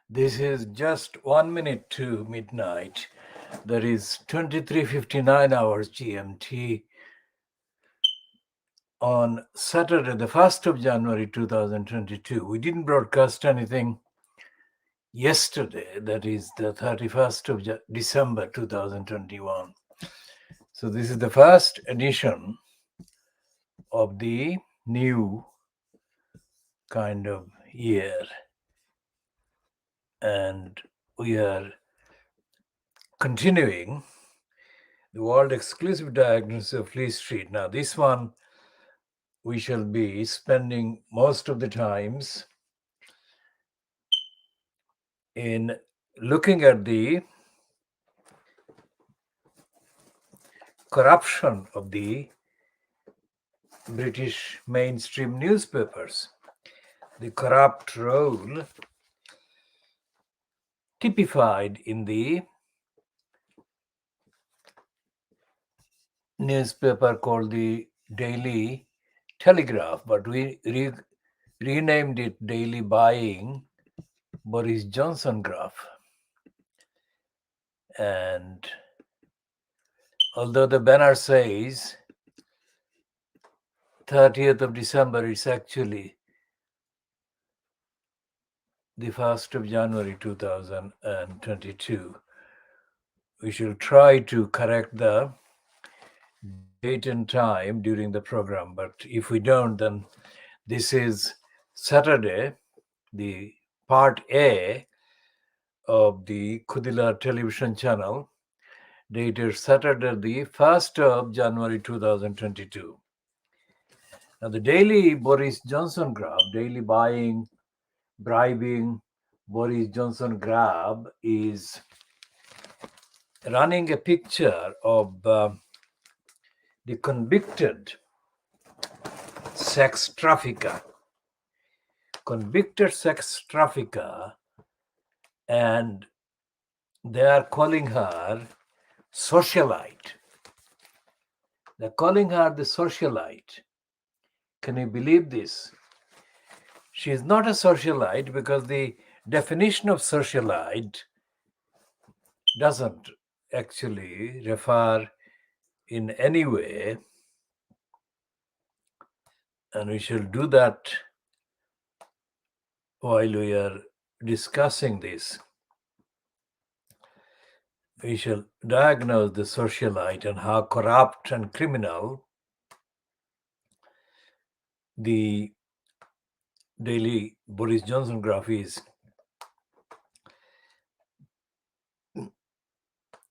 This is just 1 minute to midnight. That is 23:59 hours GMT on Saturday, the 1st of January 2022. We didn't broadcast anything yesterday, that is the 31st of December 2021. So this is the first edition of the new kind of year. And we are continuing the world exclusive diagnosis of Fleet Street. Now, this one we shall be spending most of the times in looking at the corruption of the British mainstream newspapers, the corrupt role typified in the newspaper called the Daily Telegraph, but we renamed it Daily Buying Boris Johnson Graph. And although the banner says 30th of December, it's actually the 1st of January 2022. We shall try to correct the date and time during the program, but if we don't, then this is Saturday, the part A of the KhoodeelaarTV television channel, dated Saturday, the 1st of January 2022. Now, the daily Boris Johnson graph, daily buying, bribing, Boris Johnson grab is running a picture of the convicted sex trafficker, and they are calling her socialite. They're calling her the socialite. Can you believe this? She is not a socialite because the definition of socialite doesn't actually refer in any way, and we shall do that while we are discussing this. We shall diagnose the socialite and how corrupt and criminal the daily Boris Johnson graph is.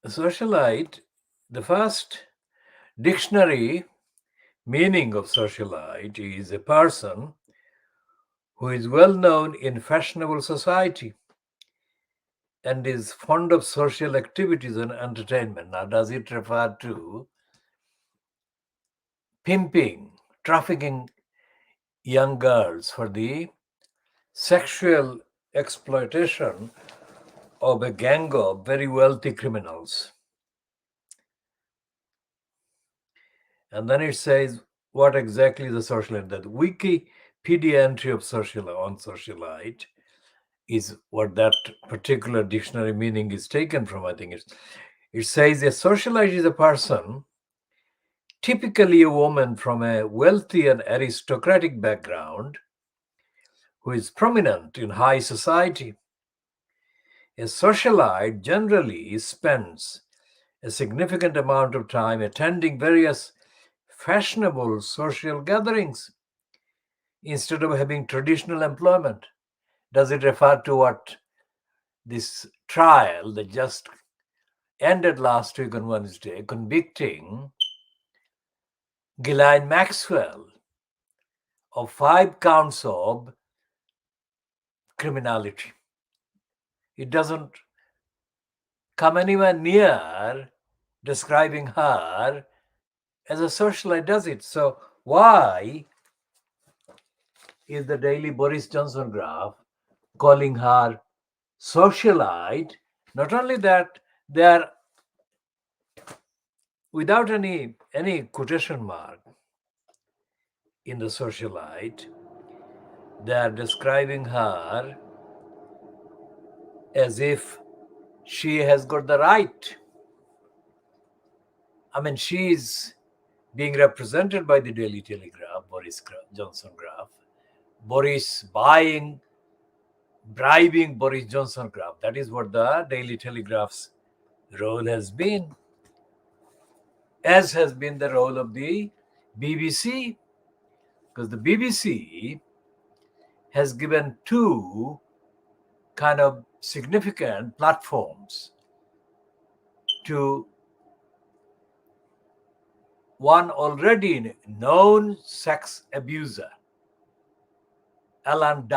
Socialite, the first dictionary meaning of socialite is a person who is well known in fashionable society and is fond of social activities and entertainment. Now, does it refer to pimping, trafficking young girls for the sexual exploitation of a gang of very wealthy criminals? And then it says what exactly is a socialite. That Wikipedia entry of socialite is what that particular dictionary meaning is taken from. I think it says a socialite is a person, typically a woman from a wealthy and aristocratic background, who is prominent in high society. A socialite generally spends a significant amount of time attending various fashionable social gatherings instead of having traditional employment. Does it refer to what this trial that just ended last week on Wednesday, convicting Ghislaine Maxwell of 5 counts of criminality? It doesn't come anywhere near describing her as a socialite, does it? So why is the daily Boris Johnson graph calling her socialite? Not only that, they are without any quotation mark in the socialite, they are describing her as if she has got the right. I mean, she is being represented by the Daily Telegraph, Boris Johnson Graph. Boris bribing Boris Johnson Graph. That is what the Daily Telegraph's role has been, as has been the role of the BBC, because the BBC has given two kind of significant platforms to one already known sex abuser, Alan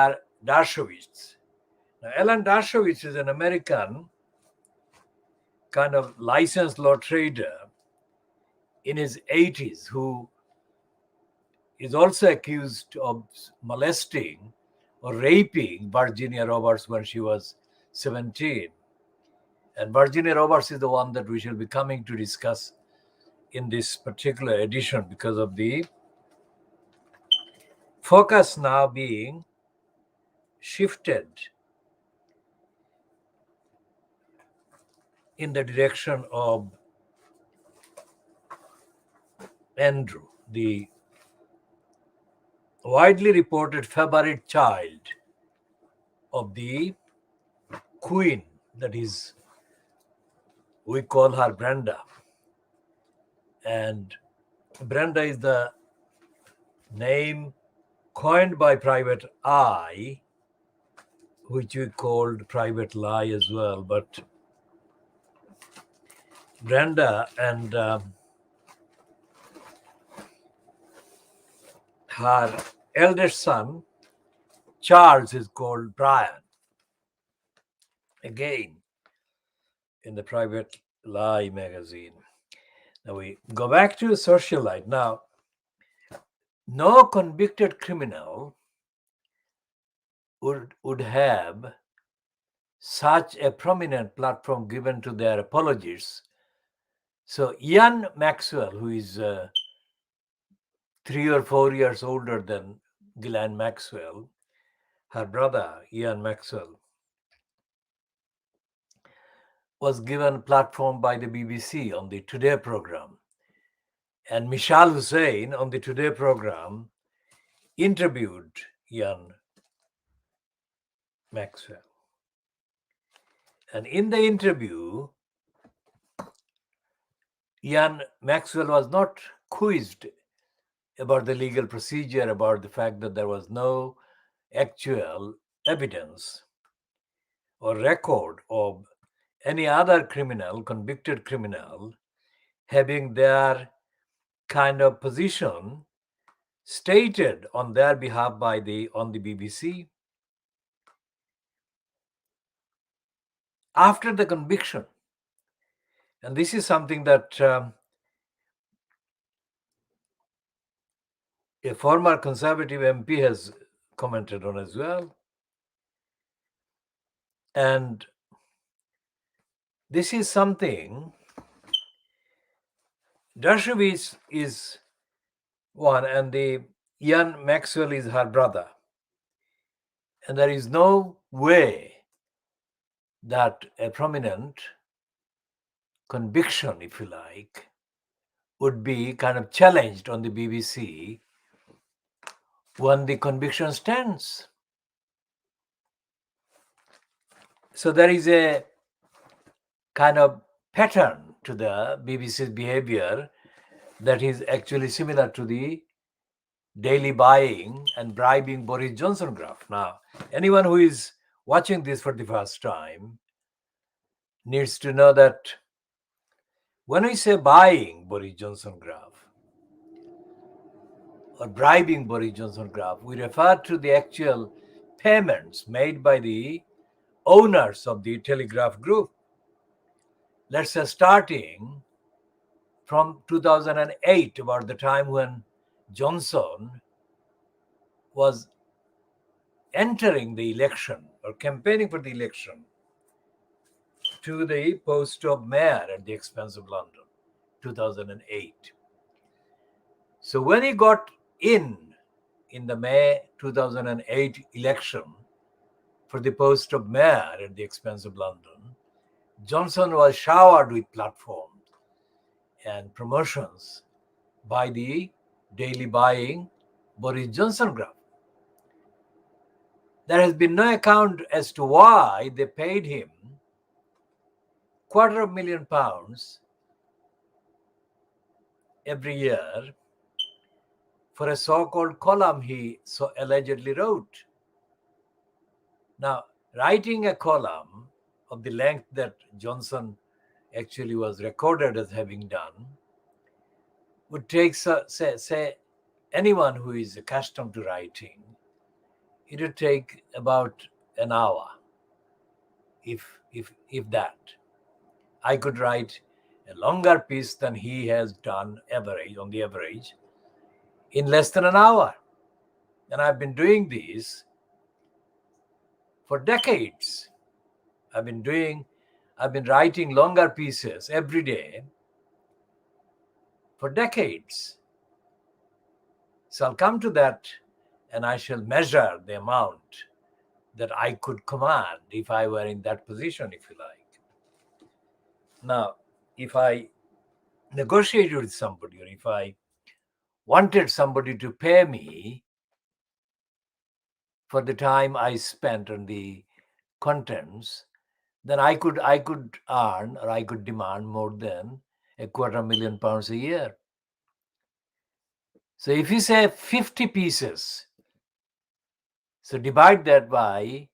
Dershowitz. Now, Alan Dershowitz is an American kind of licensed law trader in his 80s who is also accused of molesting or raping Virginia Roberts when she was 17. And Virginia Roberts is the one that we shall be coming to discuss in this particular edition, because of the focus now being shifted in the direction of Andrew, the widely reported favorite child of the Queen, that is, we call her Brenda. And Brenda is the name coined by Private Eye, which we called Private Lie as well. But Brenda and her eldest son, Charles, is called Brian. Again, in the Private Lie magazine. Now we go back to socialite. Now, no convicted criminal would have such a prominent platform given to their apologists. So Ian Maxwell, who is 3 or 4 years older than Ghislaine Maxwell, her brother Ian Maxwell, was given platform by the BBC on the Today program. And Mishal Hussain on the Today program interviewed Ian Maxwell. And in the interview, Ian Maxwell was not quizzed about the legal procedure, about the fact that there was no actual evidence or record of any other criminal, convicted criminal, having their kind of position stated on their behalf on the BBC. After the conviction, and this is something that a former Conservative MP has commented on as well. And this is something, Dershowitz is one, and the Ian Maxwell is her brother. And there is no way that a prominent conviction, if you like, would be kind of challenged on the BBC when the conviction stands. So there is a kind of pattern to the BBC's behavior that is actually similar to the daily buying and bribing Boris Johnson graph. Now, anyone who is watching this for the first time needs to know that when we say buying Boris Johnson graph or bribing Boris Johnson graph, we refer to the actual payments made by the owners of the Telegraph Group. Let's say starting from 2008, about the time when Johnson was entering the election or campaigning for the election to the post of mayor at the expense of London, 2008. So when he got in the May 2008 election, for the post of mayor at the expense of London, Johnson was showered with platforms and promotions by the daily buying Boris Johnson graph. There has been no account as to why they paid him £250,000 every year for a so-called column he so allegedly wrote. Now, writing a column of the length that Johnson actually was recorded as having done would take, say anyone who is accustomed to writing, it would take about an hour, if that. I could write a longer piece than he has done on the average in less than an hour. And I've been doing this for decades. I've been writing longer pieces every day for decades. So I'll come to that, and I shall measure the amount that I could command if I were in that position, if you like. Now, if I negotiated with somebody, or if I wanted somebody to pay me for the time I spent on the contents, then I could earn, or I could demand more than £250,000 a year. So if you say 50 pieces, so divide that by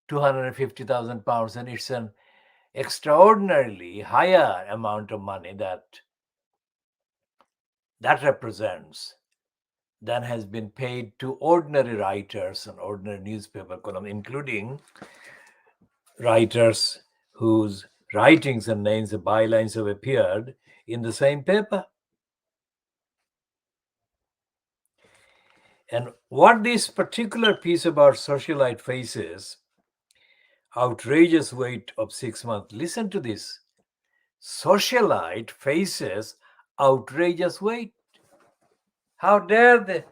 £250,000, and it's an extraordinarily higher amount of money that represents than has been paid to ordinary writers and ordinary newspaper columns, including writers whose writings and names and bylines have appeared in the same paper. And what this particular piece about socialite faces, outrageous wait of 6 months. Listen to this. Socialite faces outrageous wait. How dare they?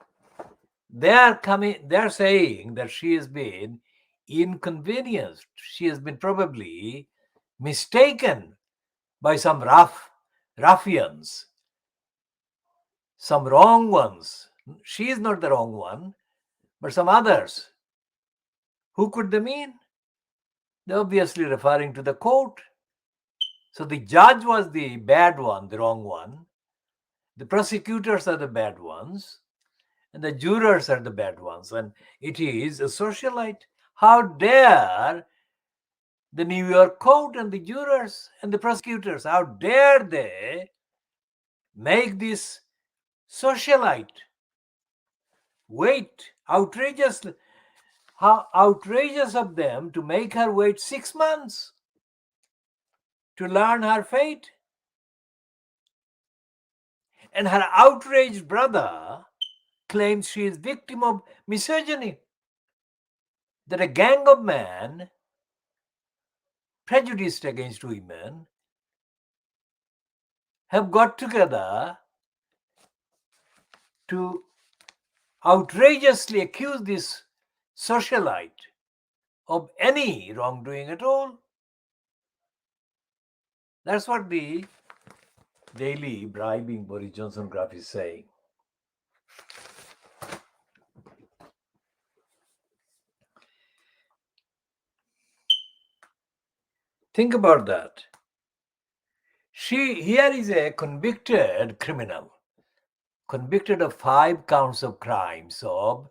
They're saying that she has been inconvenienced. She has been probably mistaken by some ruffians, some wrong ones. She is not the wrong one, but some others. Who could they mean? They're obviously referring to the court. So the judge was the bad one, the wrong one. The prosecutors are the bad ones, and the jurors are the bad ones. And it is a socialite. How dare the New York court and the jurors and the prosecutors, how dare they make this socialite wait outrageously? How outrageous of them to make her wait 6 months to learn her fate. And her outraged brother claims she is victim of misogyny, that a gang of men prejudiced against women have got together to outrageously accuse this socialite of any wrongdoing at all. That's what the daily bribing Boris Johnson graph is saying. Think about that. Here is a convicted criminal, convicted of 5 counts of crimes of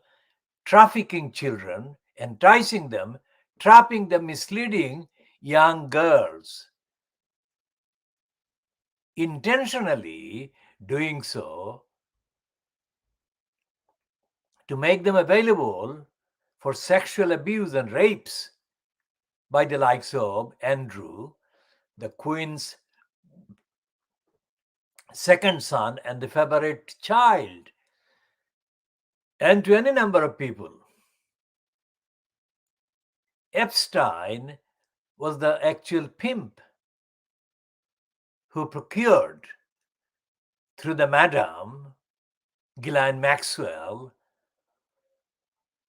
trafficking children, enticing them, trapping them, misleading young girls, intentionally doing so to make them available for sexual abuse and rapes by the likes of Andrew, the Queen's second son and the favorite child, and to any number of people. Epstein was the actual pimp who procured, through the Madam Ghislaine Maxwell,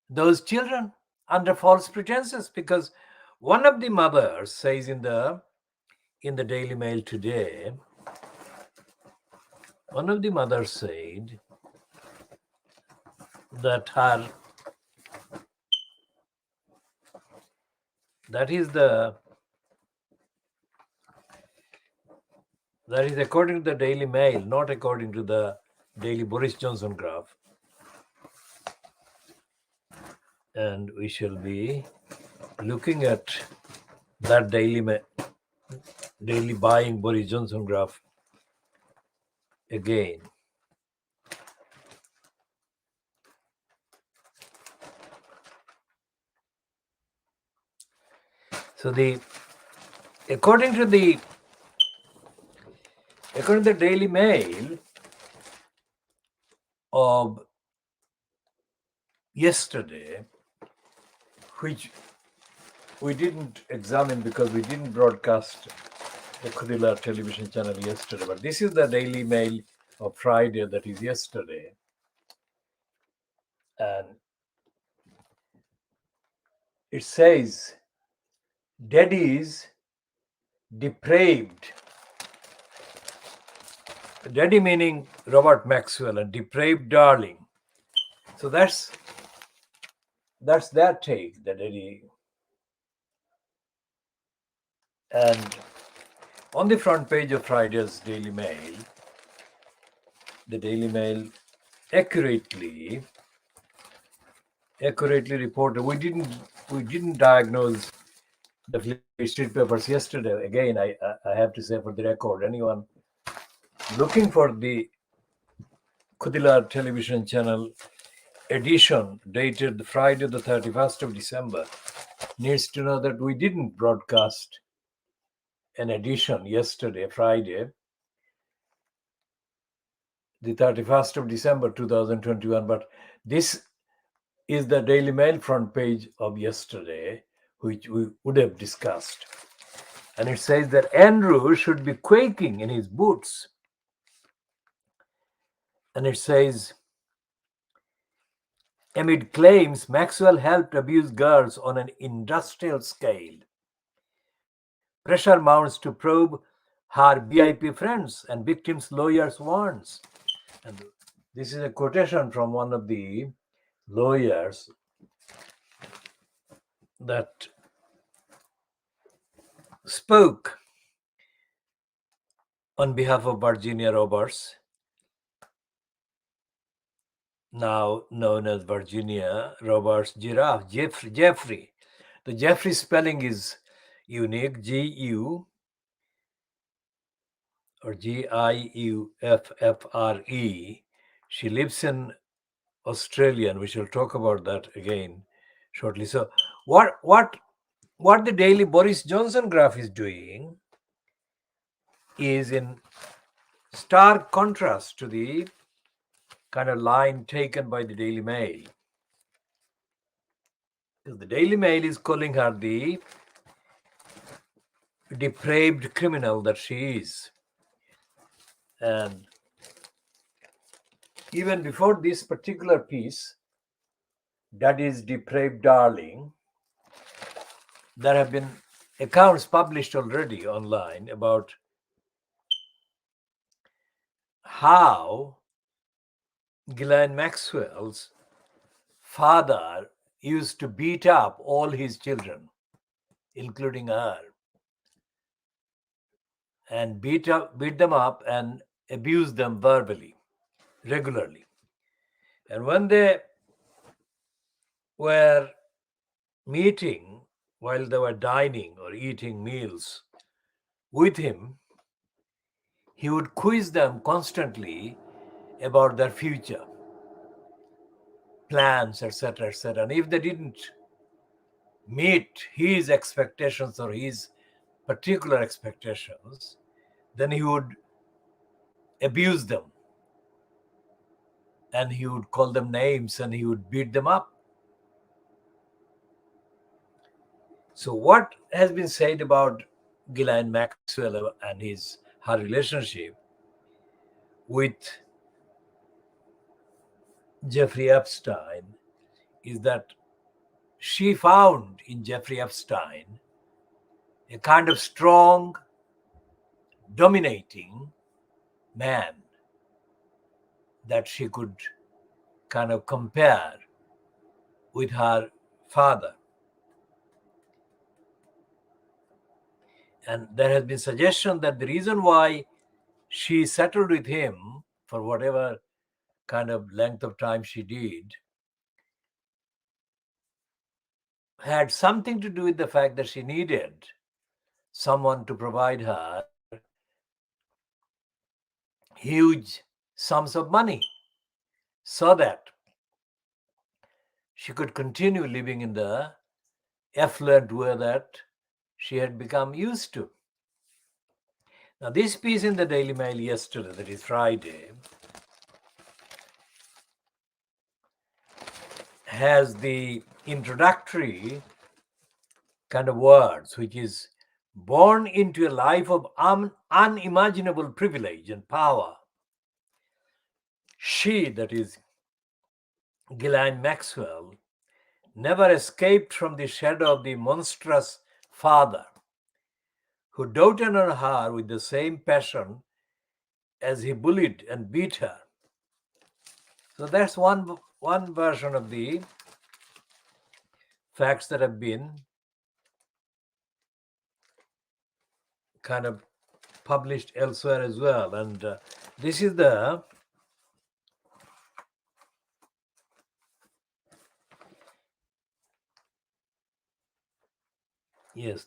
those children. under false pretenses, because one of the mothers says in the Daily Mail today, one of the mothers said that that is according to the Daily Mail, not according to the Daily Boris Johnson graph. And we shall be looking at that daily buying Boris Johnson graph again. So according to the Daily Mail of yesterday, which we didn't examine because we didn't broadcast the Khoodeelaar television channel yesterday, but this is the Daily Mail of Friday, that is yesterday. And it says, Daddy's depraved. Daddy meaning Robert Maxwell, and depraved darling. So that's their take, the Daddy. And on the front page of Friday's Daily Mail, the Daily Mail accurately reported. We didn't diagnose the Fleet Street papers yesterday. Again, I have to say for the record, anyone looking for the Khoodeelaar television channel edition dated Friday the 31st of December needs to know that we didn't broadcast an edition yesterday, Friday, the 31st of December 2021, but this is the Daily Mail front page of yesterday, which we would have discussed. And it says that Andrew should be quaking in his boots. And it says, amid claims Maxwell helped abuse girls on an industrial scale, pressure mounts to probe her VIP friends, and victims' lawyers warns. And this is a quotation from one of the lawyers that spoke on behalf of Virginia Roberts, now known as Virginia Roberts Giraffe, Jeffrey. The Jeffrey spelling is unique, G-U or Giuffre. She lives in Australia, and we shall talk about that again shortly. So what the Daily Boris Johnson graph is doing is in stark contrast to the kind of line taken by the Daily Mail. Because the Daily Mail is calling her the depraved criminal that she is. And even before this particular piece, that is depraved darling, there have been accounts published already online about how Ghislaine Maxwell's father used to beat up all his children, including her, and beat them up and abuse them verbally, regularly. And when they were meeting, while they were dining or eating meals with him, he would quiz them constantly about their future plans, etc., etc. And if they didn't meet his expectations or his particular expectations, then he would abuse them, and he would call them names, and he would beat them up. So what has been said about Ghislaine Maxwell and her relationship with Jeffrey Epstein is that she found in Jeffrey Epstein a kind of strong, dominating man that she could kind of compare with her father. And there has been suggestion that the reason why she settled with him for whatever kind of length of time she did had something to do with the fact that she needed someone to provide her huge sums of money so that she could continue living in the affluent way that she had become used to. Now, this piece in the Daily Mail yesterday, that is Friday, has the introductory kind of words, which is born into a life of unimaginable privilege and power. She, that is Ghislaine Maxwell, never escaped from the shadow of the monstrous father who doted on her with the same passion as he bullied and beat her. So that's one version of the facts that have been kind of published elsewhere as well. And this is the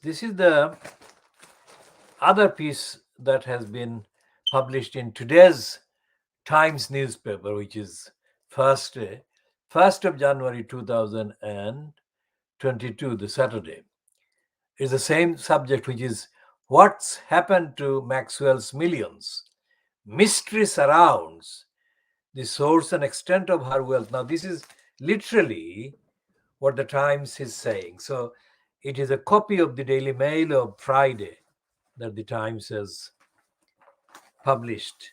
this is the other piece that has been published in today's Times newspaper, which is Thursday, 1st of January 2022, the Saturday. It's the same subject, which is what's happened to Maxwell's millions. Mystery surrounds the source and extent of her wealth. Now, this is literally what the Times is saying. So, it is a copy of the Daily Mail of Friday that the Times has published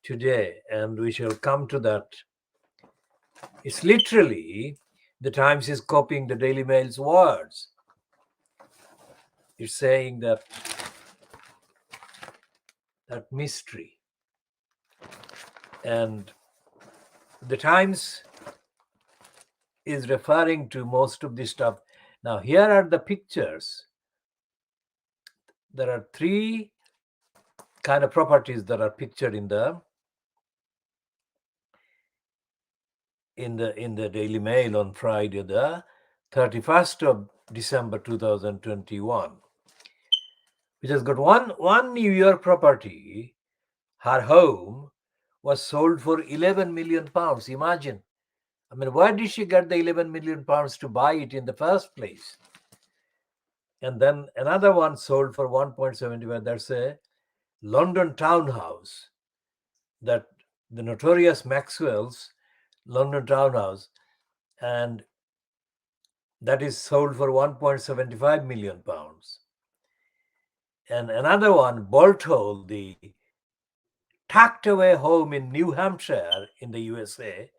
today, and we shall come to that. It's literally the Times is copying the Daily Mail's words. It's saying that mystery. And the Times is referring to most of this stuff. Now, here are the pictures. There are three kind of properties that are pictured in the Daily Mail on Friday, the 31st of December 2021, which has got one New York property. Her home was sold for 11 million pounds. Imagine. I mean, where did she get the 11 million pounds to buy it in the first place? And then another one sold for 1.75. That's a London townhouse, that the notorious Maxwell's London townhouse, and that is sold for 1.75 million pounds. And another one, Bolt Hole, the tucked away home in New Hampshire in the USA,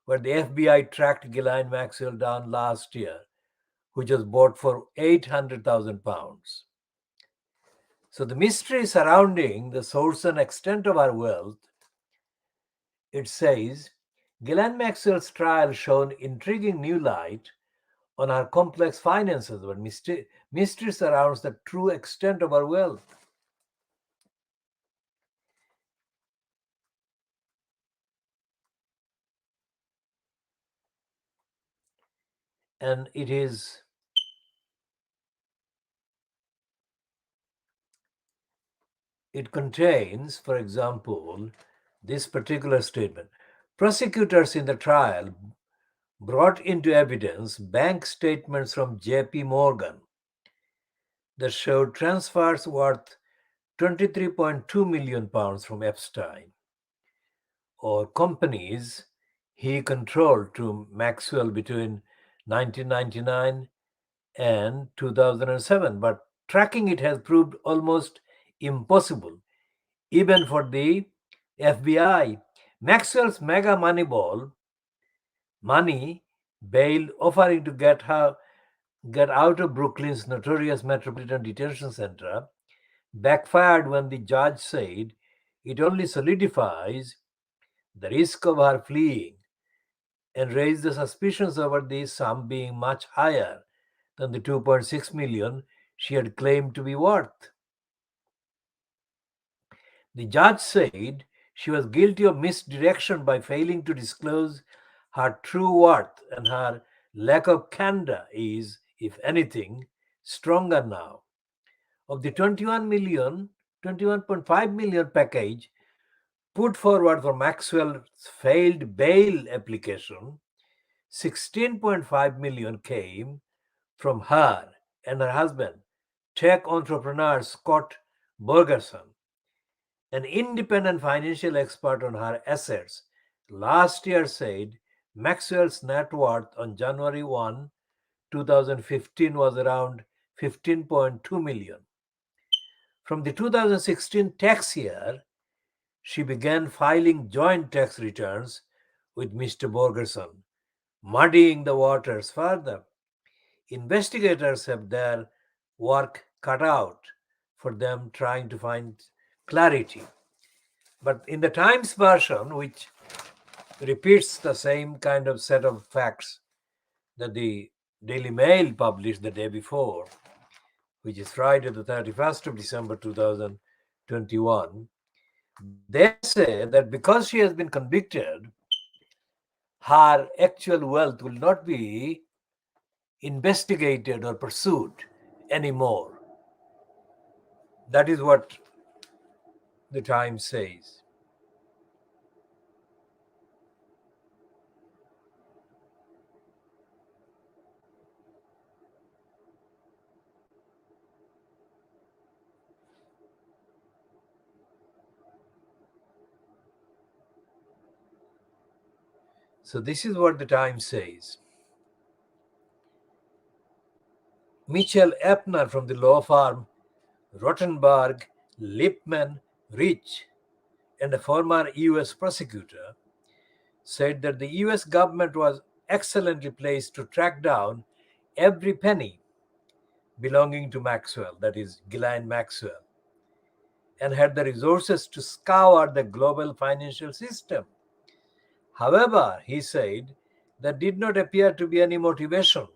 where the FBI tracked Ghislaine Maxwell down last year, which was bought for 800,000 pounds. So the mystery surrounding the source and extent of her wealth, it says, Ghislaine Maxwell's trial shone intriguing new light on her complex finances, but mystery surrounds the true extent of her wealth. And it contains, for example, this particular statement. Prosecutors in the trial brought into evidence bank statements from JP Morgan that showed transfers worth 23.2 million pounds from Epstein, or companies he controlled, to Maxwell between 1999 and 2007. But tracking it has proved almost impossible, even for the FBI. Maxwell's mega money bail offering to get out of Brooklyn's notorious Metropolitan Detention Center backfired when the judge said it only solidifies the risk of her fleeing and raised the suspicions over the sum being much higher than the 2.6 million she had claimed to be worth. The judge said she was guilty of misdirection by failing to disclose her true worth, and her lack of candor is, if anything, stronger now. Of the 21.5 million package put forward for Maxwell's failed bail application, 16.5 million came from her and her husband, tech entrepreneur Scott Bergerson. An independent financial expert on her assets last year said Maxwell's net worth on January 1, 2015 was around 15.2 million. From the 2016 tax year, she began filing joint tax returns with Mr. Borgerson, muddying the waters further. Investigators have their work cut out for them trying to find clarity. But in the Times version, which repeats the same kind of set of facts that the Daily Mail published the day before, which is Friday, the 31st of December 2021, they say that because she has been convicted, her actual wealth will not be investigated or pursued anymore. That is what the Times says. So, this is what the Times says. Mitchell Epner from the law firm Rottenberg, Lipman, Rich, and a former US prosecutor, said that the US government was excellently placed to track down every penny belonging to Maxwell, that is, Ghislaine Maxwell, and had the resources to scour the global financial system. However, he said, there did not appear to be any motivation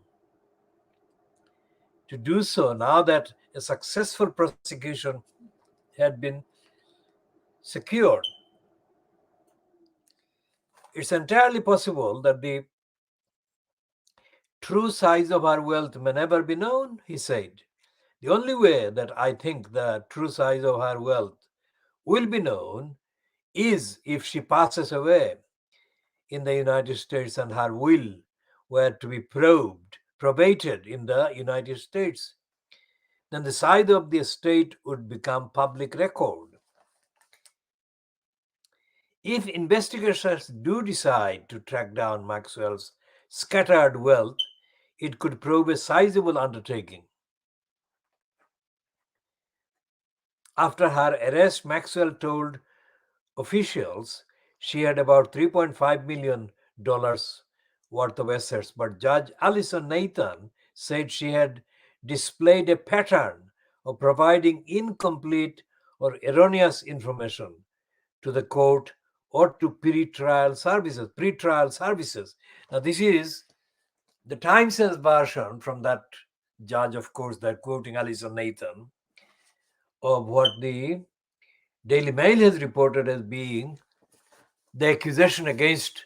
to do so now that a successful prosecution had been secured. It's entirely possible that the true size of her wealth may never be known, he said. The only way that I think the true size of her wealth will be known is if she passes away in the United States and her will were to be probated in the United States. Then the size of the estate would become public record. If investigators do decide to track down Maxwell's scattered wealth, it could prove a sizable undertaking. After her arrest, Maxwell told officials she had about $3.5 million worth of assets, but Judge Alison Nathan said she had displayed a pattern of providing incomplete or erroneous information to the court or to pre-trial services. Now, this is the Times version from that judge, of course, that quoting Alison Nathan, of what the Daily Mail has reported as being the accusation against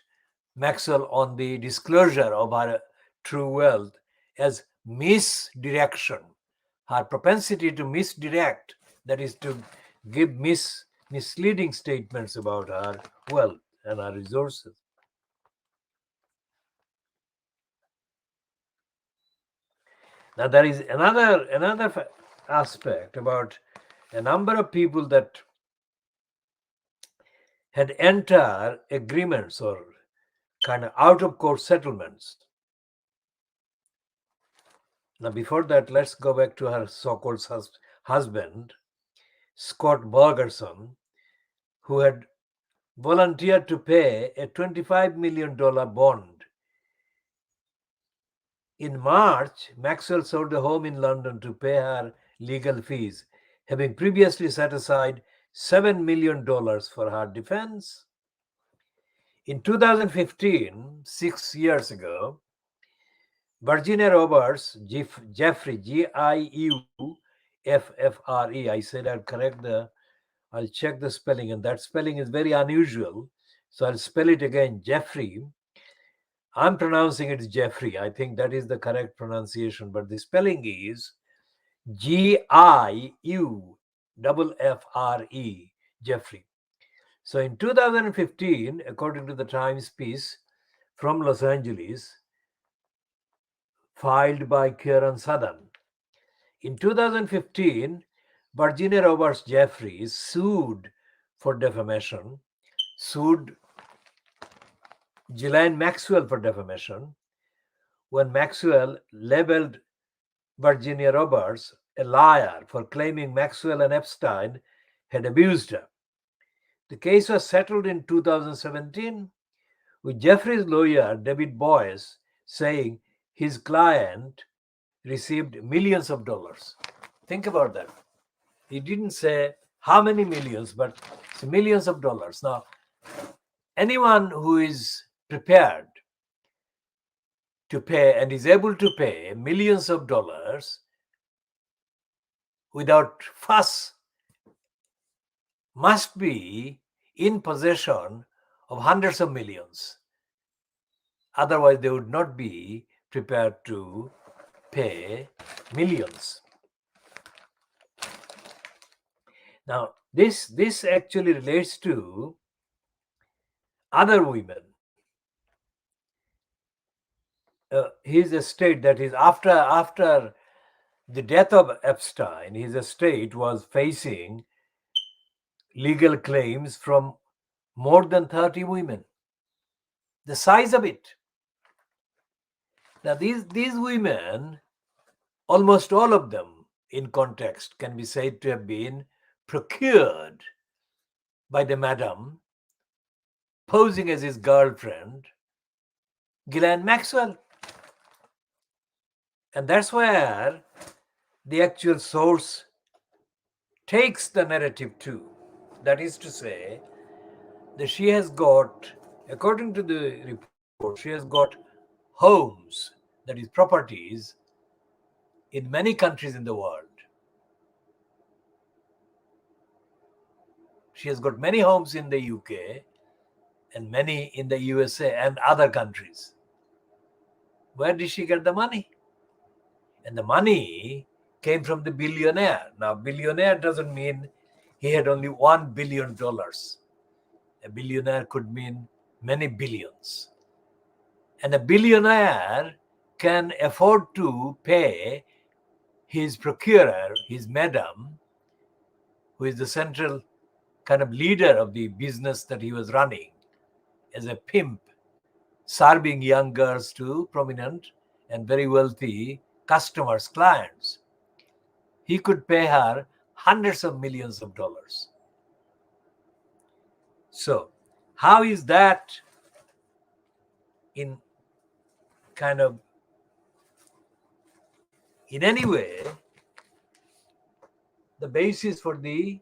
Maxwell on the disclosure of her true wealth as misdirection, her propensity to misdirect, that is, to give misleading statements about her wealth and her resources. Now, there is another aspect about a number of people that had entered agreements or kind of out of court settlements. Now, before that, let's go back to her so called husband, Scott Bergerson, who had volunteered to pay a $25 million bond In March, Maxwell sold a home in London to pay her legal fees, having previously set aside $7 million for her defense. In 2015, 6 years ago, Virginia Roberts, Jeffrey, Giuffre, I said I'll check the spelling, and that spelling is very unusual. So I'll spell it again, Jeffrey. I'm pronouncing it Jeffrey. I think that is the correct pronunciation, but the spelling is Giuffre, Jeffrey. So in 2015, according to the Times piece from Los Angeles, filed by Kieran Southern, in 2015, Virginia Roberts Jeffrey sued for defamation, sued Ghislaine Maxwell for defamation, when Maxwell labeled Virginia Roberts a liar for claiming Maxwell and Epstein had abused her. The case was settled in 2017, with Jeffrey's lawyer, David Boyce, saying his client received millions of dollars. Think about that. He didn't say how many millions, but it's millions of dollars. Now, anyone who is prepared to pay and is able to pay millions of dollars without fuss must be in possession of hundreds of millions. Otherwise, they would not be prepared to pay millions. Now, this actually relates to other women. His estate, that is, after the death of Epstein, his estate was facing legal claims from more than 30 women. The size of it. Now, these women, almost all of them in context, can be said to have been procured by the madam posing as his girlfriend, Ghislaine Maxwell. And that's where the actual source takes the narrative too. That is to say, that she has got, according to the report, she has got homes, that is, properties, in many countries in the world. She has got many homes in the UK and many in the USA and other countries. Where did she get the money? And the money came from the billionaire. Now, billionaire doesn't mean he had only $1 billion. A billionaire could mean many billions. And a billionaire can afford to pay his procurer, his madam, who is the central kind of leader of the business that he was running as a pimp, serving young girls to prominent and very wealthy customers, clients. He could pay her hundreds of millions of dollars. So, how is that in kind of, in any way, the basis for the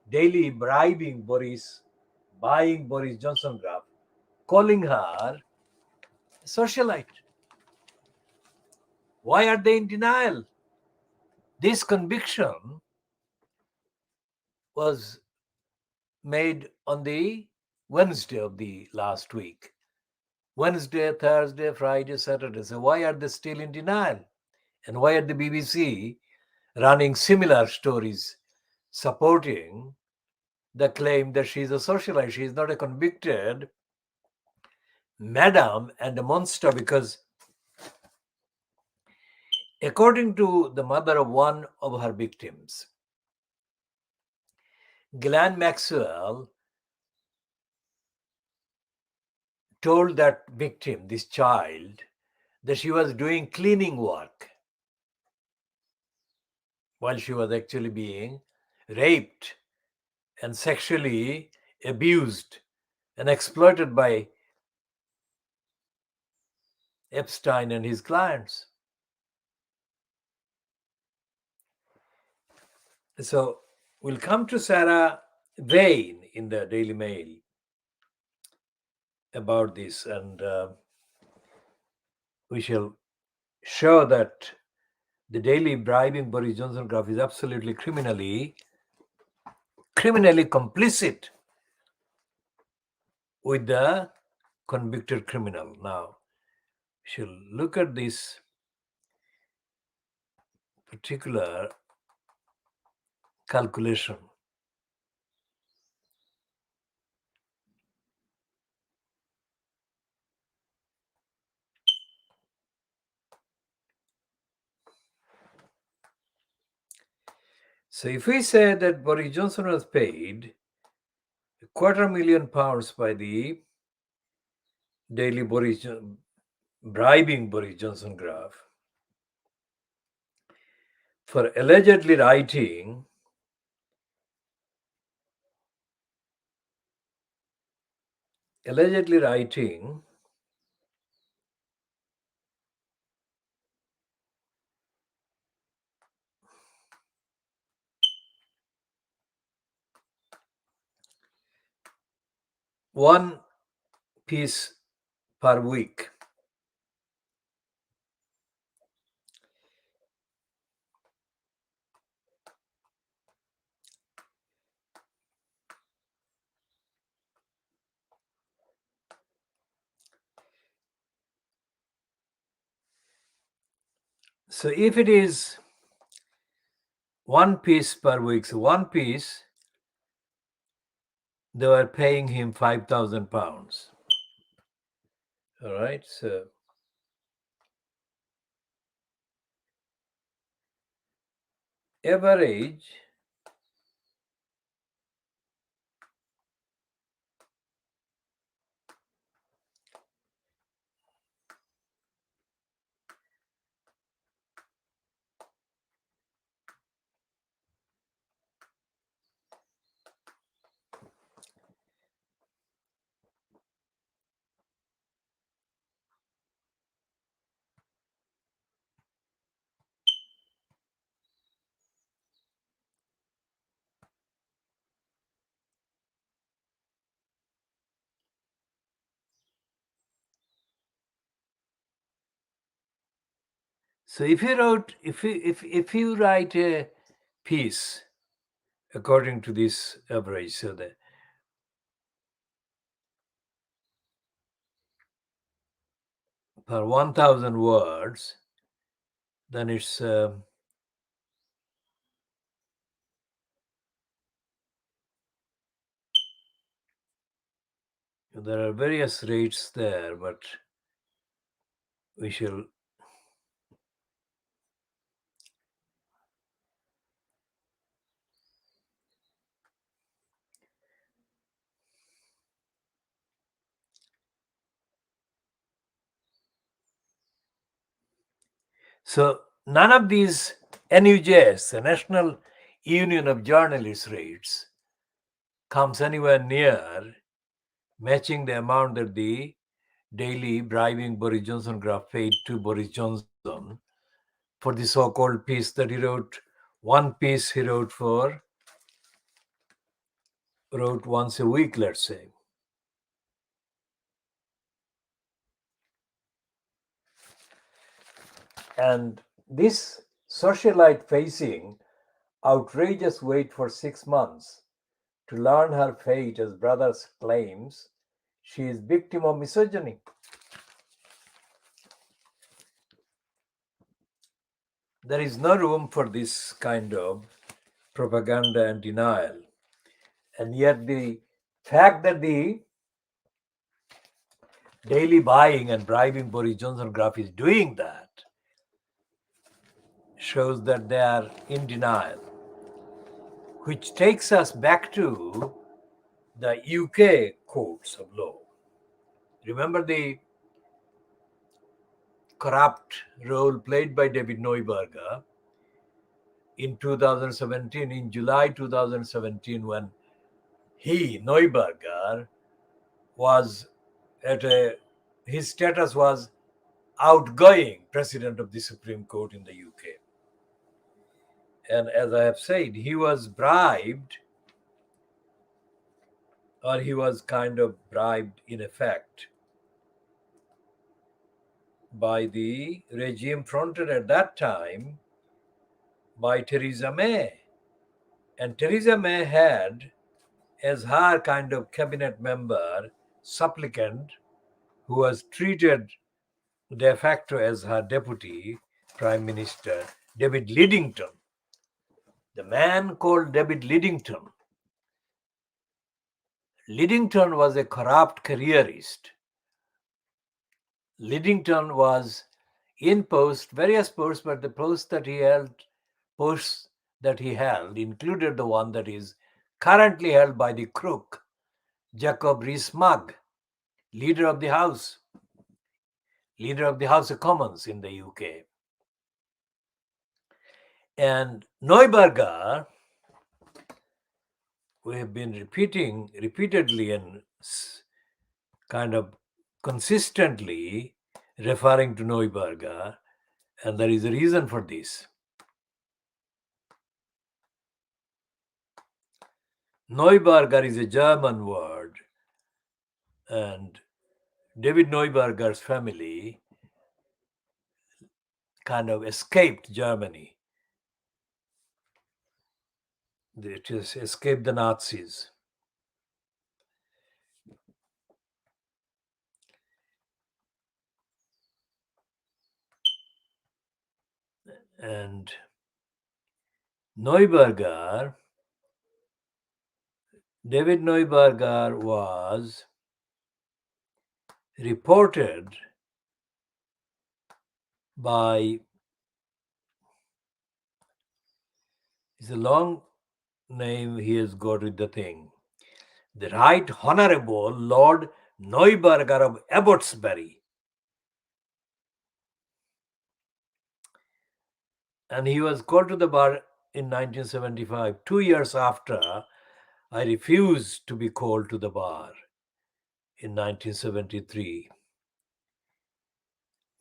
daily buying Boris Johnson graph, calling her a socialite? Why are they in denial? This conviction was made on the Wednesday of the last week. Wednesday, Thursday, Friday, Saturday. So why are they still in denial? And why are the BBC running similar stories supporting the claim that she is a socialite? She is not a convicted madam and a monster, because according to the mother of one of her victims, Ghislaine Maxwell told that victim, this child, that she was doing cleaning work while she was actually being raped and sexually abused and exploited by Epstein and his clients. So we'll come to Sarah Vane in the Daily Mail about this, and we shall show that the daily bribing Boris Johnson graph is absolutely criminally complicit with the convicted criminal. Now, we shall look at this particular calculation. So if we say that Boris Johnson was paid £250,000 by the daily bribing Boris Johnson graph for allegedly writing one piece per week. So if it is one piece per week, so one piece, they were paying him £5,000. All right, so average So if you write a piece according to this average, so that per 1,000 words, then it's there are various rates there, but we shall. So none of these NUJs, the National Union of Journalists rates, comes anywhere near matching the amount that the daily bribing Boris Johnson graph paid to Boris Johnson for the so-called piece that he wrote. One piece he wrote once a week, let's say. And this socialite facing outrageous wait for 6 months to learn her fate, as brothers claims she is victim of misogyny. There is no room for this kind of propaganda and denial. And yet the fact that the daily buying and bribing Boris Johnson graph is doing that shows that they are in denial, which takes us back to the UK courts of law. Remember the corrupt role played by David Neuberger in 2017, in July 2017, when Neuberger, was his status was outgoing president of the Supreme Court in the UK. And as I have said, he was bribed, or he was kind of bribed in effect, by the regime fronted at that time by Theresa May. And Theresa May had as her kind of cabinet member, supplicant, who was treated de facto as her deputy prime minister, David Lidington. The man called David Lidington. Lidington was a corrupt careerist. Lidington was in various posts, but the posts that he held included the one that is currently held by the crook, Jacob Rees-Mogg, leader of the House of Commons in the UK. And Neuberger, we have been repeating repeatedly and kind of consistently referring to Neuberger, and there is a reason for this. Neuberger is a German word, and David Neuberger's family kind of escaped Germany. They just escaped the Nazis. And David Neuberger was reported by, it's a long name he has got with the thing, the Right Honorable Lord Neuberger of Abbotsbury. And he was called to the bar in 1975, 2 years after I refused to be called to the bar in 1973,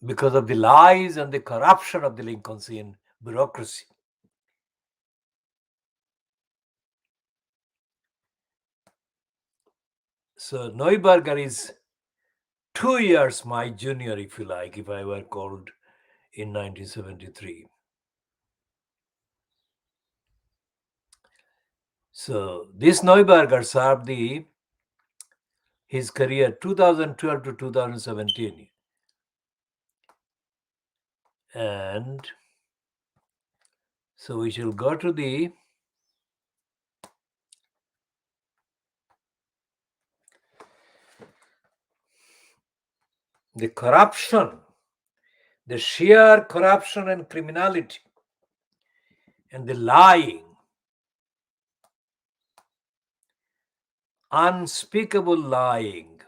because of the lies and the corruption of the Lincolnian bureaucracy. So Neuberger is 2 years my junior, if you like, if I were called in 1973. So this Neuberger served his career 2012 to 2017. And so we shall go to the corruption, the sheer corruption and criminality, and the lying, unspeakable lying.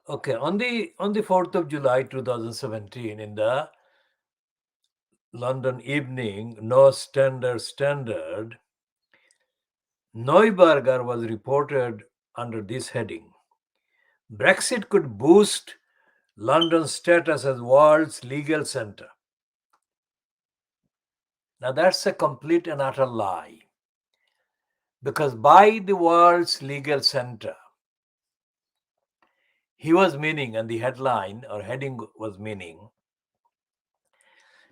Okay, on the 4th of July 2017, in the London Evening No Standard, Neuberger was reported under this heading: Brexit could boost London's status as world's legal center. Now that's a complete and utter lie, because by the world's legal center, he was meaning, and the headline or heading was meaning,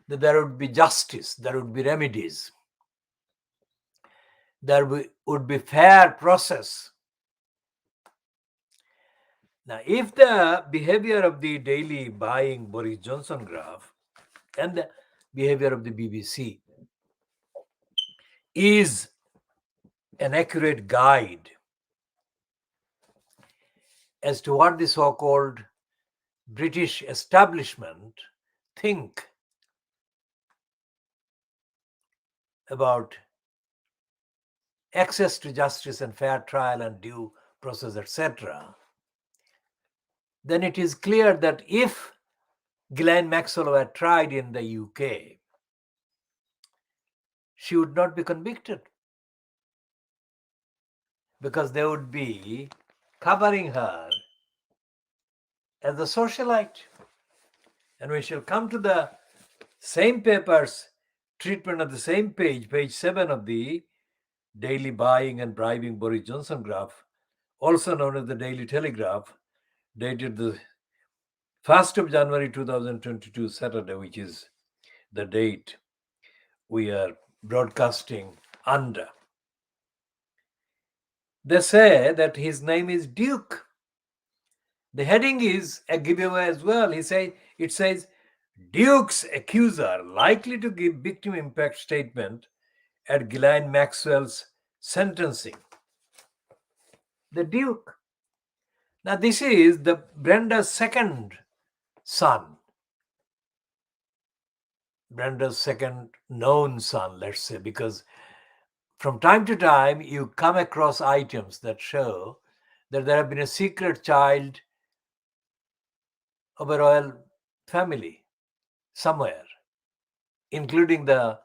that there would be justice, there would be remedies, there would be fair process. Now, if the behavior of the daily buying Boris Johnson graph and the behavior of the BBC is an accurate guide as to what the so-called British establishment think about access to justice and fair trial and due process, etc., then it is clear that if Ghislaine Maxwell were tried in the UK, she would not be convicted because they would be covering her as a socialite. And we shall come to the same paper's treatment of the same page, page 7 of the Daily Buying and Bribing Boris Johnson graph, also known as the Daily Telegraph, dated the 1st of January 2022, Saturday, which is the date we are broadcasting under. They say that his name is Duke. The heading is a giveaway as well. It says, Duke's accuser likely to give victim impact statement at Ghislaine Maxwell's sentencing. The Duke. Now, this is the Brenda's second son. Brenda's second known son, let's say, because from time to time you come across items that show that there have been a secret child of a royal family somewhere, including the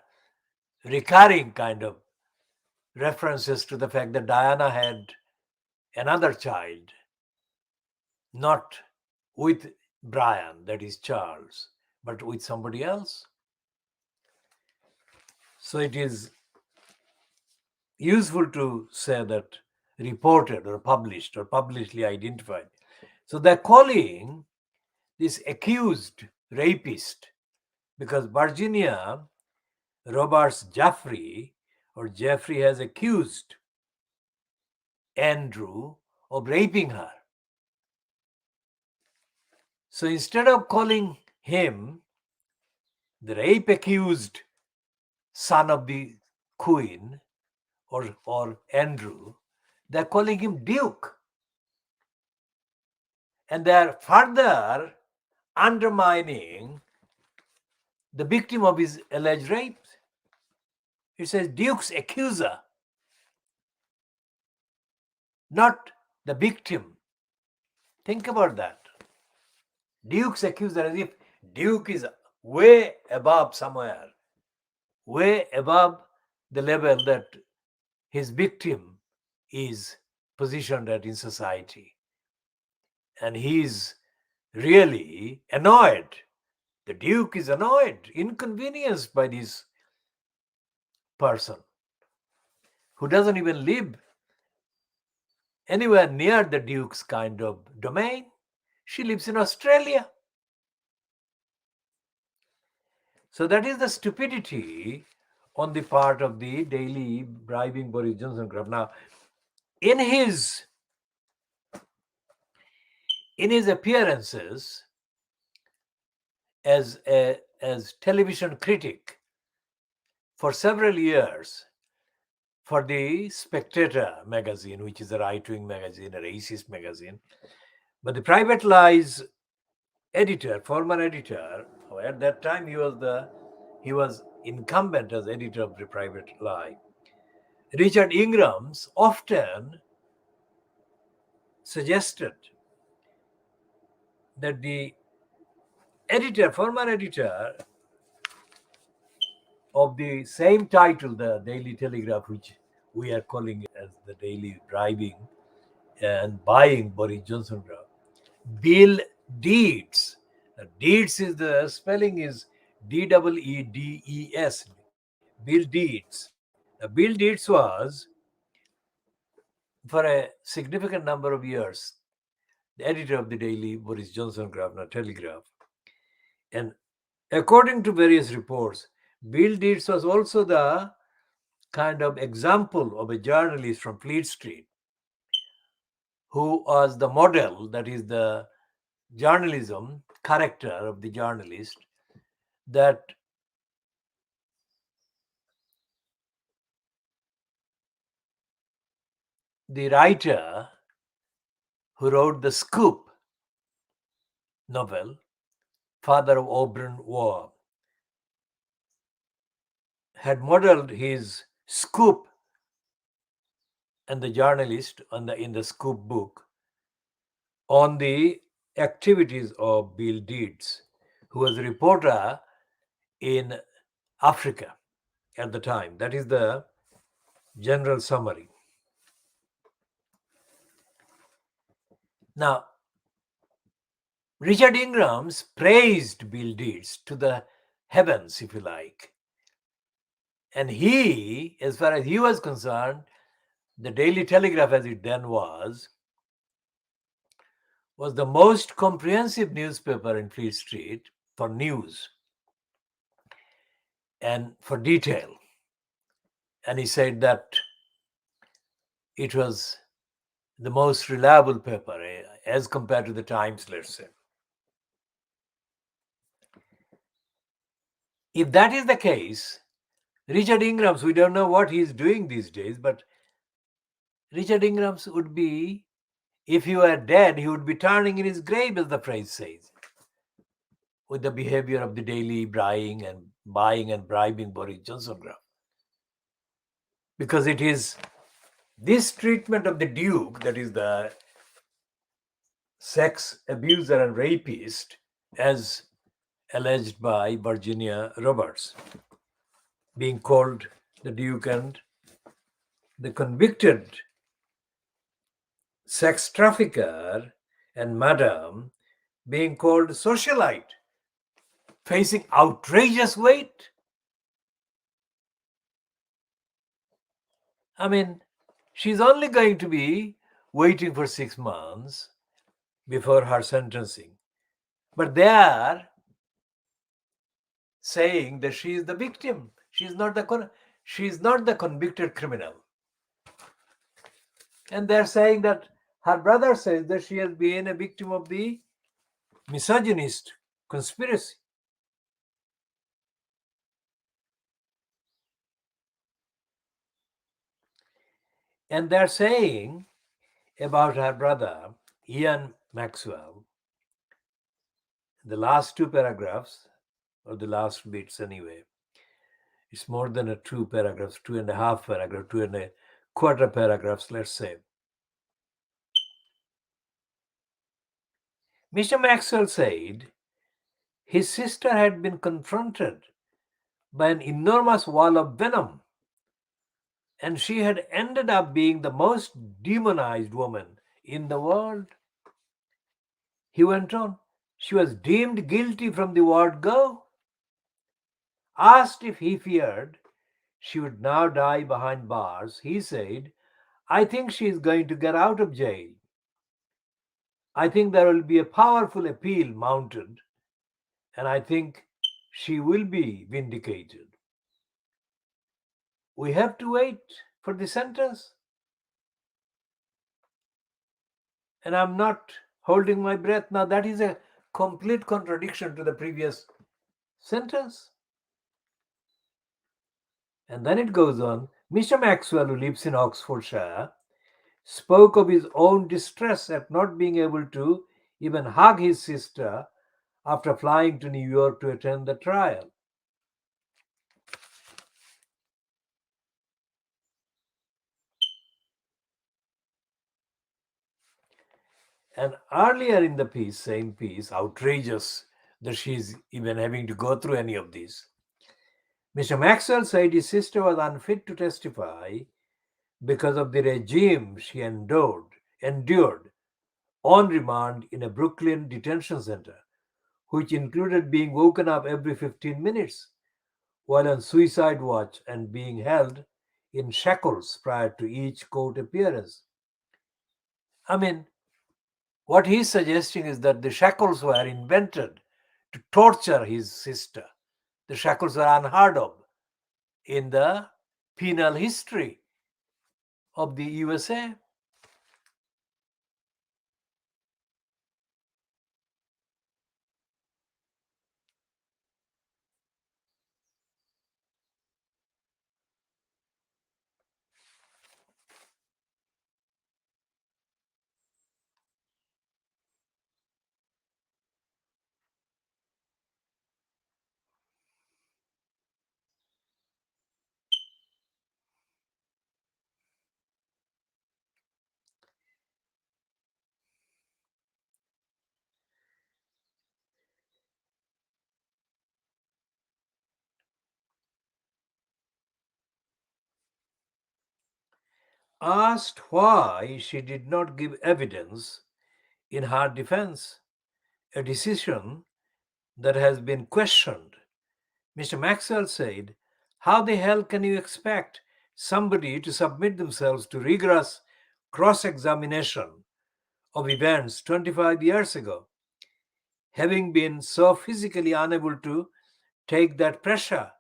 recurring kind of references to the fact that Diana had another child, not with Brian, that is Charles, but with somebody else. So it is useful to say that reported or published or publicly identified. So they're calling this accused rapist because Virginia Roberts Jeffrey has accused Andrew of raping her. So instead of calling him the rape accused son of the Queen or Andrew, they're calling him Duke. And they're further undermining the victim of his alleged rape. It says Duke's accuser, not the victim. Think about that. Duke's accuser, as if Duke is way above somewhere, way above the level that his victim is positioned at in society. And he's really annoyed. The Duke is annoyed, inconvenienced by this person who doesn't even live anywhere near the Duke's kind of domain. She lives in Australia. So that is the stupidity on the part of the Daily Bribing Boris Johnson group. Now, in his appearances as television critic for several years for the Spectator magazine, which is a right-wing magazine, a racist magazine, but the Private Lies editor, former editor, at that time he was incumbent as editor of the Private Lie, Richard Ingrams, often suggested that the former editor of the same title, the Daily Telegraph, which we are calling it as the Daily Bribing and Buying Boris Johnson Graph, Bill Deeds. Deeds is the spelling is Deedes. Bill Deeds. Bill Deeds was, for a significant number of years, the editor of the Daily Boris Johnson Graph, now Telegraph. And according to various reports, Bill Deeds was also the kind of example of a journalist from Fleet Street who was the model, that is the journalism character of the journalist, that the writer who wrote the Scoop novel, father of Auburn War, had modeled his Scoop and the journalist in the Scoop book on the activities of Bill Deeds, who was a reporter in Africa at the time. That is the general summary. Now, Richard Ingrams praised Bill Deeds to the heavens, if you like. And he, as far as he was concerned, the Daily Telegraph, as it then was the most comprehensive newspaper in Fleet Street for news and for detail. And he said that it was the most reliable paper as compared to the Times, let's say. If that is the case, Richard Ingrams, we don't know what he's doing these days, but Richard Ingrams would be, if he were dead, he would be turning in his grave, as the phrase says, with the behavior of the daily buying and bribing Boris Johnson graph. Because it is this treatment of the Duke, that is the sex abuser and rapist, as alleged by Virginia Roberts, being called the Duke, and the convicted sex trafficker and madam being called socialite, facing outrageous weight. I mean, she's only going to be waiting for 6 months before her sentencing. But they are saying that she is the victim. She's not the convicted criminal. And they're saying that her brother says that she has been a victim of the misogynist conspiracy. And they're saying about her brother, Ian Maxwell, the last two paragraphs, or the last bits anyway, it's more than a two paragraphs, 2.5 paragraphs, 2.25 paragraphs, let's say. Mr. Maxwell said his sister had been confronted by an enormous wall of venom, and she had ended up being the most demonized woman in the world. He went on, she was deemed guilty from the word go. Asked if he feared she would now die behind bars, he said, I think she is going to get out of jail. I think there will be a powerful appeal mounted, and I think she will be vindicated. We have to wait for the sentence. And I'm not holding my breath. Now, that is a complete contradiction to the previous sentence. And then it goes on. Mr. Maxwell, who lives in Oxfordshire, spoke of his own distress at not being able to even hug his sister after flying to New York to attend the trial. And earlier in the piece, same piece, outrageous that she's even having to go through any of this, Mr. Maxwell said his sister was unfit to testify because of the regime she endured on remand in a Brooklyn detention center, which included being woken up every 15 minutes while on suicide watch and being held in shackles prior to each court appearance. I mean, what he's suggesting is that the shackles were invented to torture his sister. The shackles were unheard of in the penal history of the USA. asked why she did not give evidence in her defense, a decision that has been questioned. Mr. Maxwell said, "How the hell can you expect somebody to submit themselves to rigorous cross examination of events 25 years ago, having been so physically unable to take that pressure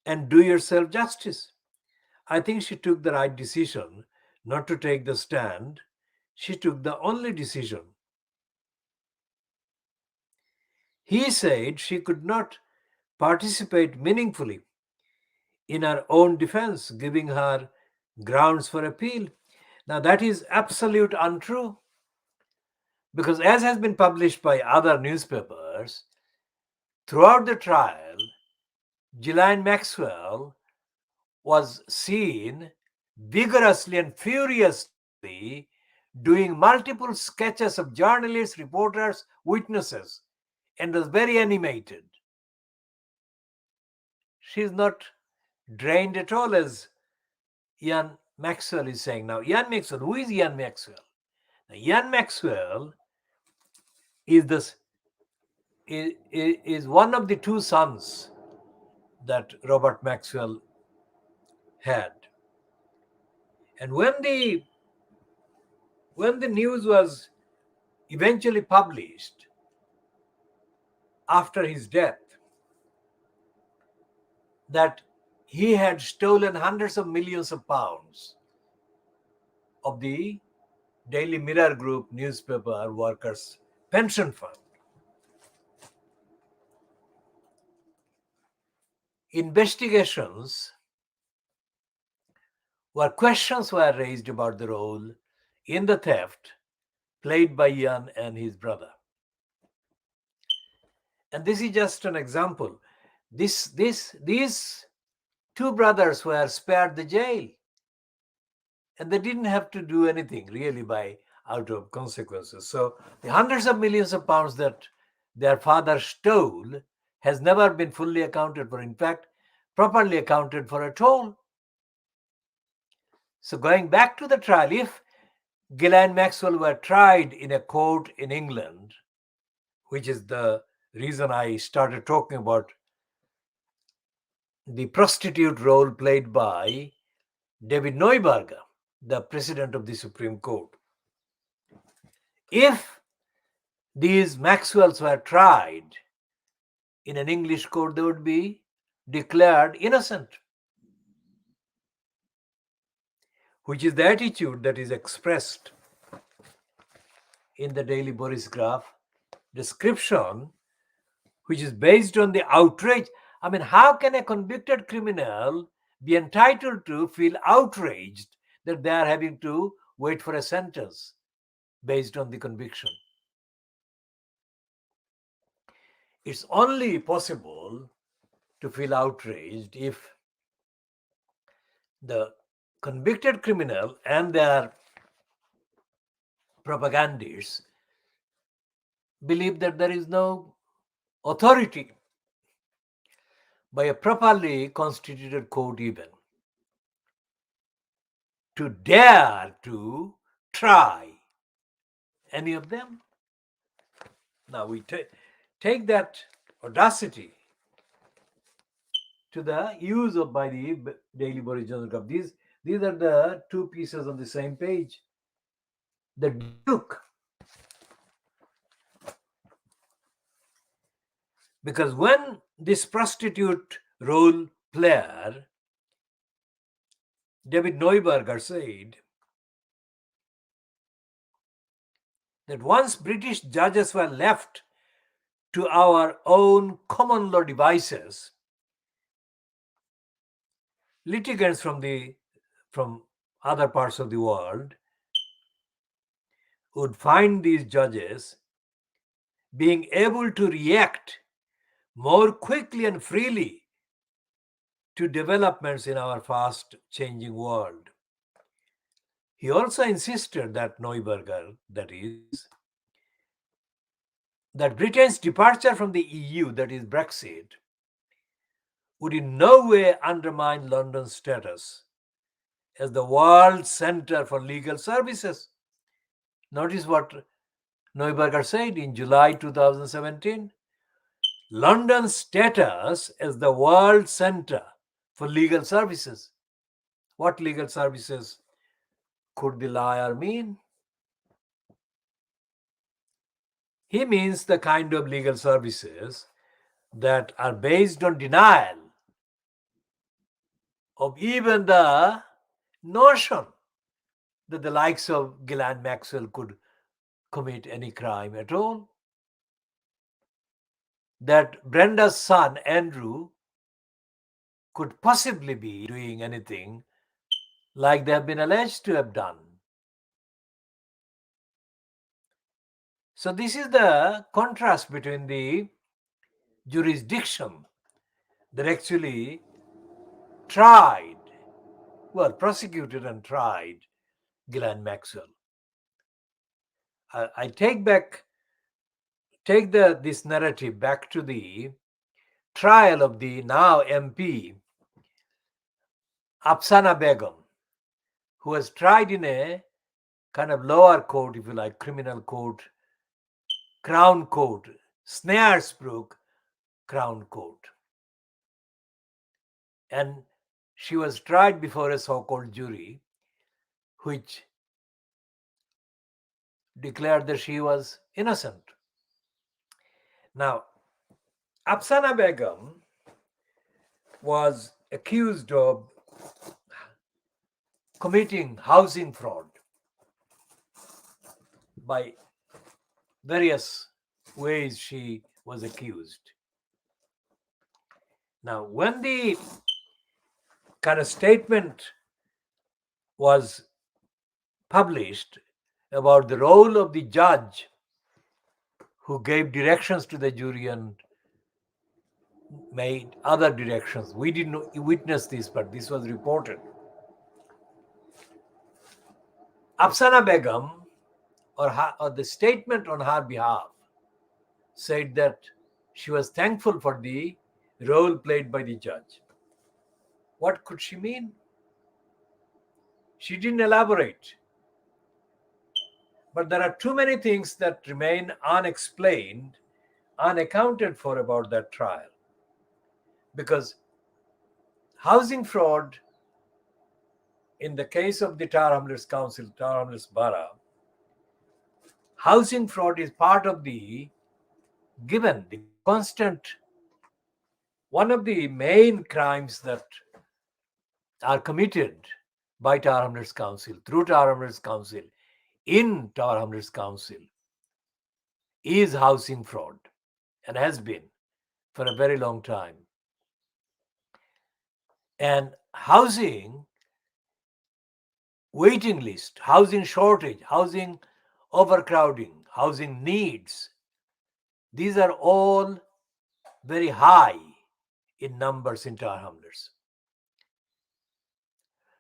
and do yourself justice?" I think she took the right decision not to take the stand. She took the only decision. He said she could not participate meaningfully in her own defense, giving her grounds for appeal. Now, that is absolute untrue because, as has been published by other newspapers, throughout the trial, Ghislaine Maxwell was seen vigorously and furiously doing multiple sketches of journalists, reporters, witnesses, and was very animated. She is not drained at all, as Ian Maxwell is saying. Now, Ian Maxwell, who is Ian Maxwell? Now, Ian Maxwell is this is one of the two sons that Robert Maxwell had. And when the news was eventually published after his death that he had stolen hundreds of millions of pounds of the Daily Mirror Group newspaper workers' pension fund, investigations where questions were raised about the role in the theft played by Ian and his brother. And this is just an example. These two brothers were spared the jail, and they didn't have to do anything really by out of consequences. So the hundreds of millions of pounds that their father stole has never been fully accounted for. In fact, properly accounted for at all. So going back to the trial, if Ghislaine Maxwell were tried in a court in England, which is the reason I started talking about the prostitute role played by David Neuberger, the president of the Supreme Court. If these Maxwells were tried in an English court, they would be declared innocent, which is the attitude that is expressed in the Daily Boris Graph description, which is based on the outrage. I mean, how can a convicted criminal be entitled to feel outraged that they are having to wait for a sentence based on the conviction? It's only possible to feel outraged if the convicted criminal and their propagandists believe that there is no authority by a properly constituted court even to dare to try any of them. Now we take that audacity to the use of by the Daily Boris Journal Club. These are the two pieces on the same page. The Duke, because when this prostitute role player, David Neuberger, said that once British judges were left to our own common law devices, litigants from other parts of the world would find these judges being able to react more quickly and freely to developments in our fast changing world. He also insisted that Neuberger, that is, that Britain's departure from the EU, that is Brexit, would in no way undermine London's status as the world center for legal services. Notice what Neuberger said in July 2017. London's status as the world center for legal services. What legal services could the liar mean? He means the kind of legal services that are based on denial of even the notion that the likes of Ghislaine Maxwell could commit any crime at all. That Brenda's son, Andrew, could possibly be doing anything like they have been alleged to have done. So this is the contrast between the jurisdiction that actually prosecuted and tried Ghislaine Maxwell. I take this narrative back to the trial of the now MP Afsana Begum, who was tried in a kind of lower court, if you like, criminal court, Crown Court, Snaresbrook Crown Court. And she was tried before a so-called jury, which declared that she was innocent. Now, Afsana Begum was accused of committing housing fraud by various ways she was accused. Now, when the kind of statement was published about the role of the judge who gave directions to the jury and made other directions, we didn't witness this, but this was reported. Afsana Begum, or the statement on her behalf, said that she was thankful for the role played by the judge. What could she mean? She didn't elaborate. But there are too many things that remain unexplained, unaccounted for about that trial. Because housing fraud, in the case of the Tower Hamlets Council, Tower Hamlets Borough, housing fraud is part of the constant, one of the main crimes that are committed by Tower Hamlets Council, through Tower Hamlets Council, in Tower Hamlets Council, is housing fraud, and has been for a very long time. And housing waiting list, housing shortage, housing overcrowding, housing needs, these are all very high in numbers in Tower Hamlets.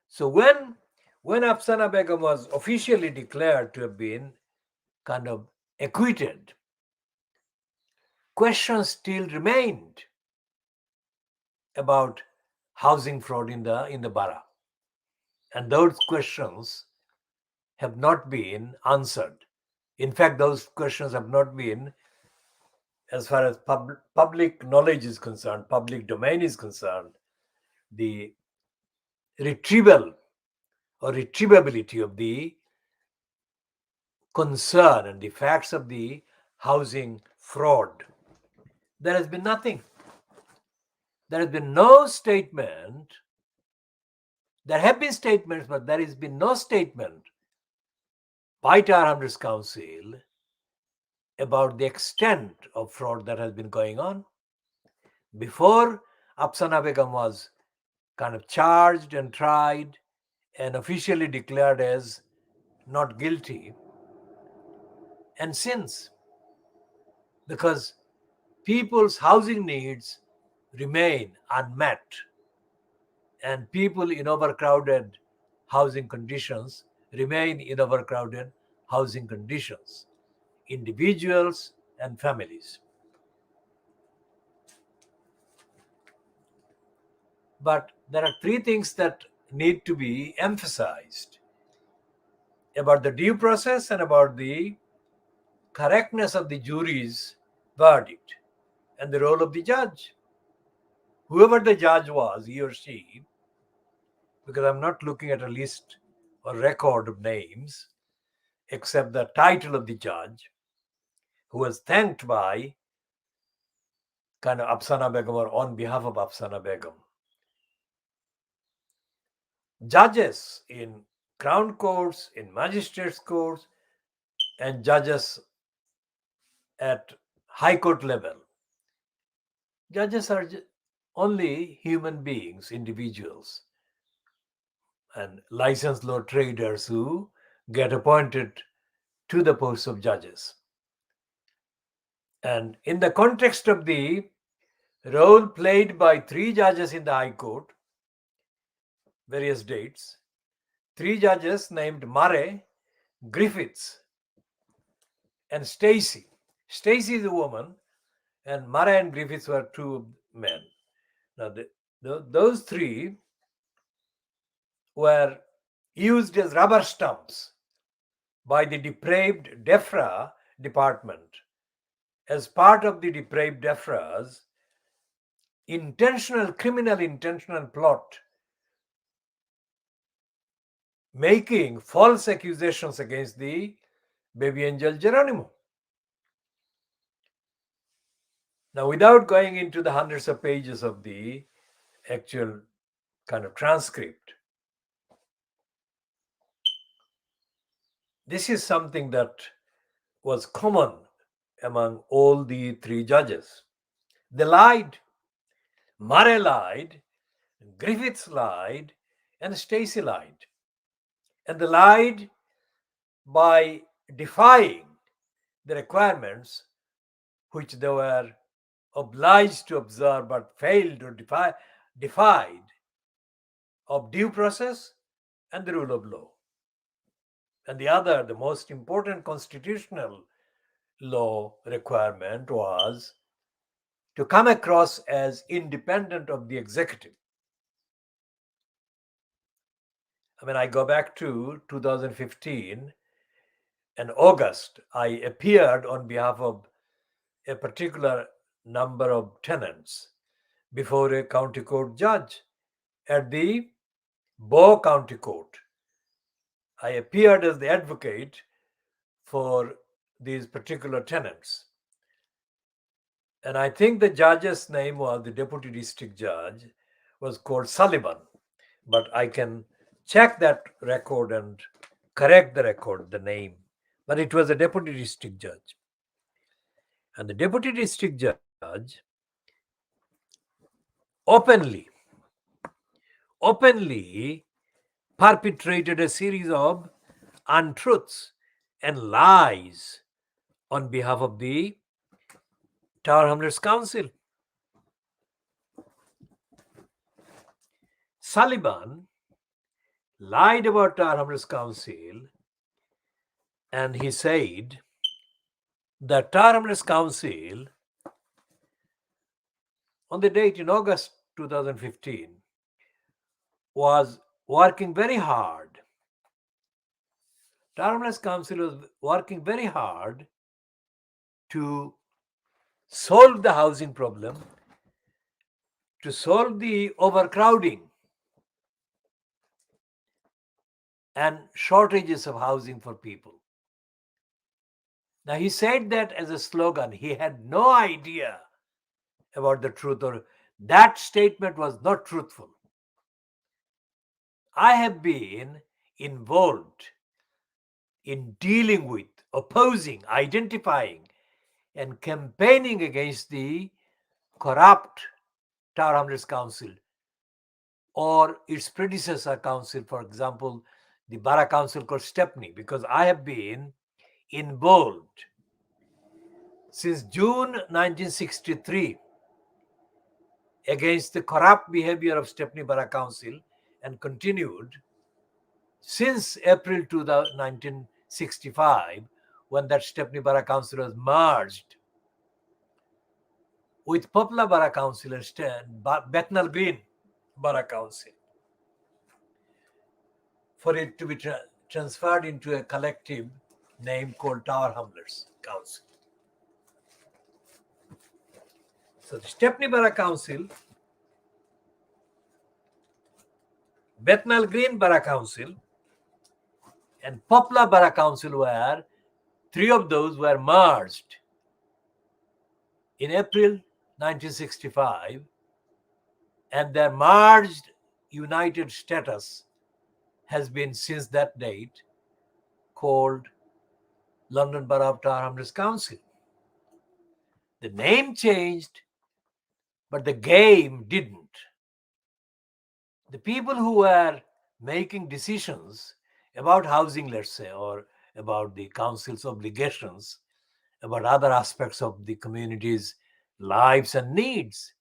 So when Afsana Begum was officially declared to have been kind of acquitted, questions still remained about housing fraud in the borough. And those questions have not been answered. In fact, those questions have not been, as far as public knowledge is concerned, public domain is concerned, the retrieval or retrievability of the concern and the facts of the housing fraud. There has been nothing. There has been no statement. There have been statements, but there has been no statement by Tower Hamlets Council about the extent of fraud that has been going on. Before Afsana Begum was kind of charged and tried and officially declared as not guilty, and since, because people's housing needs remain unmet, and people in overcrowded housing conditions remain in overcrowded housing conditions, individuals and families. But there are three things that need to be emphasized about the due process and about the correctness of the jury's verdict and the role of the judge. Whoever the judge was, he or she, because I'm not looking at a list or record of names, except the title of the judge, who was thanked by kind of Afsana Begum or on behalf of Afsana Begum. Judges in crown courts, in magistrates' courts, and judges at high court level. Judges are only human beings, individuals, and licensed law traders who get appointed to the posts of judges. And in the context of the role played by three judges in the High Court, various dates, three judges named Murray, Griffiths, and Stacey. Stacey is a woman, and Murray and Griffiths were two men. Now, those three were used as rubber stamps by the depraved DEFRA department as part of the depraved DEFRA's criminal intentional plot, making false accusations against the baby angel Geronimo. Now, without going into the hundreds of pages of the actual kind of transcript, this is something that was common among all the three judges. They lied. Murray lied, Griffiths lied, and Stacey lied. And they lied by defying the requirements which they were obliged to observe but failed or defied of due process and the rule of law. And the most important constitutional law requirement was to come across as independent of the executive. I mean, I go back to 2015 and August, I appeared on behalf of a particular number of tenants before a county court judge at the Bow County Court. I appeared as the advocate for these particular tenants. And I think the judge's name was, the deputy district judge was called Sullivan. But I can check that record and correct the record, the name. But it was a deputy district judge. And the deputy district judge openly perpetrated a series of untruths and lies on behalf of the Tower Hamlets Council. Sullivan lied about Tower Hamlets Council, and he said that Tower Hamlets Council, on the date in August 2015, was working very hard. Tower Hamlets Council was working very hard to solve the housing problem, to solve the overcrowding and shortages of housing for people. Now, he said that as a slogan. He had no idea about the truth, or that statement was not truthful. I have been involved in dealing with, opposing, identifying, and campaigning against the corrupt Tower Hamlets Council or its predecessor council, for example, the Borough Council called Stepney, because I have been involved since June 1963 against the corrupt behavior of Stepney Borough Council and continued since April 1965, when that Stepney Borough Council was merged with Poplar Borough Council and Bethnal Green Borough Council. for it to be transferred into a collective name called Tower Hamlets Council. So the Stepney Borough Council, Bethnal Green Borough Council, and Poplar Borough Council were, three of those were merged in April 1965, and their merged united status has been since that date called London Borough of Tower Hamlets Council. The name changed, but the game didn't. The people who were making decisions about housing, let's say, or about the council's obligations, about other aspects of the community's lives and needs,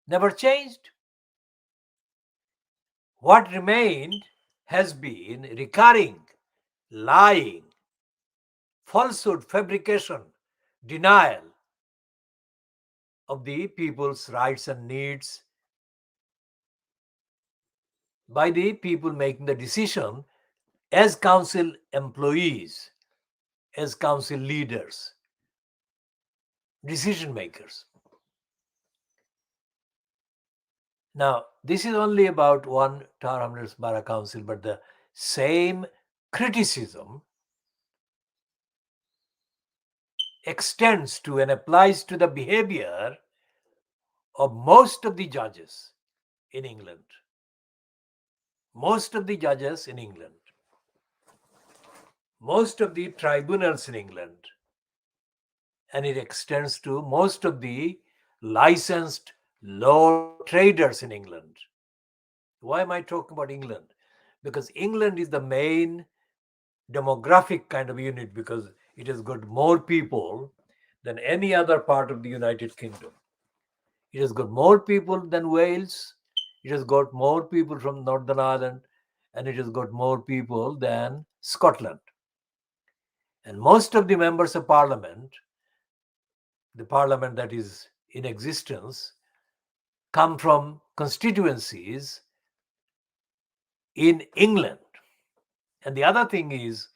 never changed. What remained has been recurring, lying, falsehood, fabrication, denial of the people's rights and needs by the people making the decision as council employees, as council leaders, decision makers. Now, this is only about one Tower Hamlets Borough Council, but the same criticism extends to and applies to the behavior of most of the judges in England. Most of the judges in England, most of the tribunals in England, and it extends to most of the licensed law traders in England. Why am I talking about England? Because England is the main demographic kind of unit, because it has got more people than any other part of the United Kingdom. It has got more people than Wales, it has got more people from Northern Ireland, and it has got more people than Scotland. And most of the members of parliament, the parliament that is in existence, come from constituencies in England. And the other thing is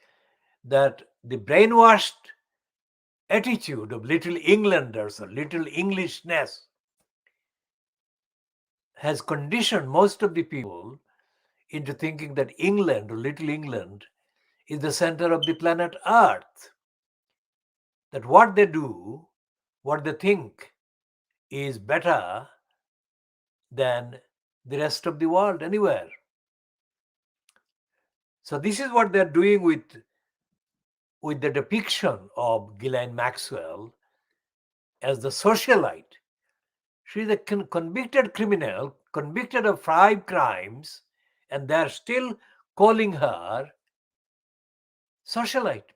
that the brainwashed attitude of little Englanders or little Englishness has conditioned most of the people into thinking that England or little England is the center of the planet Earth. That what they do, what they think is better than the rest of the world anywhere. So this is what they're doing with the depiction of Ghislaine Maxwell as the socialite. She is a convicted criminal, convicted of 5 crimes, and they're still calling her socialite.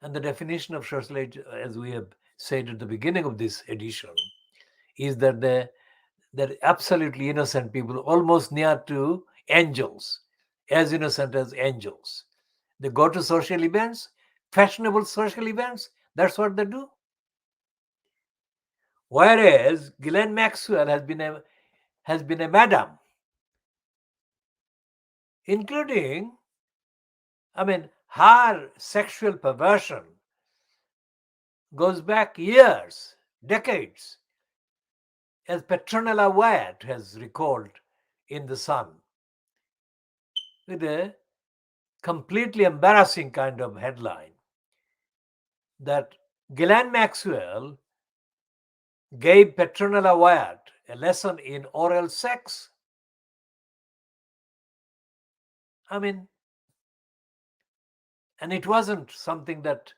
And the definition of socialite, as we have said at the beginning of this edition, is that they're absolutely innocent people, almost near to angels, as innocent as angels. They go to social events, fashionable social events, that's what they do. Whereas Ghislaine Maxwell has been a madam, including, her sexual perversion goes back years, decades, as Petronella Wyatt has recalled in The Sun, with a completely embarrassing kind of headline that Ghislaine Maxwell gave Petronella Wyatt a lesson in oral sex. And it wasn't something that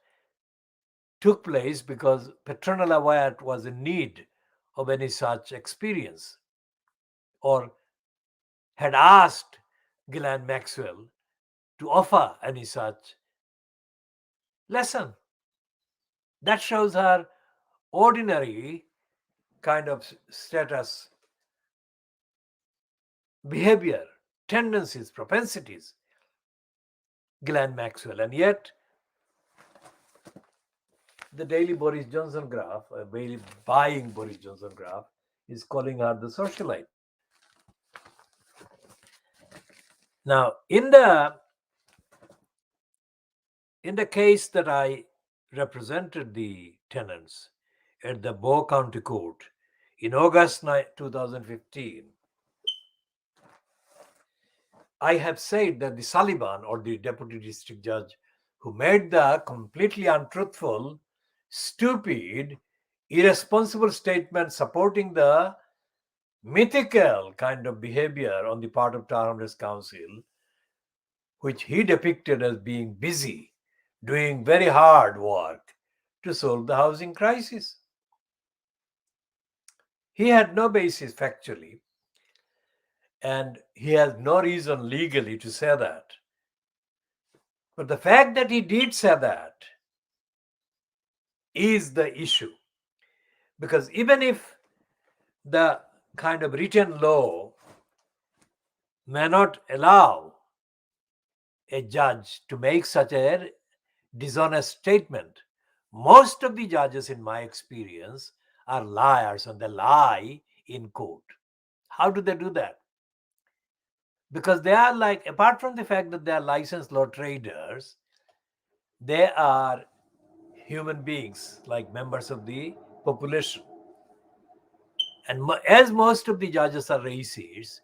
took place because Petronella Wyatt was in need of any such experience or had asked Ghislaine Maxwell to offer any such lesson. That shows her ordinary kind of status, behavior, tendencies, propensities, Ghislaine Maxwell. And yet, the daily Boris Johnson graph, a daily buying Boris Johnson graph, is calling her the socialite. Now, in the case that I represented the tenants at the Bow County Court in August 2015, I have said that the Sullivan, or the deputy district judge, who made the completely untruthful, stupid, irresponsible statement supporting the mythical kind of behavior on the part of Tower Council, which he depicted as being busy, doing very hard work to solve the housing crisis. He had no basis factually, and he has no reason legally to say that. But the fact that he did say that is the issue. Because even if the kind of written law may not allow a judge to make such a dishonest statement, most of the judges, in my experience, are liars and they lie in court. How do they do that? Because they are like, apart from the fact that they are licensed law traders, they are human beings, like members of the population. And as most of the judges are racists,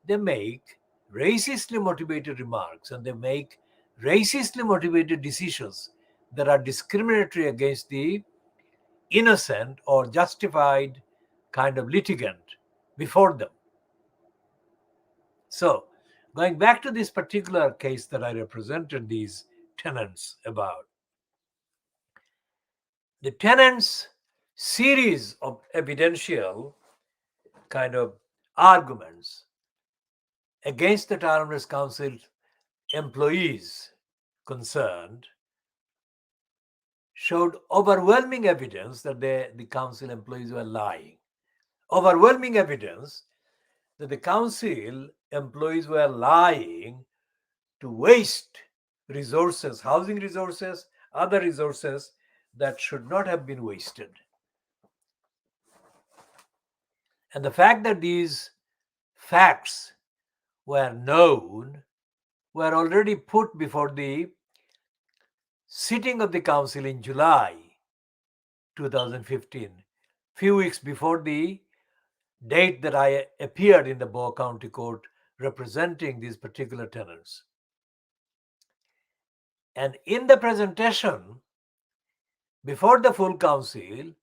they make racistly motivated remarks and they make racistly motivated decisions that are discriminatory against the innocent or justified kind of litigant before them. So, going back to this particular case that I represented these tenants about, the tenants' series of evidential kind of arguments against the Tower Council employees concerned showed overwhelming evidence that the council employees were lying. Overwhelming evidence that the council employees were lying to waste resources, housing resources, other resources that should not have been wasted. And the fact that these facts were known were already put before the sitting of the council in July 2015, few weeks before the date that I appeared in the Bow County Court representing these particular tenants. And in the presentation before the full council,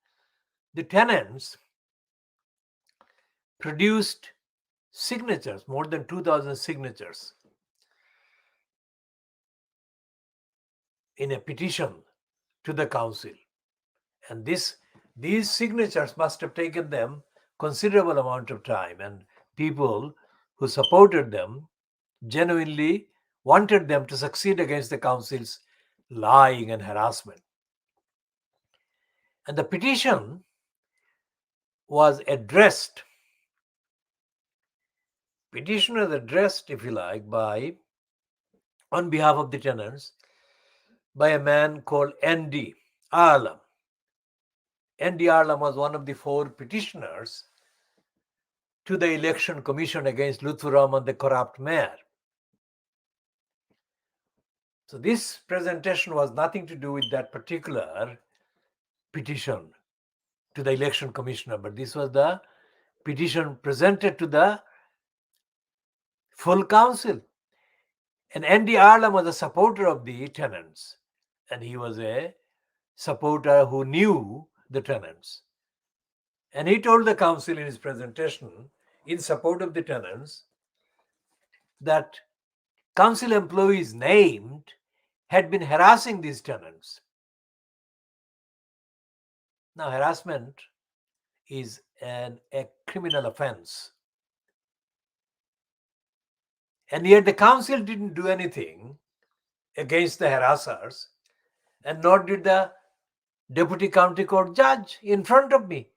the tenants produced signatures, more than 2,000 signatures, in a petition to the council. And these signatures must have taken them considerable amount of time, and people who supported them genuinely wanted them to succeed against the council's lying and harassment. And the petition was addressed, if you like, on behalf of the tenants, by a man called N.D. Arlam. N.D. Arlam was one of the 4 petitioners to the election commission against Lutfur Rahman, the corrupt mayor. So this presentation was nothing to do with that particular petition to the election commissioner, but this was the petition presented to the full council. And N.D. Arlam was a supporter of the tenants, and he was a supporter who knew the tenants. And he told the council in his presentation in support of the tenants that council employees named had been harassing these tenants. Now, harassment is a criminal offense. And yet the council didn't do anything against the harassers, and nor did the deputy county court judge in front of me.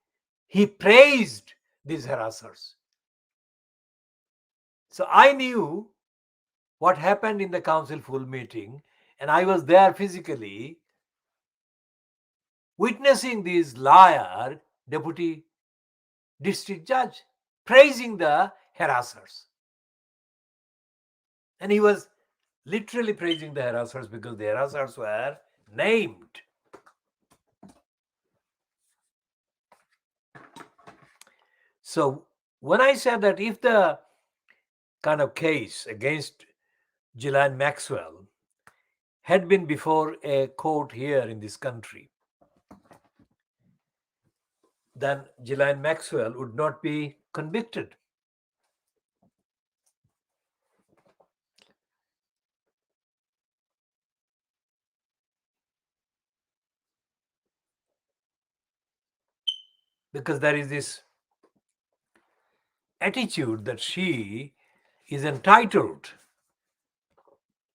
He praised these harassers. So I knew what happened in the council full meeting, and I was there physically witnessing this liar deputy district judge praising the harassers. And he was literally praising the harassers because the harassers were named. So when I said that if the kind of case against Ghislaine Maxwell had been before a court here in this country, then Ghislaine Maxwell would not be convicted. Because there is this attitude that she is entitled.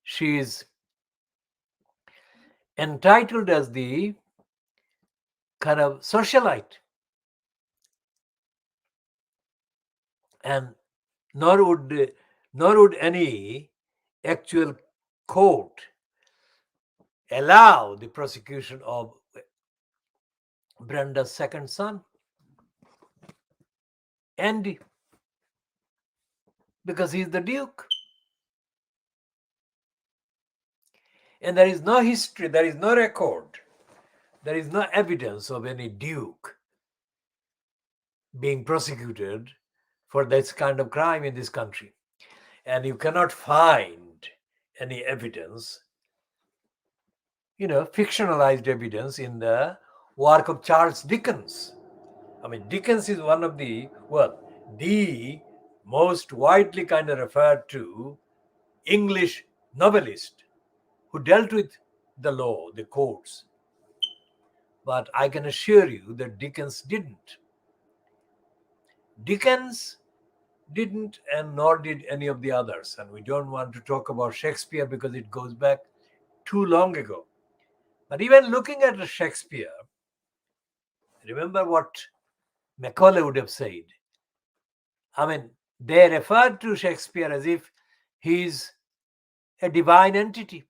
She is entitled as the kind of socialite. And nor would any actual court allow the prosecution of Brenda's second son, Andy, because he's the Duke. And there is no history, there is no record, there is no evidence of any Duke being prosecuted for this kind of crime in this country. And you cannot find any evidence, fictionalized evidence in the work of Charles Dickens. I mean, Dickens is one of the most widely kind of referred to English novelist who dealt with the law, the courts. But I can assure you that Dickens didn't. Dickens didn't, and nor did any of the others. And we don't want to talk about Shakespeare because it goes back too long ago. But even looking at Shakespeare, remember what Macaulay would have said. I mean, they referred to Shakespeare as if he's a divine entity.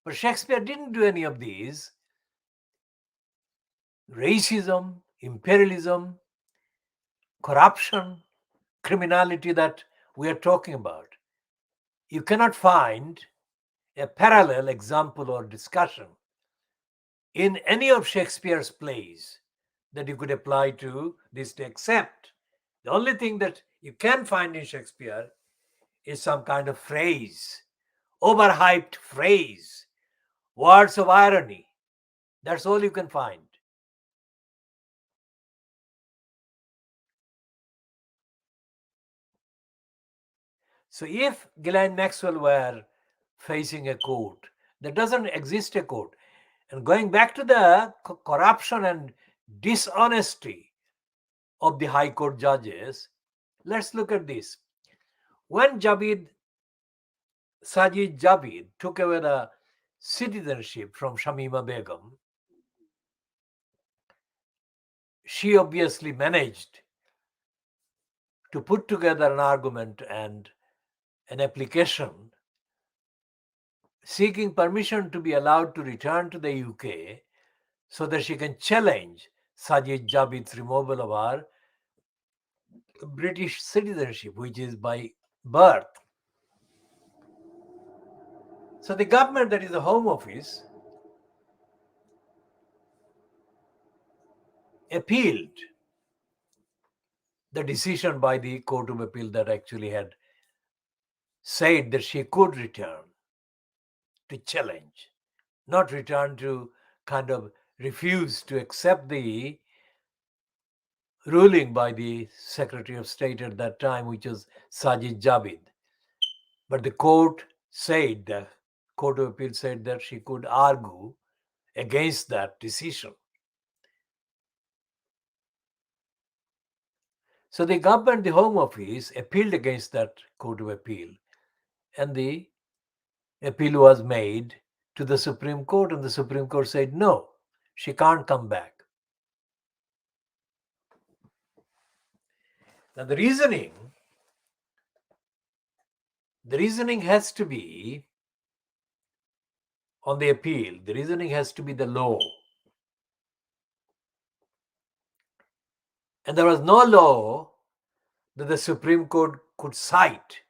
But Shakespeare didn't do any of these. Racism, imperialism, corruption, criminality that we are talking about. You cannot find a parallel example or discussion in any of Shakespeare's plays that you could apply to this, except the only thing that you can find in Shakespeare is some kind of phrase, overhyped phrase, words of irony. That's all you can find. So if Ghislaine Maxwell were facing a court, there doesn't exist a court. And going back to the corruption and dishonesty of the High Court judges, let's look at this. When Sajid Javid took away the citizenship from Shamima Begum, she obviously managed to put together an argument and an application seeking permission to be allowed to return to the UK so that she can challenge Sajid Javid's removal of her British citizenship, which is by birth. So the government, that is the Home Office, appealed the decision by the Court of Appeal that actually had said that she could return to challenge, not return to kind of refuse to accept the ruling by the Secretary of State at that time, which was Sajid Javid. But the court said, the Court of Appeal said that she could argue against that decision. So the government, the Home Office, appealed against that Court of Appeal, and the appeal was made to the Supreme Court, and the Supreme Court said, no, she can't come back. Now the reasoning has to be on the appeal, the reasoning has to be the law. And there was no law that the Supreme Court could cite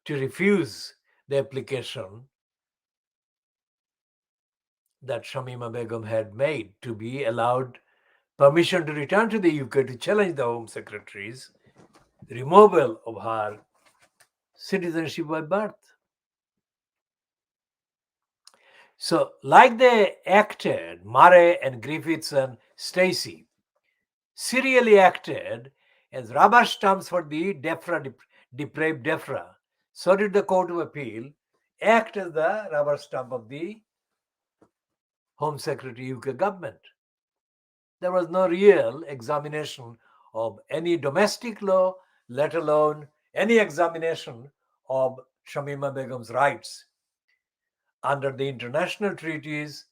to refuse the application that Shamima Begum had made to be allowed permission to return to the UK to challenge the Home Secretary's removal of her citizenship by birth. So, like they acted, Murray and Griffiths and Stacey serially acted as rubber stamps for the depraved DEFRA. So did the Court of Appeal act as the rubber stamp of the Home Secretary UK government. There was no real examination of any domestic law, let alone any examination of Shamima Begum's rights. Under the international treaties,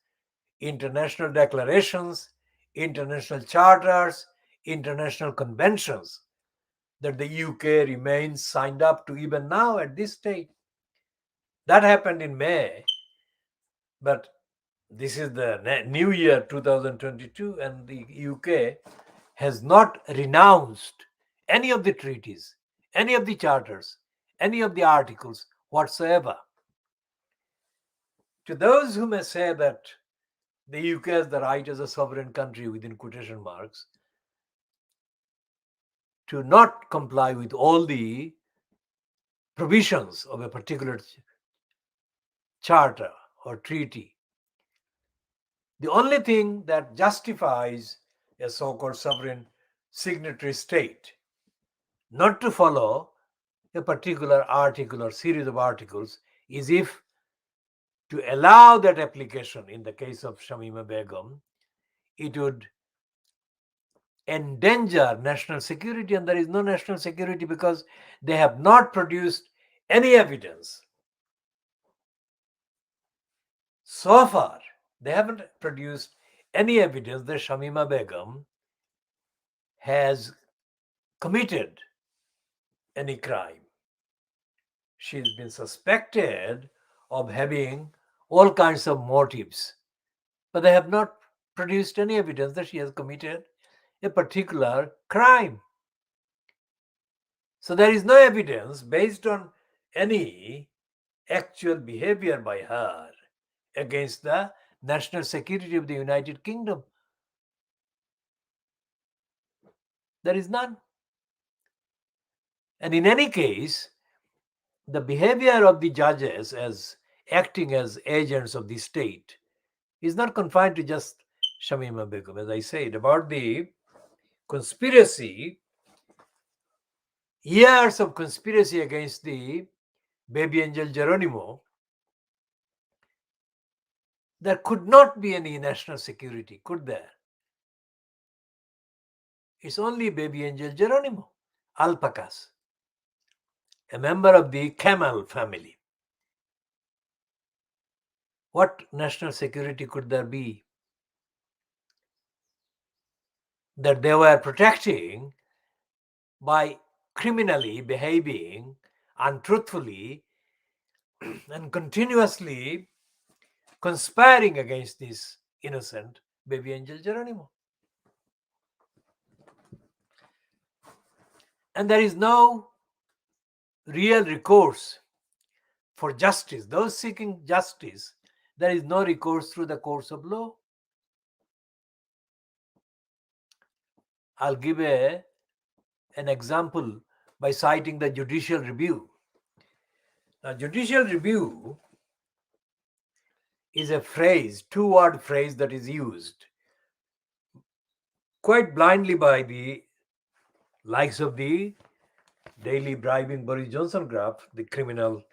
international declarations, international charters, international conventions that the UK remains signed up to even now at this stage. That happened in May, but this is the new year 2022, and the UK has not renounced any of the treaties, any of the charters, any of the articles whatsoever. To those who may say that the UK has the right as a sovereign country within quotation marks to not comply with all the provisions of a particular charter or treaty, the only thing that justifies a so-called sovereign signatory state not to follow a particular article or series of articles is if to allow that application in the case of Shamima Begum, it would endanger national security, and there is no national security because they have not produced any evidence. So far, they haven't produced any evidence that Shamima Begum has committed any crime. She's been suspected of having all kinds of motives, but they have not produced any evidence that she has committed a particular crime. So there is no evidence based on any actual behavior by her against the national security of the United Kingdom. There is none. And in any case, the behavior of the judges as acting as agents of the state is not confined to just Shamima Begum. As I said about the conspiracy, years of conspiracy against the baby angel Geronimo, there could not be any national security, could there? It's only baby angel Geronimo, alpacas, a member of the camel family. What national security could there be that they were protecting by criminally behaving untruthfully and continuously conspiring against this innocent baby angel Geronimo? And there is no real recourse for justice. Those seeking justice, there is no recourse through the courts of law. I'll give an example by citing the judicial review. Now, judicial review is a phrase, two-word phrase that is used quite blindly by the likes of the daily bribing Boris Johnson graph, the criminal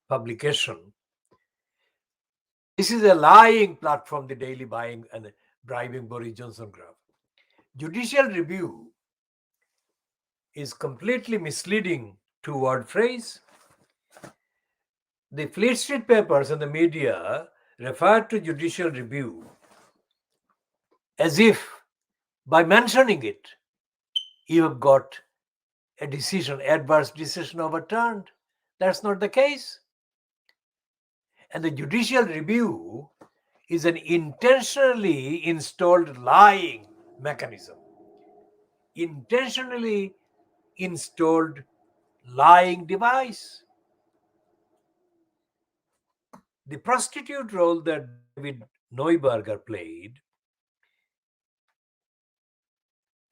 publication. This is a lying platform, the daily buying and bribing Boris Johnson graph. Judicial review is completely misleading two-word phrase. The Fleet Street papers and the media refer to judicial review as if by mentioning it, you have got a decision, adverse decision overturned. That's not the case. And the judicial review is an intentionally installed lying mechanism. Intentionally installed lying device. The prostitute role that David Neuberger played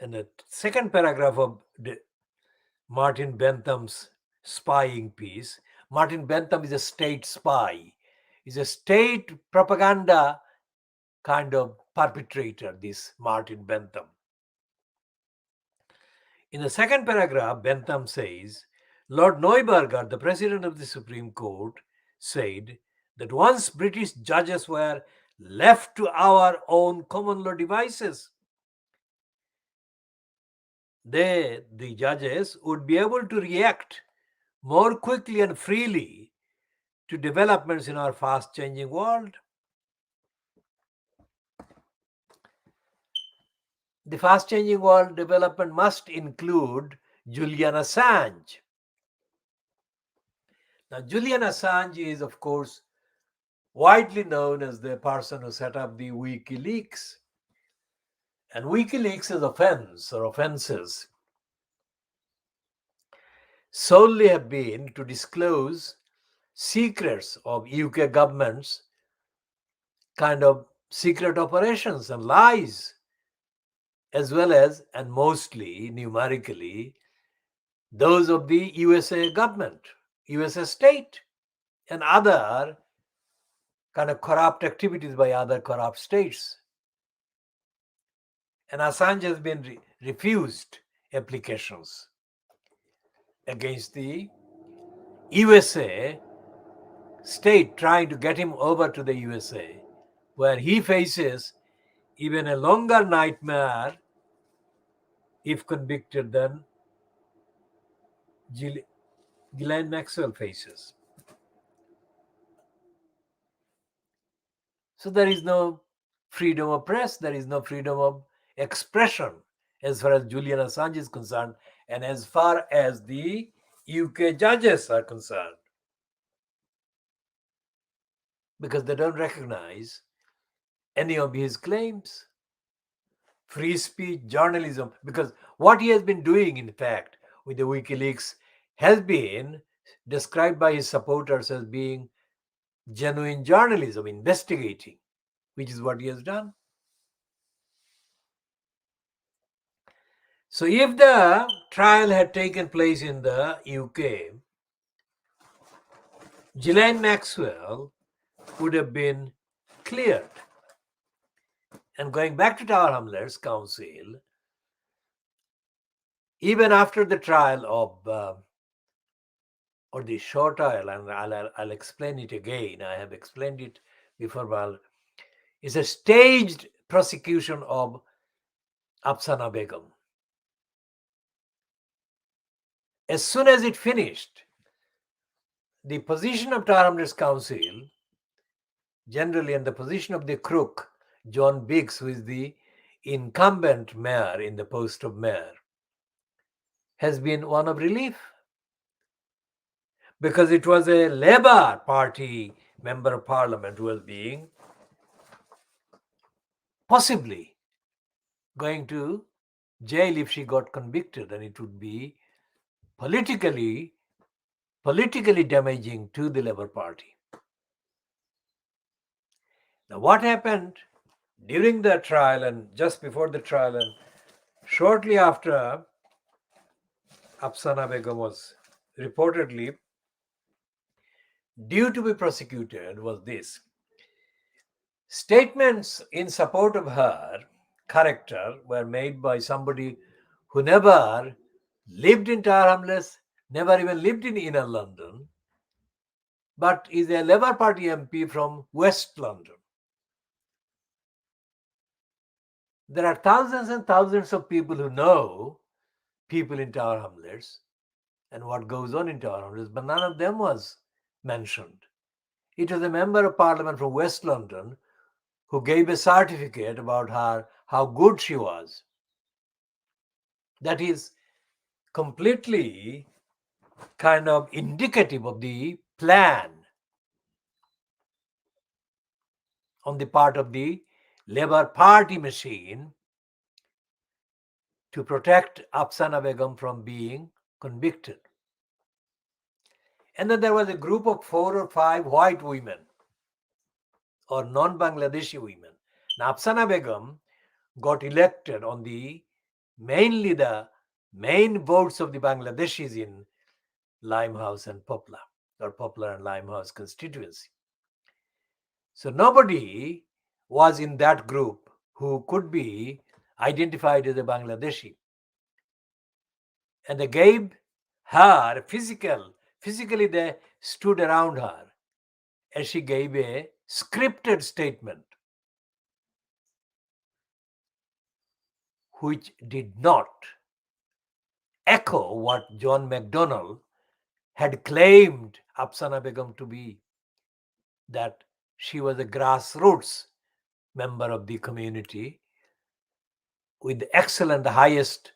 in the second paragraph of Martin Bentham's spying piece. Martin Bentham is a state spy. He's a state propaganda kind of perpetrator, this Martin Bentham. In the second paragraph, Bentham says, Lord Neuberger, the President of the Supreme Court, said that once British judges were left to our own common law devices, the judges, would be able to react more quickly and freely to developments in our fast changing world. The fast changing world development must include Julian Assange. Now, Julian Assange is, of course, widely known as the person who set up the WikiLeaks. And WikiLeaks' offense or offenses solely have been to disclose secrets of UK government's kind of secret operations and lies, as well as, and mostly numerically, those of the USA government, USA state, and other kind of corrupt activities by other corrupt states. And Assange has been refused applications against the USA state trying to get him over to the USA, where he faces even a longer nightmare if convicted than Ghislaine Maxwell faces. So there is no freedom of press, there is no freedom of expression as far as Julian Assange is concerned, and as far as the UK judges are concerned, because they don't recognize any of his claims. Free speech, journalism, because what he has been doing, in fact, with the WikiLeaks has been described by his supporters as being genuine journalism, investigating, which is what he has done. So if the trial had taken place in the UK, Ghislaine Maxwell would have been cleared. And going back to Tower Hamlets Council, even after the trial of, or the short trial, and I'll explain it again, I have explained it before, well, it's a staged prosecution of Afsana Begum. As soon as it finished, the position of Tower Hamlets Council, generally, and the position of the crook, John Biggs, who is the incumbent mayor in the post of mayor, has been one of relief. Because it was a Labour Party member of parliament who was being possibly going to jail if she got convicted, and it would be politically damaging to the Labour Party. Now, what happened during the trial and just before the trial and shortly after Afsana Begum was reportedly due to be prosecuted was this. Statements in support of her character were made by somebody who never lived in Tower Hamlets, never even lived in inner London, but is a Labour Party MP from West London. There are thousands and thousands of people who know people in Tower Hamlets and what goes on in Tower Hamlets, but none of them was mentioned. It was a member of parliament from West London who gave a certificate about her, how good she was. That is completely kind of indicative of the plan on the part of the Labour Party machine to protect Afsana Begum from being convicted. And then there was a group of 4 or 5 white women or non-Bangladeshi women. Now, Afsana Begum got elected on mainly the main votes of the Bangladeshis in Limehouse and Poplar, or Poplar and Limehouse constituency. So nobody was in that group who could be identified as a Bangladeshi. And they gave her physically they stood around her, and she gave a scripted statement which did not echo what John MacDonald had claimed Afsana Begum to be, that she was a grassroots member of the community with excellent, the highest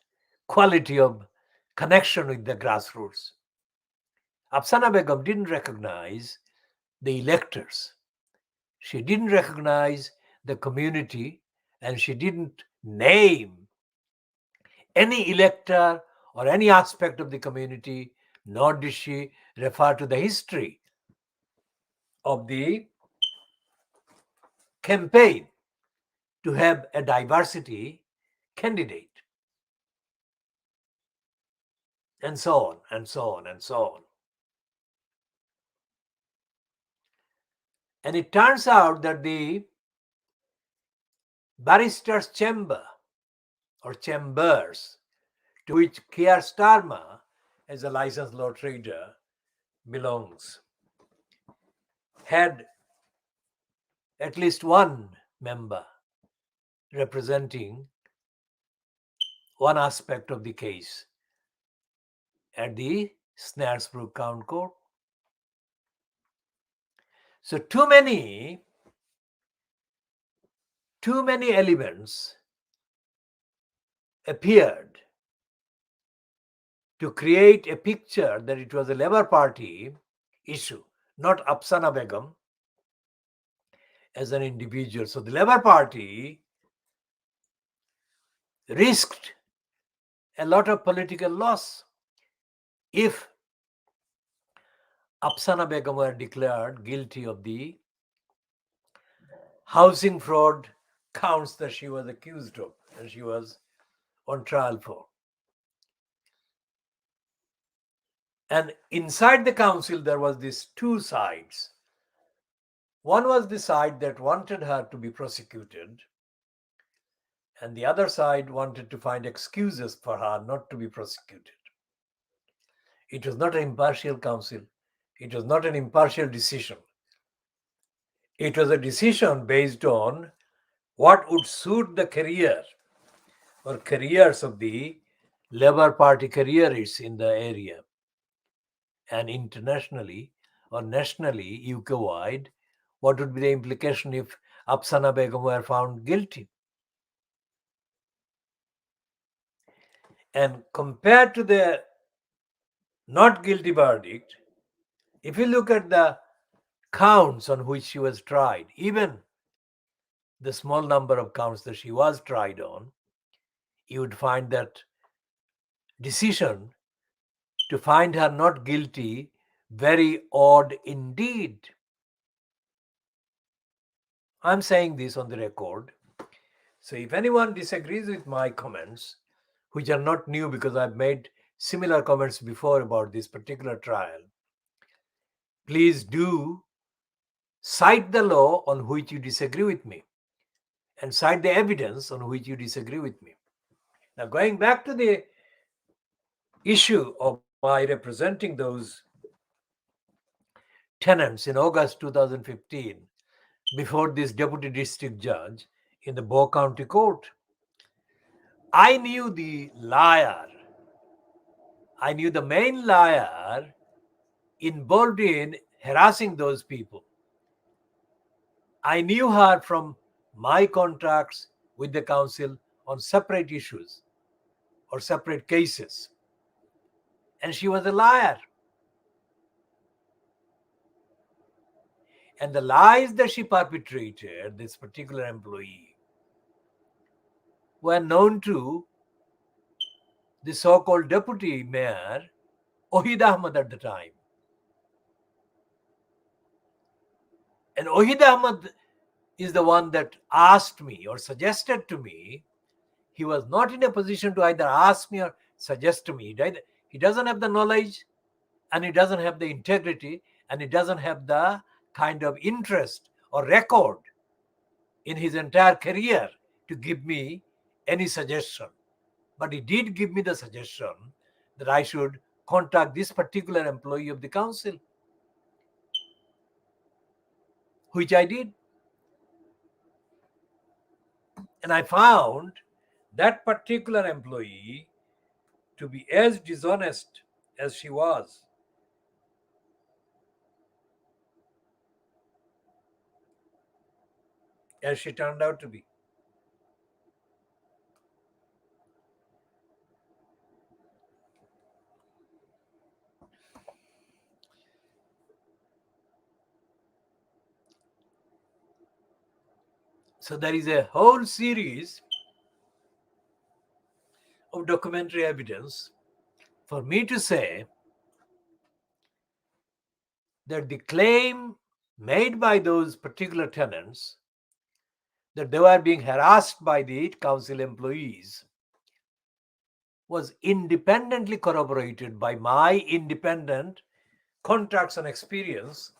quality of connection with the grassroots. Afsana Begum didn't recognize the electors. She didn't recognize the community, and she didn't name any elector or any aspect of the community, nor did she refer to the history of the campaign to have a diversity candidate, and so on, and so on, and so on. And it turns out that the barrister's chamber or chambers to which Keir Starmer, as a licensed law trader, belongs, had at least one member representing one aspect of the case at the Snaresbrook Crown Court. So too many elements appeared to create a picture that it was a Labour Party issue, not Afsana Begum as an individual. So the Labour Party risked a lot of political loss if Afsana Begum were declared guilty of the housing fraud counts that she was accused of and she was on trial for. And inside the council, there was these two sides. One was the side that wanted her to be prosecuted, and the other side wanted to find excuses for her not to be prosecuted. It was not an impartial council. It was not an impartial decision. It was a decision based on what would suit the career or careers of the Labour Party careerists in the area, and internationally or nationally, UK-wide, what would be the implication if Afsana Begum were found guilty? And compared to the not guilty verdict, if you look at the counts on which she was tried, even the small number of counts that she was tried on, you would find that decision to find her not guilty very odd indeed. I'm saying this on the record. So if anyone disagrees with my comments, which are not new because I've made similar comments before about this particular trial, please do cite the law on which you disagree with me and cite the evidence on which you disagree with me. Now, going back to the issue of my representing those tenants in August 2015 before this deputy district judge in the Bow County Court, I knew the liar. I knew the main liar involved in harassing those people. I knew her from my contacts with the council on separate issues or separate cases. And she was a liar. And the lies that she perpetrated, this particular employee, were known to the so-called deputy mayor, Ohid Ahmad, at the time. And Ohid Ahmad is the one that asked me or suggested to me. He was not in a position to either ask me or suggest to me. He doesn't have the knowledge, and he doesn't have the integrity, and he doesn't have the kind of interest or record in his entire career to give me any suggestion. But he did give me the suggestion that I should contact this particular employee of the council, which I did. And I found that particular employee to be as dishonest as she was. As she turned out to be. So there is a whole series of documentary evidence for me to say that the claim made by those particular tenants that they were being harassed by the council employees was independently corroborated by my independent contacts and experience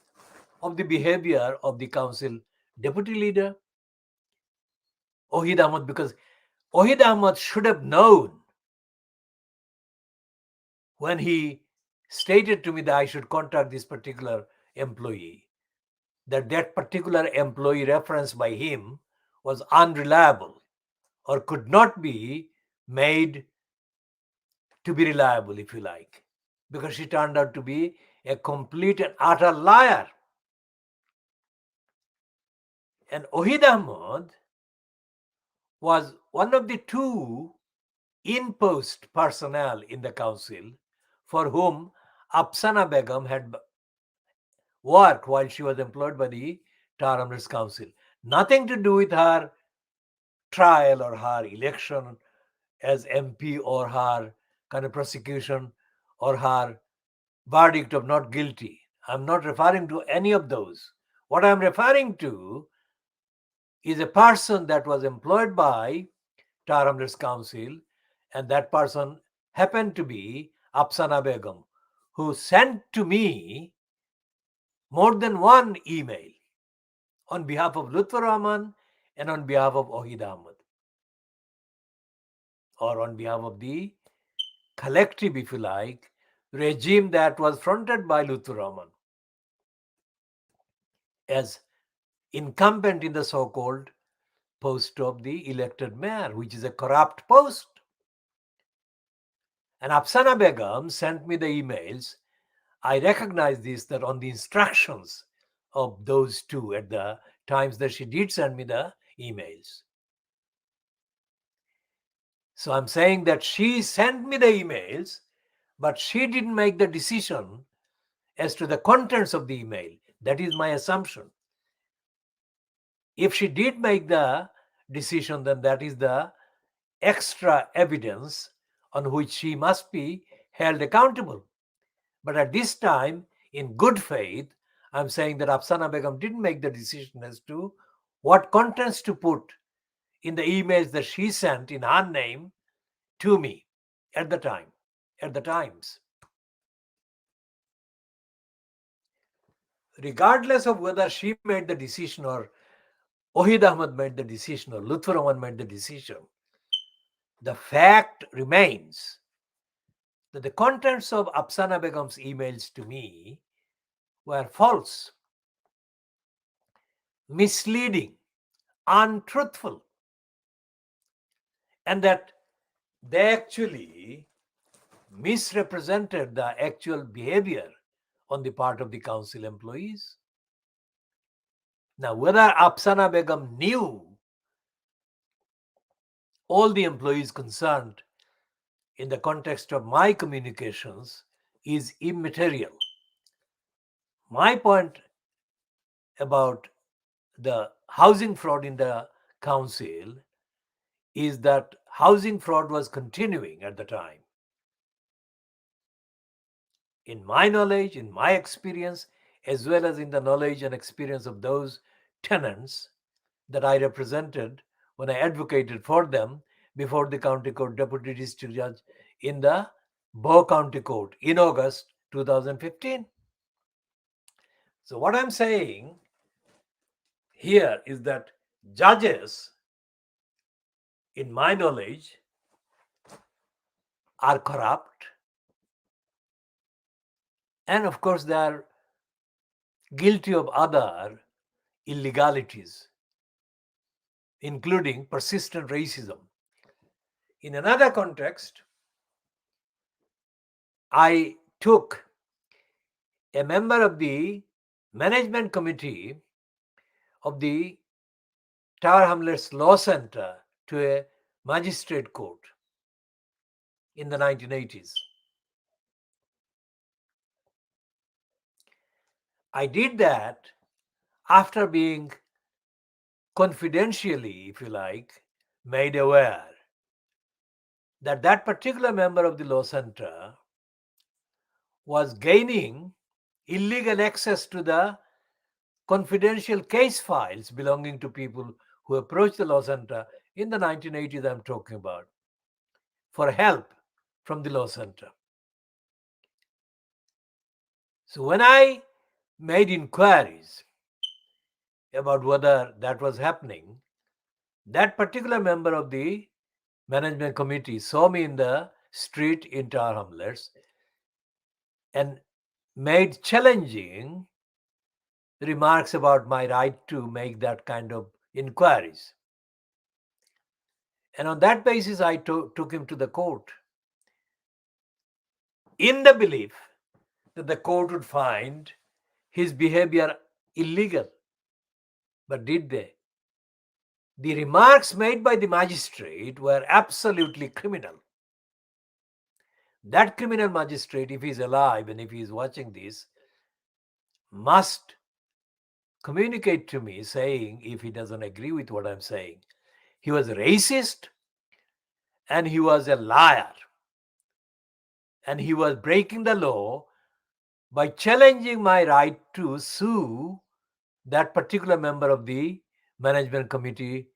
of the behavior of the council deputy leader, Ohid Ahmad, because Ohid Ahmad should have known when he stated to me that I should contact this particular employee, that particular employee referenced by him was unreliable or could not be made to be reliable, if you like, because she turned out to be a complete and utter liar. And Ohid Ahmad was one of the two in-post personnel in the council for whom Afsana Begum had worked while she was employed by the Tar Hrs Council. Nothing to do with her trial or her election as MP or her kind of prosecution or her verdict of not guilty. I'm not referring to any of those. What I'm referring to is a person that was employed by Tar Hrs Council, and that person happened to be Afsana Begum, who sent to me more than one email on behalf of Lutfur Rahman and on behalf of Ohid Ahmad, or on behalf of the collective, if you like, regime that was fronted by Lutfur Rahman as incumbent in the so-called post of the elected mayor, which is a corrupt post. And Afsana Begum sent me the emails. I recognize this, that on the instructions of those two at the times that she did send me the emails. So I'm saying that she sent me the emails, but she didn't make the decision as to the contents of the email. That is my assumption. If she did make the decision, then that is the extra evidence on which she must be held accountable. But at this time, in good faith, I'm saying that Afsana Begum didn't make the decision as to what contents to put in the emails that she sent in her name to me at the time, at the times. Regardless of whether she made the decision or Ohid Ahmad made the decision or Lutfur Rahman made the decision, the fact remains that the contents of Afsana Begum's emails to me were false, misleading, untruthful, and that they actually misrepresented the actual behavior on the part of the council employees. Now, whether Afsana Begum knew all the employees concerned in the context of my communications is immaterial. My point about the housing fraud in the council is that housing fraud was continuing at the time. In my knowledge, in my experience, as well as in the knowledge and experience of those tenants, that I represented when I advocated for them before the County Court Deputy District Judge in the Bow County Court in August 2015. So, what I'm saying here is that judges, in my knowledge, are corrupt, and of course, they are guilty of other illegalities, including persistent racism. In another context, I took a member of the management committee of the Tower Hamlets Law Center to a magistrate court in the 1980s. I did that after being confidentially, if you like, made aware that that particular member of the law center was gaining illegal access to the confidential case files belonging to people who approached the law center in the 1980s, I'm talking about, for help from the law center. So when I made inquiries about whether that was happening, that particular member of the management committee saw me in the street in Tower Hamlets and made challenging remarks about my right to make that kind of inquiries. And on that basis, I took him to the court in the belief that the court would find his behavior illegal. But did they? The remarks made by the magistrate were absolutely criminal. That criminal magistrate, if he is alive and if he is watching this, must communicate to me saying, if he doesn't agree with what I'm saying, he was racist and he was a liar and he was breaking the law by challenging my right to sue that particular member of the management committee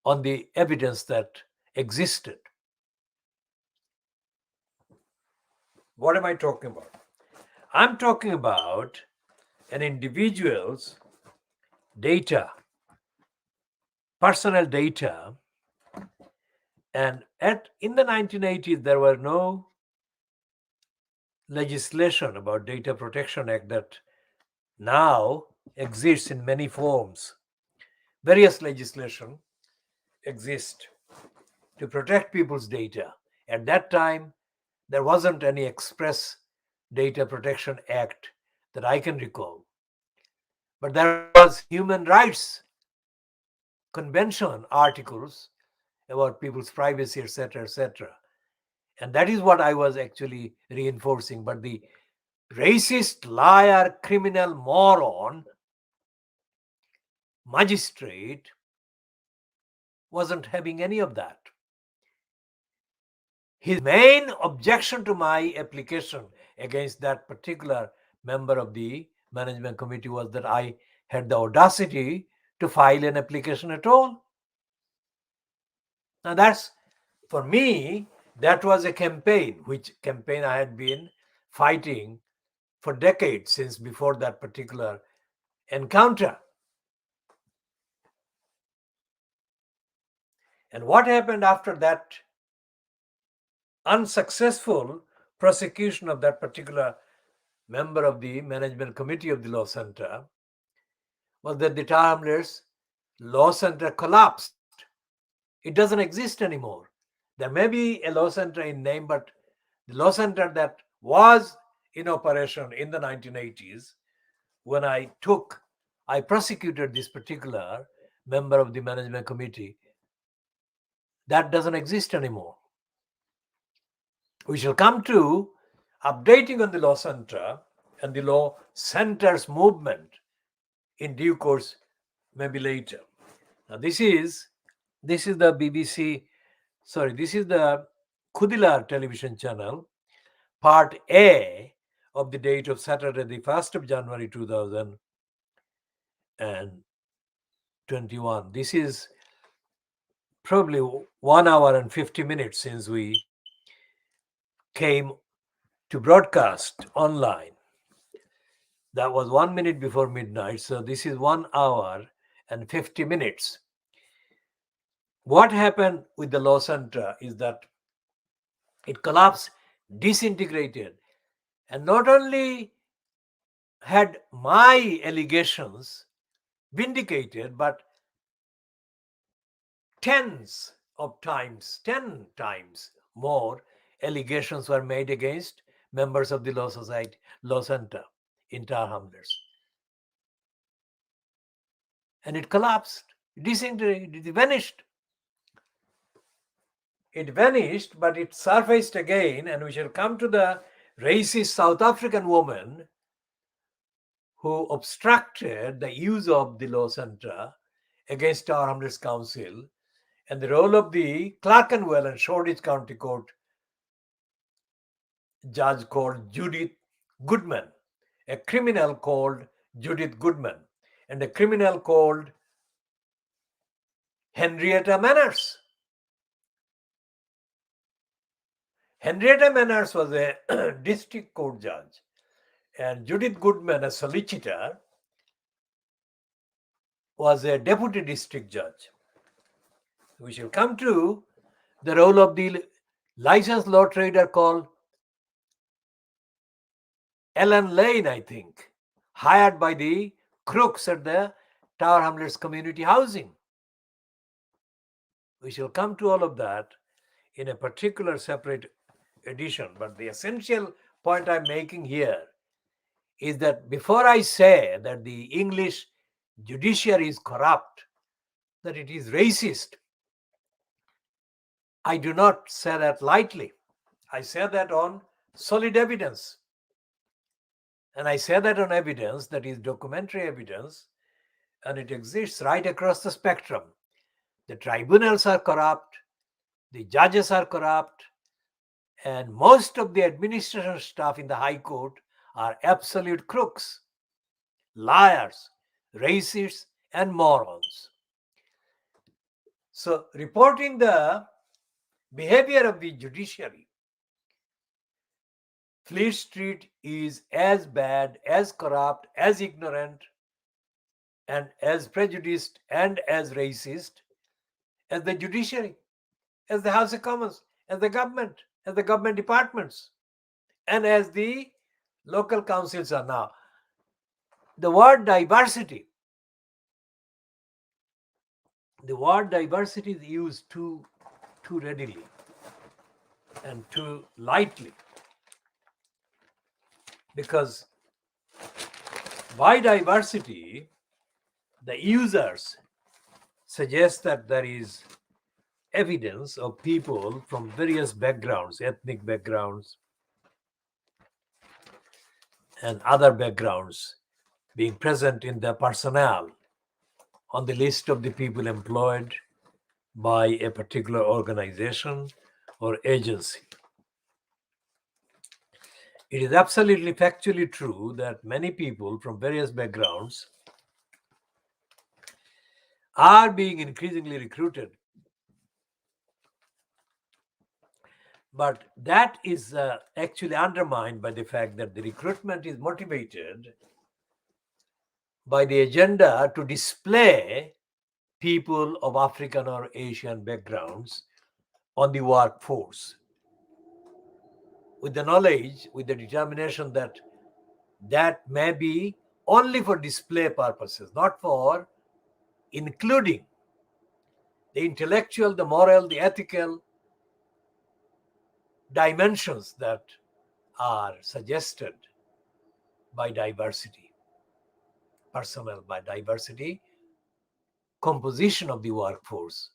on the evidence that existed. What am I talking about? I'm talking about an individual's data, personal data, and in the 1980s there were no legislation about Data Protection Act that now exists in many forms. Various legislation exist to protect people's data. At that time, there wasn't any express Data Protection Act that I can recall. But there was human rights convention articles about people's privacy, etc., etc. And that is what I was actually reinforcing. But the racist, liar, criminal, moron magistrate wasn't having any of that. His main objection to my application against that particular member of the management committee was that I had the audacity to file an application at all. Now that's, for me, that was a campaign, which campaign I had been fighting for decades since before that particular encounter. And what happened after that unsuccessful prosecution of that particular member of the management committee of the law center was that the Tower Hamlets Law Center collapsed. It doesn't exist anymore. There may be a law center in name, but the law center that was in operation in the 1980s, when I prosecuted this particular member of the management committee, that doesn't exist anymore. We shall come to updating on the law center and the law center's movement in due course, maybe later. Now this is the BBC, this is the KhoodeelaR television channel, part A of the date of Saturday, the 1st of January 2022. 21. This is probably 1 hour and 50 minutes since we came to broadcast online. That was 1 minute before midnight. So this is 1 hour and 50 minutes. What happened with the Law Center is that it collapsed, disintegrated, and not only had my allegations vindicated, but tens of times, 10 times more allegations were made against members of the Law Society, Law Center in Tower Hamlets. And it collapsed, disintegrated, it vanished. It vanished, but it surfaced again, and we shall come to the racist South African woman who obstructed the use of the Law Center against Tower Hamlets Council, and the role of the Clerkenwell and Shoreditch County Court judge called Judith Goodman, a criminal called Judith Goodman, and a criminal called Henrietta Manners. Henrietta Manners was a district court judge, and Judith Goodman, a solicitor, was a deputy district judge. We shall come to the role of the licensed law trader called Ellen Lane, I think, hired by the crooks at the Tower Hamlets Community Housing. We shall come to all of that in a particular separate edition. But the essential point I'm making here is that before I say that the English judiciary is corrupt, that it is racist, I do not say that lightly. I say that on solid evidence. And I say that on evidence that is documentary evidence, and it exists right across the spectrum. The tribunals are corrupt, the judges are corrupt, and most of the administration staff in the High Court are absolute crooks, liars, racists, and morons. So, reporting the behavior of the judiciary, Fleet Street is as bad, as corrupt, as ignorant, and as prejudiced and as racist as the judiciary, as the House of Commons, as the government departments, and as the local councils are now. The word diversity is used too readily and too lightly, because by diversity, the users suggest that there is evidence of people from various backgrounds, ethnic backgrounds, and other backgrounds being present in the personnel on the list of the people employed by a particular organization or agency. It is absolutely factually true that many people from various backgrounds are being increasingly recruited. But that is actually undermined by the fact that the recruitment is motivated by the agenda to display people of African or Asian backgrounds on the workforce, with the knowledge, with the determination that that may be only for display purposes, not for including the intellectual, the moral, the ethical dimensions that are suggested by diversity, personnel, by diversity, composition of the workforce.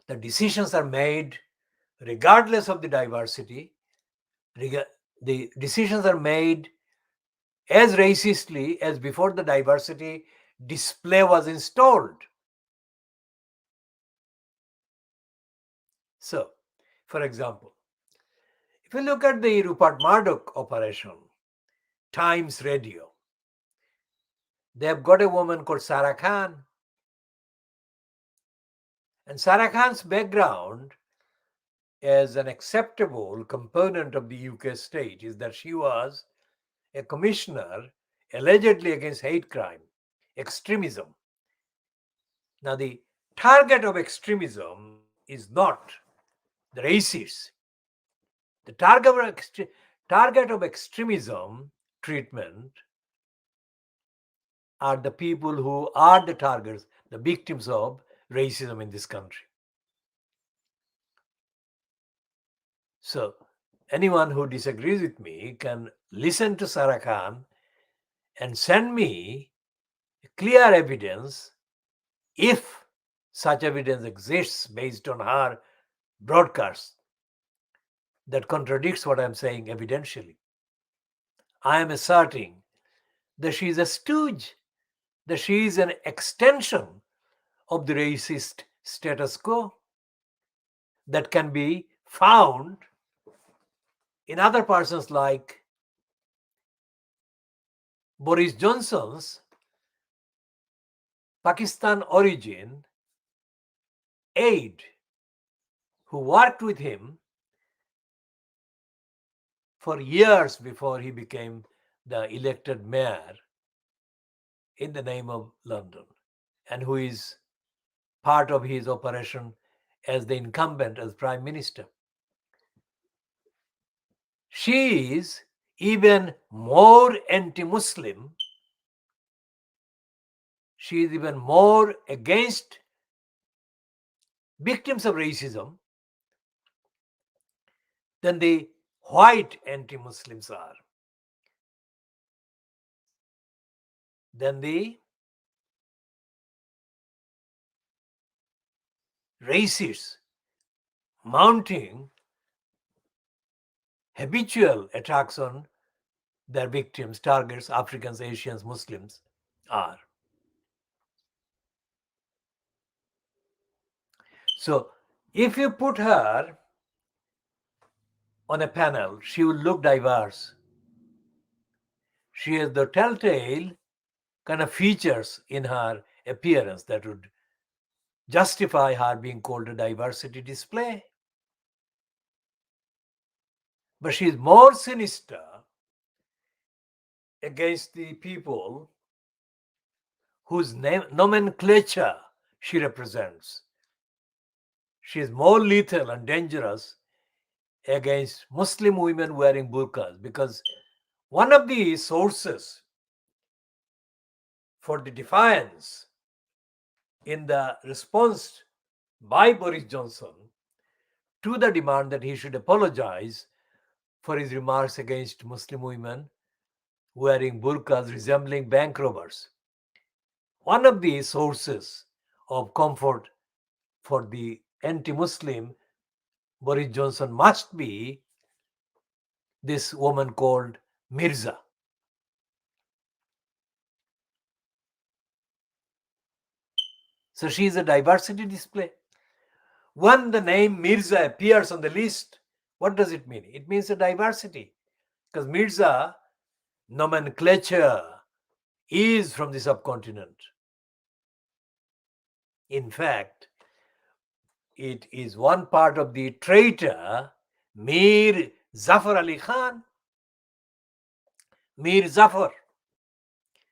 The decisions are made regardless of the diversity. The decisions are made as racistly as before the diversity display was installed. So, for example, if you look at the Rupert Murdoch operation, Times Radio, They have got a woman called Sarah Khan. And Sarah Khan's background as an acceptable component of the UK state is that she was a commissioner allegedly against hate crime, extremism. Now, the target of extremism is not the racists. The target of extremism treatment are the people who are the targets, the victims of racism in this country. So, anyone who disagrees with me can listen to Sarah Khan and send me clear evidence, if such evidence exists based on her broadcasts, that contradicts what I'm saying evidentially. I am asserting that she is a stooge, that she is an extension of the racist status quo that can be found in other persons like Boris Johnson's Pakistan origin aide who worked with him for years before he became the elected mayor in the name of London, and who is part of his operation as the incumbent as prime minister. She is even more anti-Muslim. She is even more against victims of racism than the white anti-Muslims are, than the racists mounting habitual attacks on their victims, targets, Africans, Asians, Muslims are. So if you put her on a panel, she will look diverse. She has the telltale kind of features in her appearance that would justify her being called a diversity display. But she is more sinister against the people whose nomenclature she represents. She is more lethal and dangerous against Muslim women wearing burqas, because one of the sources for the defiance in the response by Boris Johnson to the demand that he should apologize for his remarks against Muslim women wearing burqas resembling bank robbers. One of the sources of comfort for the anti-Muslim Boris Johnson must be this woman called Mirza. So she is a diversity display. When the name Mirza appears on the list, what does it mean? It means a diversity, because Mirza nomenclature is from the subcontinent. In fact, it is one part of the traitor Mir Zafar Ali Khan. Mir Zafar,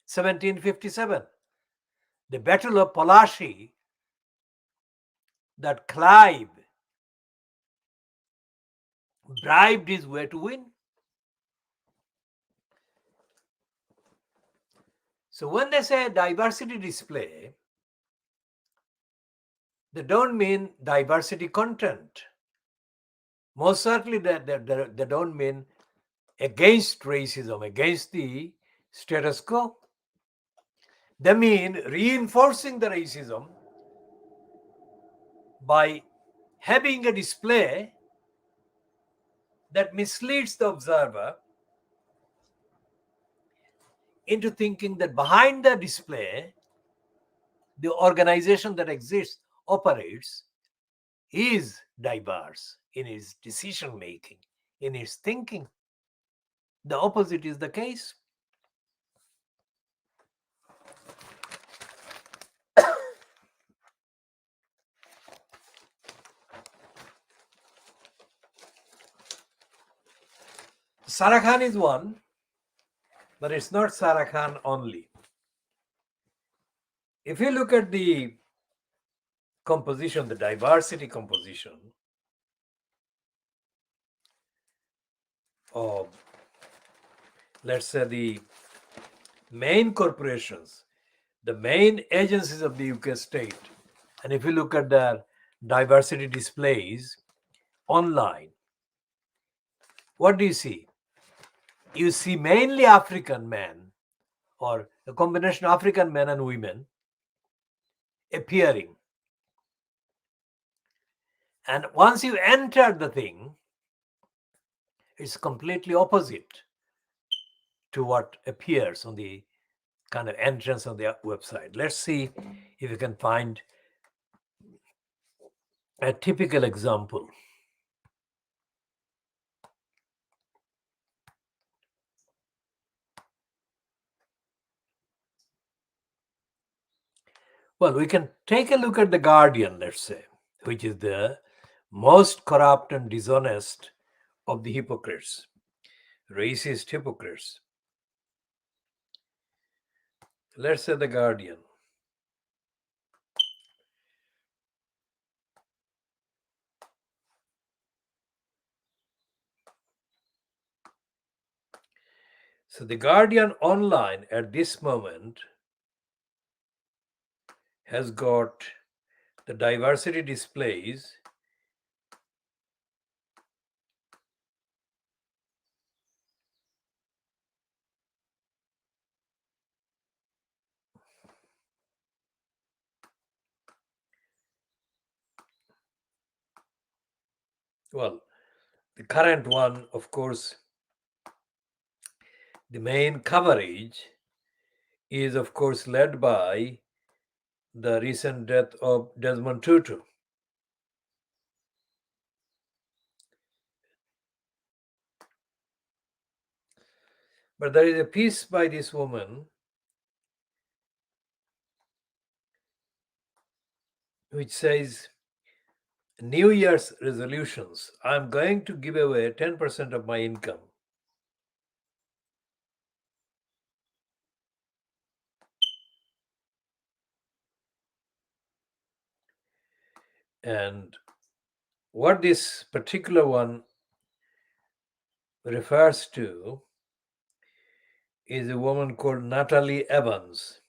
1757. The Battle of Palashi that Clive bribed his way to win. So when they say diversity display, they don't mean diversity content. Most certainly they don't mean against racism, against the status quo. They mean reinforcing the racism by having a display that misleads the observer into thinking that behind the display, the organization that exists, operates, is diverse in its decision making, in its thinking. The opposite is the case. Sarah Khan is one, but it's not Sarah Khan only. If you look at the composition, the diversity composition of, let's say, the main corporations, the main agencies of the UK state, and if you look at their diversity displays online, what do you see? You see mainly African men, or a combination of African men and women appearing. And once you enter the thing, it's completely opposite to what appears on the kind of entrance on the website. Let's see if you can find a typical example. Well, we can take a look at the Guardian, let's say, which is the most corrupt and dishonest of the hypocrites, racist hypocrites. Let's say the Guardian. So the Guardian online at this moment has got the diversity displays well, the current one, of course, the main coverage is, of course, led by the recent death of Desmond Tutu. But there is a piece by this woman which says, New Year's resolutions. I'm going to give away 10% of my income. And what this particular one refers to is a woman called Natalie Evans.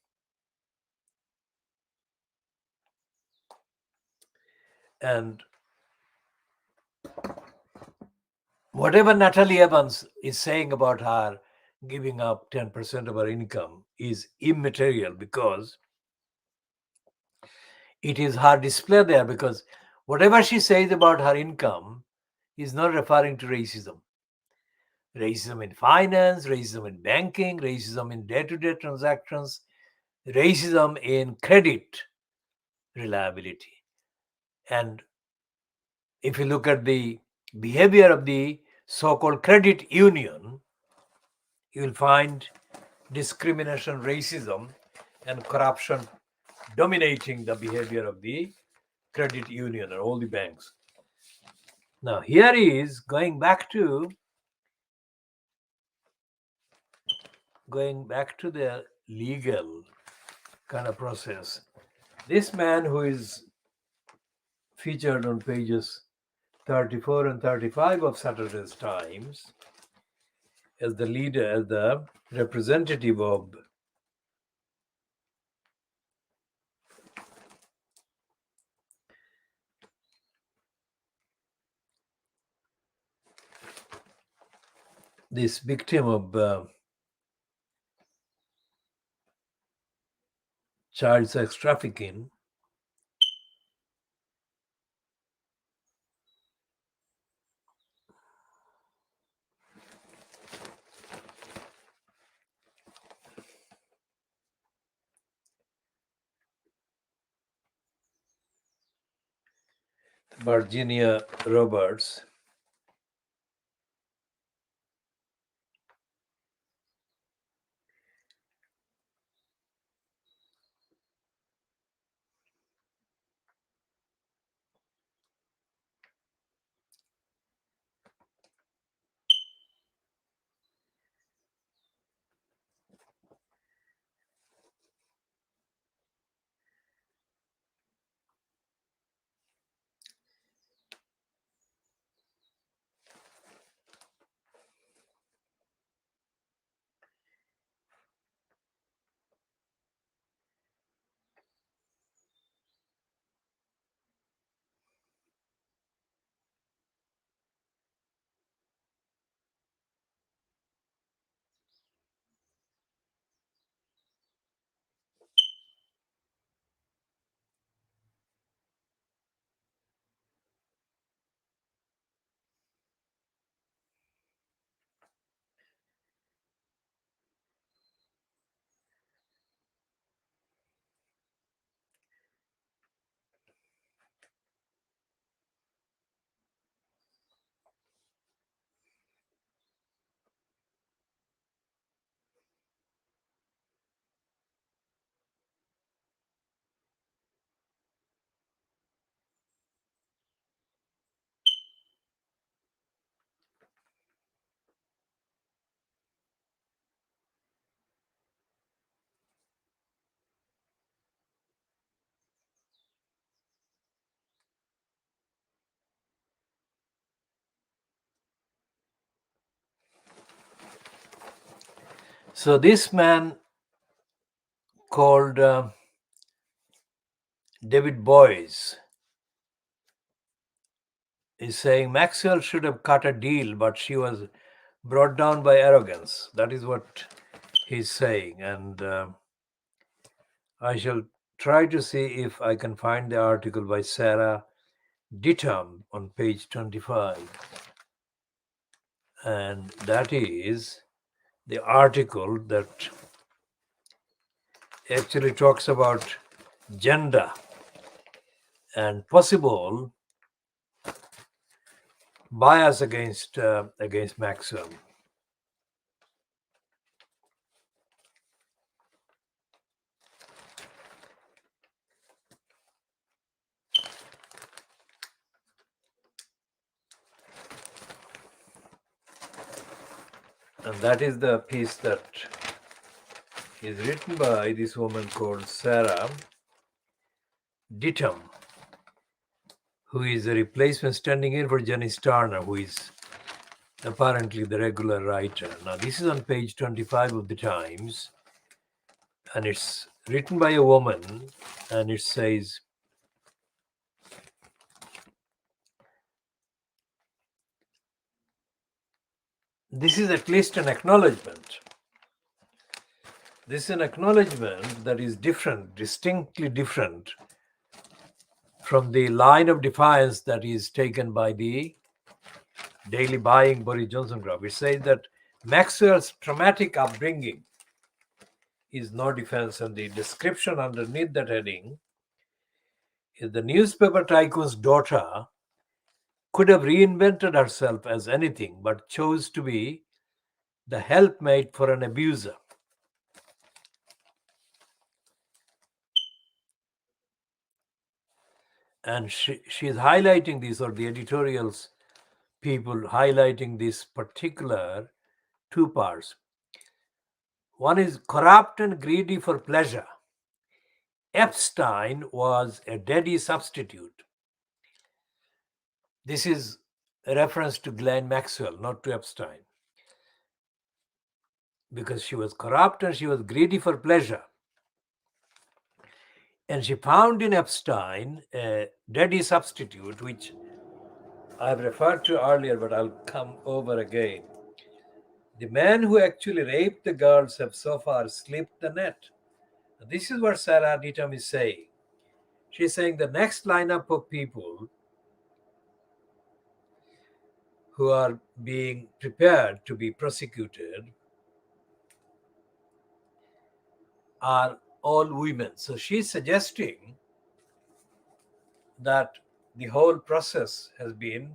And whatever Natalie Evans is saying about her giving up 10% of her income is immaterial, because it is her display there, because whatever she says about her income is not referring to racism. Racism in finance, racism in banking, racism in day-to-day transactions, racism in credit reliability. And if you look at the behavior of the so-called credit union, you will find discrimination, racism, and corruption dominating the behavior of the credit union and all the banks. Now, here is going back to the legal kind of process. This man, who is featured on pages 34 and 35 of Saturday's Times as the leader, as the representative of this victim of child sex trafficking, Virginia Roberts, So this man called David Boyce is saying Maxwell should have cut a deal, but she was brought down by arrogance. That is what he's saying. And I shall try to see if I can find the article by Sarah Dittam on page 25. And that is the article that actually talks about gender and possible bias against Maxwell. And that is the piece that is written by this woman called Sarah Dittam, who is a replacement standing in for Janice Turner, who is apparently the regular writer. Now, this is on page 25 of the Times, and it's written by a woman, and it says, this is at least an acknowledgement. This is an acknowledgement that is different, distinctly different from the line of defiance that is taken by the daily buying Boris Johnson group. It says that Maxwell's traumatic upbringing is no defense, and the description underneath that heading is the newspaper tycoon's daughter could have reinvented herself as anything but chose to be the helpmate for an abuser. And she is highlighting this, or the editorials people highlighting this particular two parts. One is corrupt and greedy for pleasure. Epstein was a daddy substitute. This is a reference to Ghislaine Maxwell, not to Epstein. Because she was corrupt and she was greedy for pleasure. And she found in Epstein a daddy substitute, which I've referred to earlier, but I'll come over again. The men who actually raped the girls have so far slipped the net. This is what Sarah Dittam is saying. She's saying the next lineup of people who are being prepared to be prosecuted are all women. So she's suggesting that the whole process has been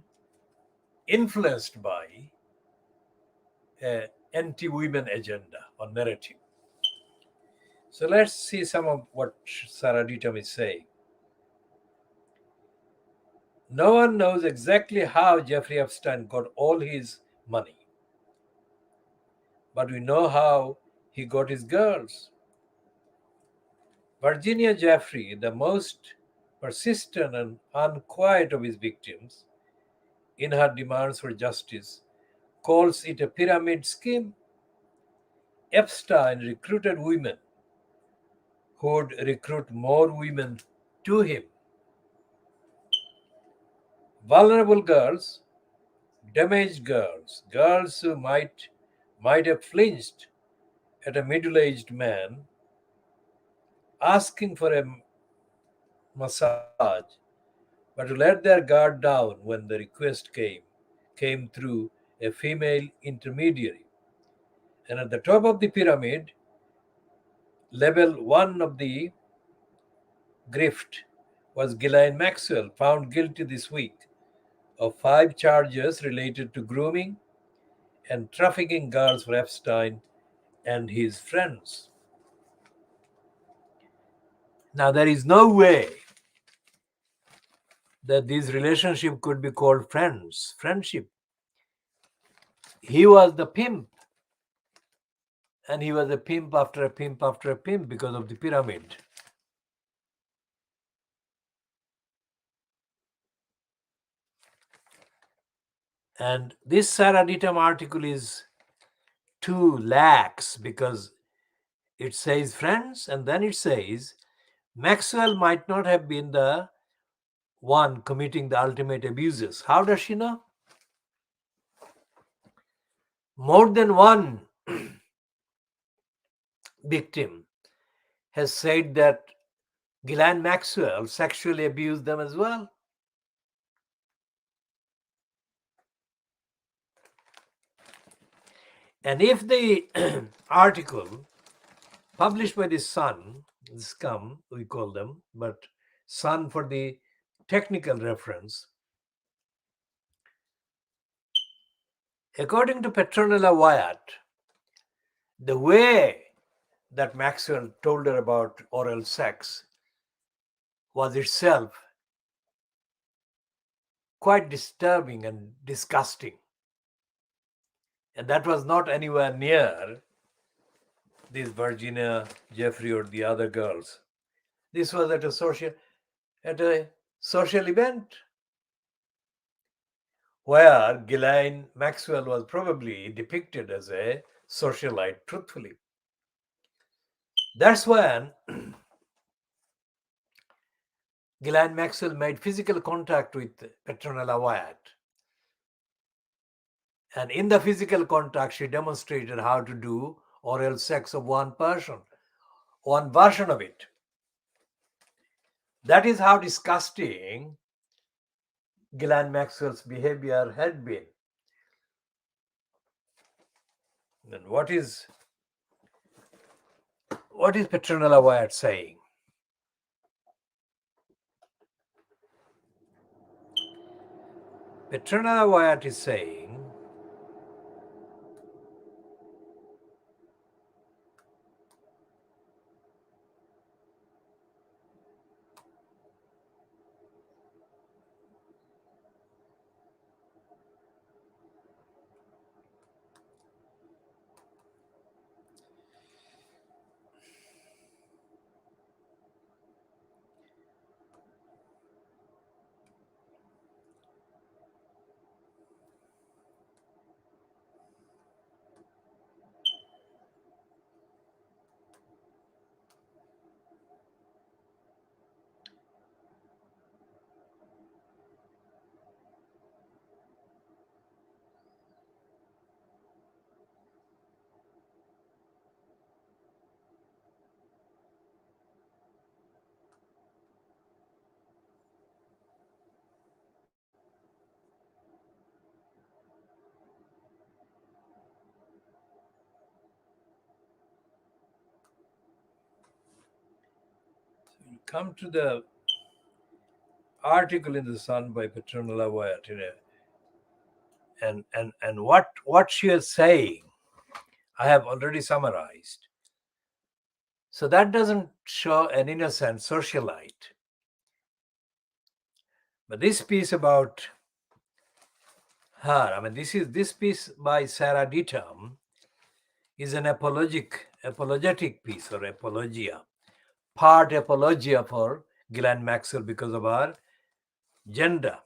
influenced by an anti-women agenda or narrative. So let's see some of what Sarah Dittam is saying. No one knows exactly how Jeffrey Epstein got all his money, but we know how he got his girls. Virginia Jeffrey, the most persistent and unquiet of his victims, in her demands for justice, calls it a pyramid scheme. Epstein recruited women who would recruit more women to him. Vulnerable girls, damaged girls, girls who might have flinched at a middle-aged man asking for a massage, but to let their guard down when the request came through a female intermediary. And at the top of the pyramid, level 1 of the grift, was Ghislaine Maxwell, found guilty this week of 5 charges related to grooming and trafficking girls for Epstein and his friends. Now, there is no way that this relationship could be called friendship. He was the pimp, and he was a pimp after a pimp after a pimp because of the pyramid. And this Sarah Dittam article is too lax because it says friends and then it says Maxwell might not have been the one committing the ultimate abuses. How does she know? More than one victim has said that Ghislaine Maxwell sexually abused them as well. And if the article published by the Sun, Scum, we call them, but Sun for the technical reference, according to Petronella Wyatt, the way that Maxwell told her about oral sex was itself quite disturbing and disgusting. And that was not anywhere near this Virginia, Jeffrey, or the other girls. This was at a social event where Ghislaine Maxwell was probably depicted as a socialite, truthfully. That's when Ghislaine Maxwell made physical contact with Petronella Wyatt. And in the physical contact, she demonstrated how to do oral sex of one person, one version of it. That is how disgusting Ghislaine Maxwell's behavior had been. And what is Petronella Wyatt saying? Petronella Wyatt is saying come to the article in the Sun by Petronella Wyatt, and what she is saying, I have already summarized. So that doesn't show an innocent socialite. But this piece about her, this piece by Sarah Ditum is an apologetic piece or apologia, part apologia for Ghislaine Maxwell because of her gender.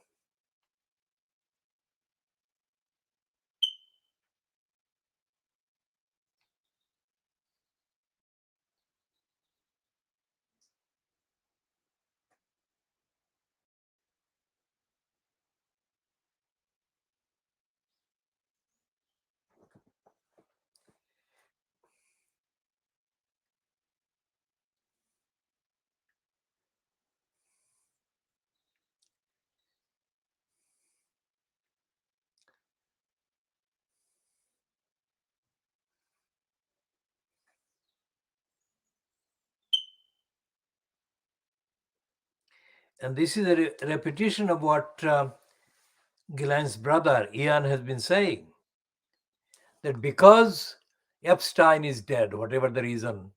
And this is a repetition of what Ghislaine's brother Ian has been saying, that because Epstein is dead, whatever the reason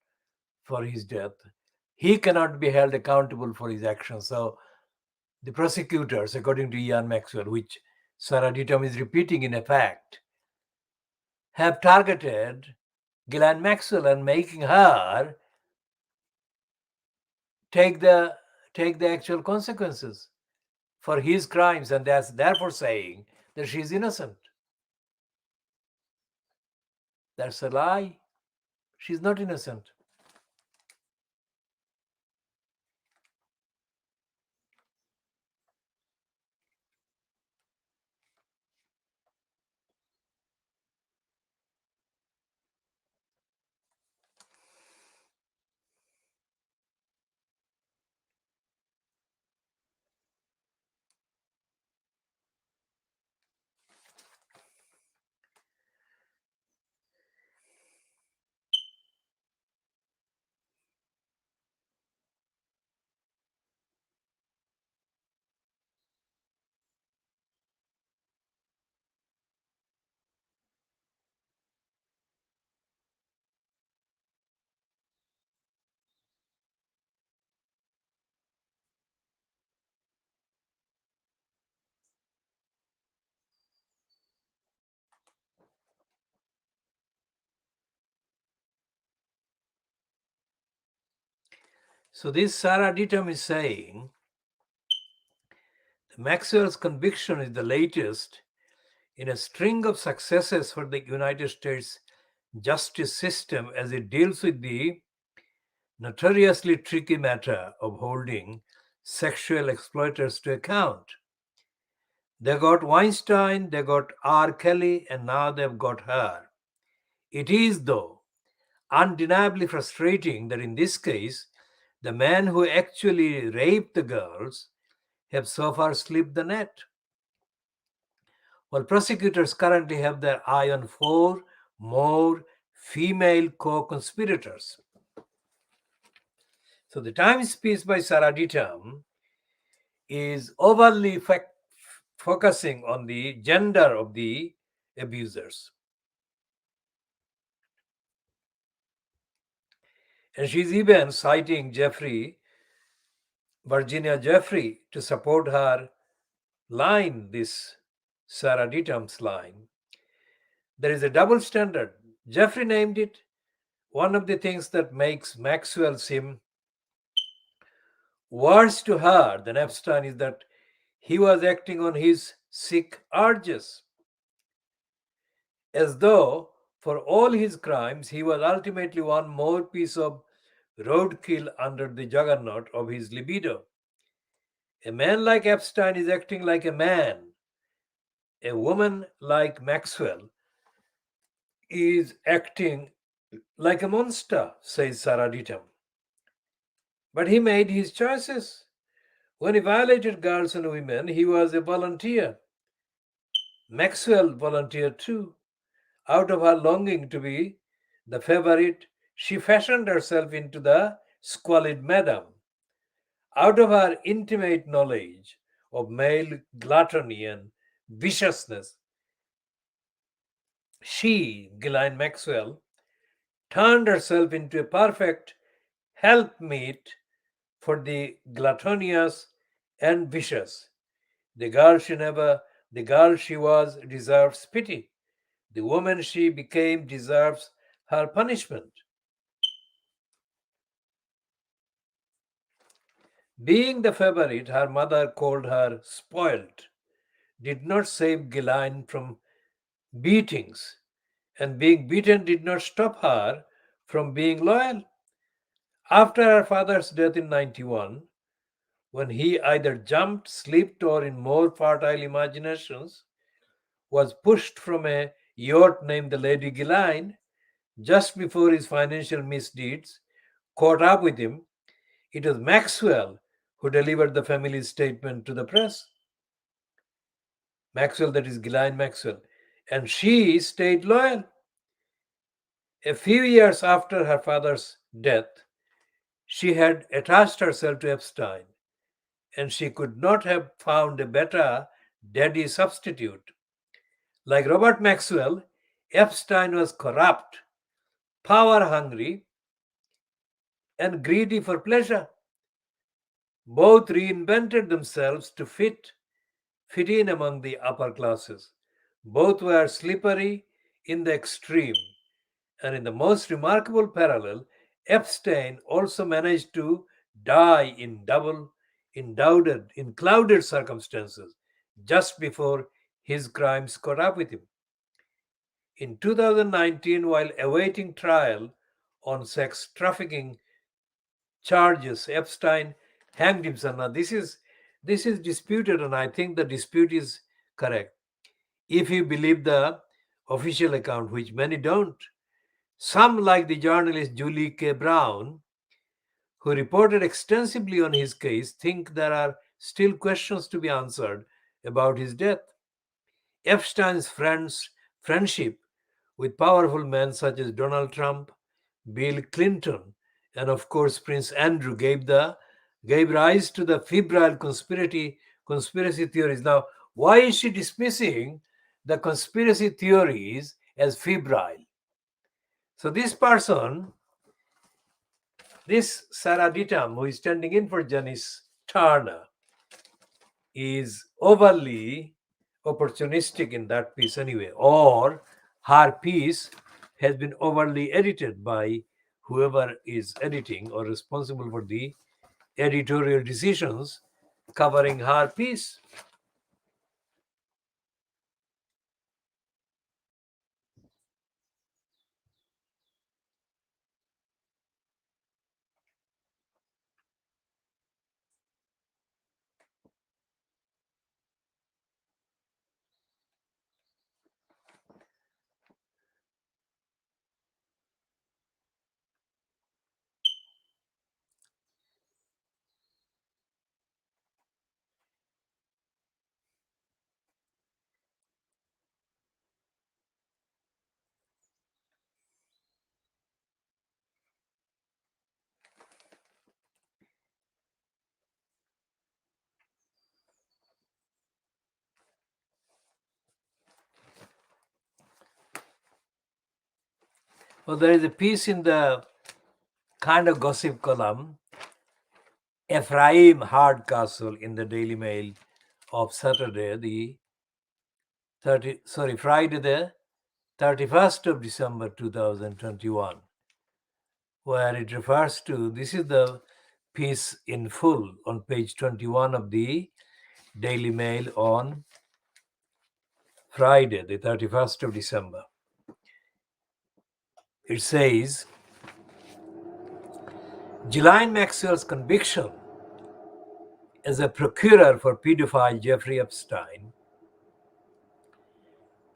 for his death, he cannot be held accountable for his actions. So the prosecutors, according to Ian Maxwell, which Sarah Ditum is repeating in effect, have targeted Ghislaine Maxwell and making her take the actual consequences for his crimes, and that's therefore saying that she is innocent. That's a lie. She's not innocent. So this Sarah Ditum is saying Maxwell's conviction is the latest in a string of successes for the United States justice system as it deals with the notoriously tricky matter of holding sexual exploiters to account. They got Weinstein, they got R. Kelly, and now they've got her. It is, though, undeniably frustrating that in this case, the men who actually raped the girls have so far slipped the net. While prosecutors currently have their eye on four more female co conspirators. So the Times piece by Sarah Ditam is overly focusing on the gender of the abusers. And she's even citing Virginia Jeffrey, to support her line, this Sarah Ditam's line. There is a double standard. Jeffrey named it. One of the things that makes Maxwell seem worse to her than Epstein is that he was acting on his sick urges, as though for all his crimes he was ultimately one more piece of roadkill under the juggernaut of his libido. A man like Epstein is acting like a man. A woman like Maxwell is acting like a monster, says Sarah Ditam. But he made his choices. When he violated girls and women, he was a volunteer. Maxwell volunteered too. Out of her longing to be the favorite, she fashioned herself into the squalid madam. Out of her intimate knowledge of male gluttony and viciousness, she, Ghislaine Maxwell, turned herself into a perfect helpmeet for the gluttonous and vicious. The girl she never, the girl she was deserves pity. The woman she became deserves her punishment. Being the favorite, her mother called her spoilt, did not save Ghislaine from beatings, and being beaten did not stop her from being loyal. After her father's death in 91, when he either jumped, slipped, or in more fertile imaginations, was pushed from a yacht named the Lady Ghislaine, just before his financial misdeeds caught up with him, it was Maxwell who delivered the family's statement to the press. Maxwell, that is Ghislaine Maxwell. And she stayed loyal. A few years after her father's death, she had attached herself to Epstein, and she could not have found a better daddy substitute. Like Robert Maxwell, Epstein was corrupt, power hungry, and greedy for pleasure. Both reinvented themselves to fit in among the upper classes. Both were slippery in the extreme. And in the most remarkable parallel, Epstein also managed to die in clouded circumstances just before his crimes caught up with him. In 2019, while awaiting trial on sex trafficking charges, Epstein hanged himself. Now, this is disputed, and I think the dispute is correct. If you believe the official account, which many don't, some, like the journalist Julie K. Brown, who reported extensively on his case, think there are still questions to be answered about his death. Epstein's friendship with powerful men such as Donald Trump, Bill Clinton, and of course Prince Andrew gave rise to the febrile conspiracy theories. Now, why is she dismissing the conspiracy theories as febrile? So this Sarah Dittam, who is standing in for Janice Turner, is overly opportunistic in that piece anyway, or her piece has been overly edited by whoever is editing or responsible for the editorial decisions covering her piece. Well, there is a piece in the kind of gossip column, Ephraim Hardcastle, in the Daily Mail of Saturday, Friday the 31st of December 2021, where it refers to, this is the piece in full on page 21 of the Daily Mail on Friday, the 31st of December. It says, Ghislaine Maxwell's conviction as a procurer for pedophile Jeffrey Epstein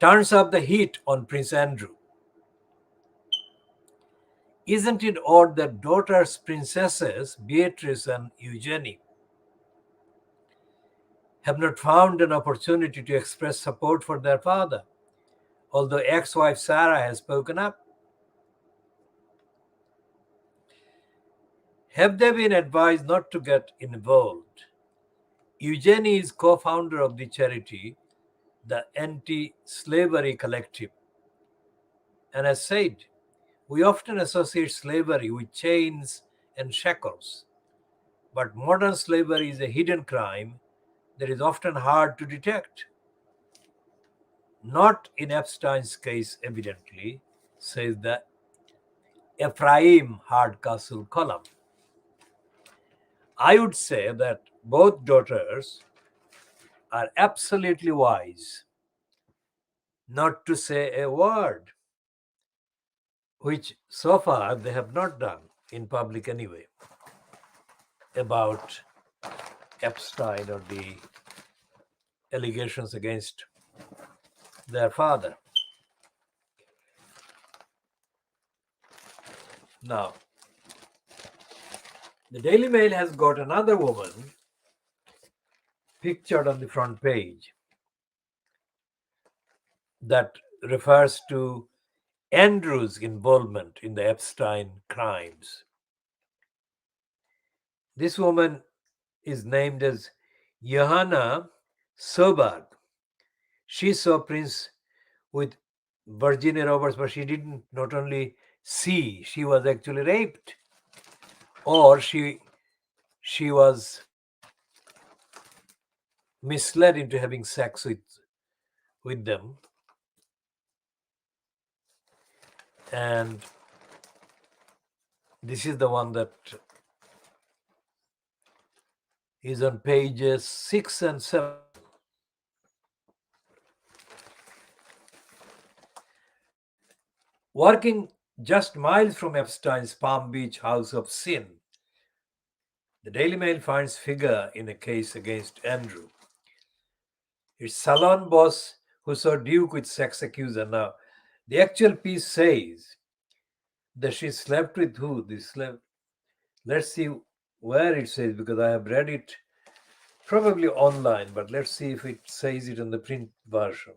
turns up the heat on Prince Andrew. Isn't it odd that daughters princesses Beatrice and Eugenie have not found an opportunity to express support for their father, although ex-wife Sarah has spoken up? Have they been advised not to get involved? Eugenie is co-founder of the charity, the Anti-Slavery Collective, and has said, we often associate slavery with chains and shackles, but modern slavery is a hidden crime that is often hard to detect. Not in Epstein's case, evidently, says the Ephraim Hardcastle column. I would say that both daughters are absolutely wise not to say a word, which so far they have not done in public anyway, about Epstein or the allegations against their father. Now, the Daily Mail has got another woman pictured on the front page that refers to Andrew's involvement in the Epstein crimes. This woman is named as Johanna Soberg. She saw Prince with Virginia Roberts, but she didn't not only see, she was actually raped, or she was misled into having sex with them. And this is the one that is on pages 6 and 7. Working just miles from Epstein's Palm Beach house of sin, the Daily Mail finds figure in a case against Andrew. It's salon boss who saw Duke with sex accuser. Now, the actual piece says that she slept with who? Let's see where it says, because I have read it probably online, but let's see if it says it in the print version.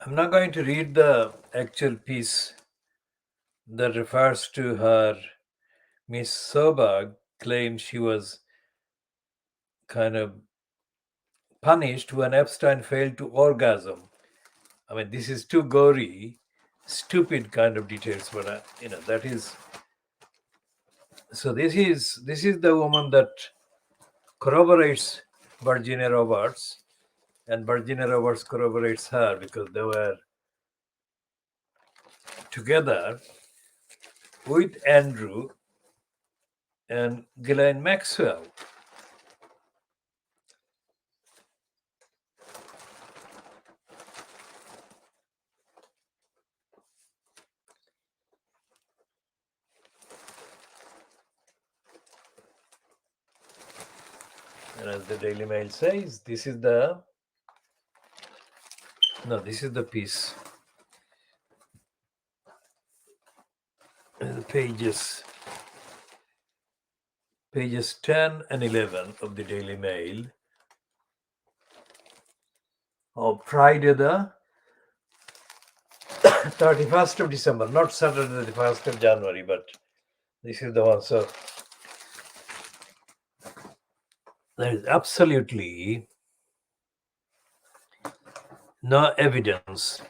I'm not going to read the actual piece that refers to her. Miss Sobag claims she was kind of punished when Epstein failed to orgasm. I mean, this is too gory, stupid kind of details, but that is. So this is the woman that corroborates Virginia Roberts, and Virginia Roberts corroborates her because they were together with Andrew and Ghislaine Maxwell. And as the Daily Mail says, this is the piece. The pages 10 and 11 of the Daily Mail of Friday the 31st of December, not Saturday the 1st of January, but this is the one. So there is absolutely no evidence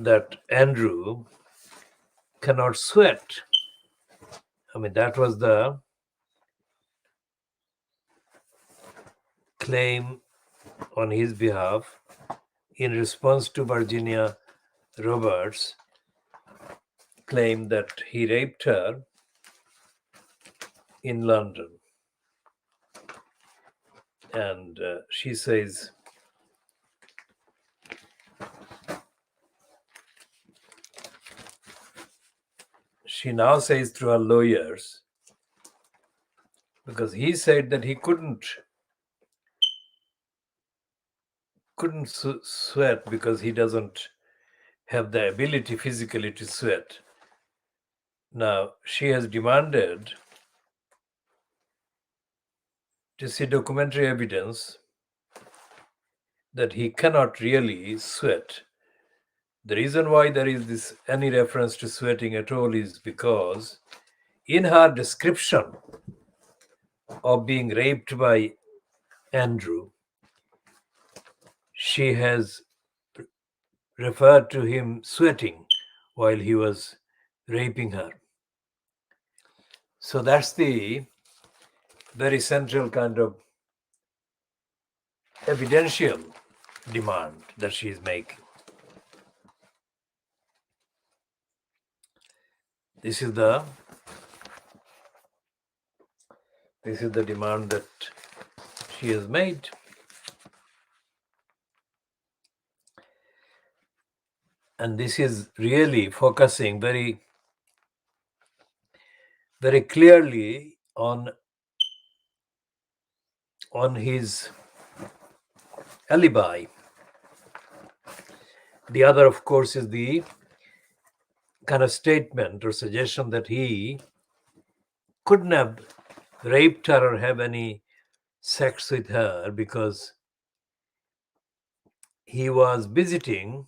that Andrew cannot sweat. I mean, that was the claim on his behalf in response to Virginia Roberts' claim that he raped her in London. And she says, she now says through her lawyers, because he said that he couldn't sweat because he doesn't have the ability physically to sweat. Now, she has demanded to see documentary evidence that he cannot really sweat. The reason why there is any reference to sweating at all is because in her description of being raped by Andrew, she has referred to him sweating while he was raping her. So that's the very central kind of evidential demand that she is making. This is the demand that she has made. And this is really focusing very, very clearly on his alibi. The other, of course, is the kind of statement or suggestion that he couldn't have raped her or have any sex with her because he was visiting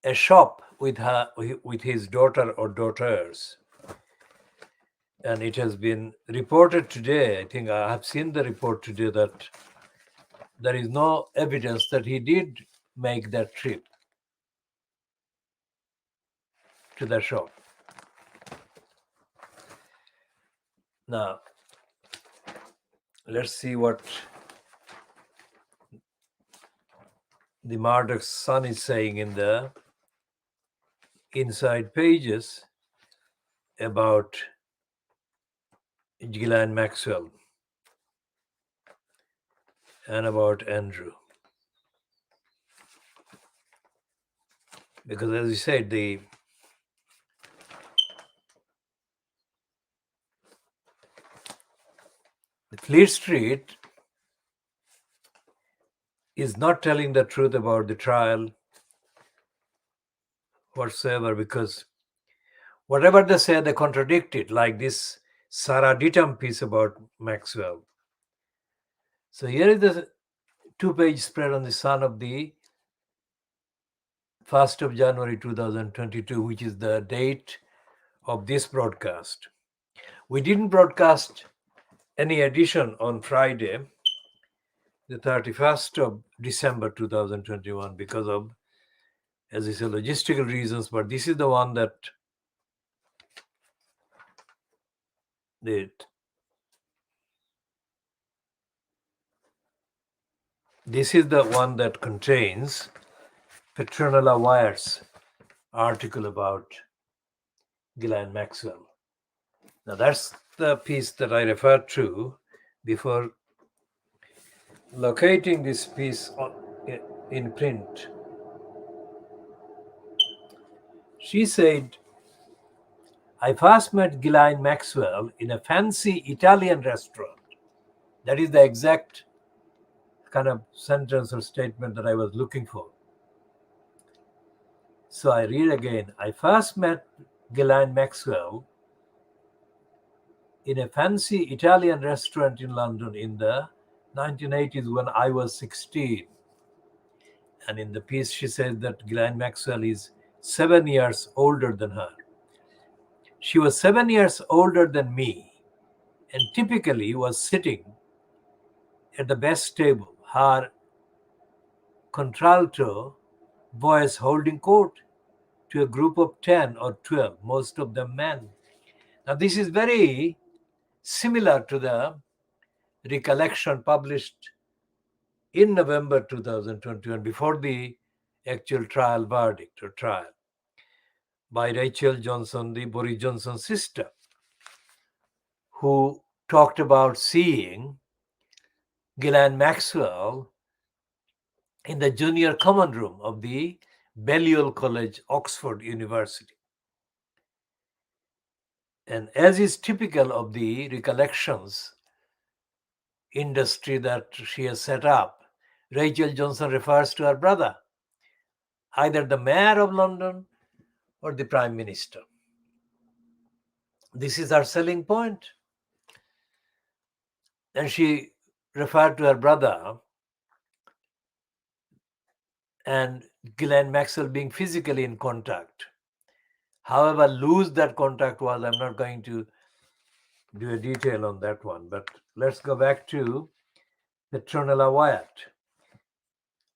a shop with his daughter or daughters. And it has been reported today, I think I have seen the report today, that there is no evidence that he did make that trip to the shop. Now, let's see what the Murdoch's son is saying in the inside pages about Ghislaine Maxwell and about Andrew. Because as you said, the Fleet Street is not telling the truth about the trial whatsoever, because whatever they say, they contradict it, like this Sarah Dittam piece about Maxwell. So here is the two-page spread on the Sun of the 1st of January 2022, which is the date of this broadcast. We didn't broadcast any edition on Friday, the 31st of December 2021, because of, as I said, logistical reasons, but this is the one that contains Petronella Wyatt's article about Ghislaine Maxwell. Now that's the piece that I referred to before locating this piece in print. She said, I first met Ghislaine Maxwell in a fancy Italian restaurant. That is the exact kind of sentence or statement that I was looking for. So I read again. I first met Ghislaine Maxwell in a fancy Italian restaurant in London in the 1980s when I was 16. And in the piece, she says that Ghislaine Maxwell is 7 years older than her. She was 7 years older than me and typically was sitting at the best table, her contralto voice holding court to a group of 10 or 12, most of them men. Now, this is very similar to the recollection published in November 2021, before the actual trial verdict or trial, by Rachel Johnson, the Boris Johnson's sister, who talked about seeing Ghislaine Maxwell in the junior common room of the Balliol College, Oxford University. And as is typical of the recollections industry that she has set up, Rachel Johnson refers to her brother, either the mayor of London or the prime minister. This is her selling point. And she referred to her brother and Ghislaine Maxwell being physically in contact. However loose that contact was, I'm not going to do a detail on that one, but let's go back to Petronella Wyatt.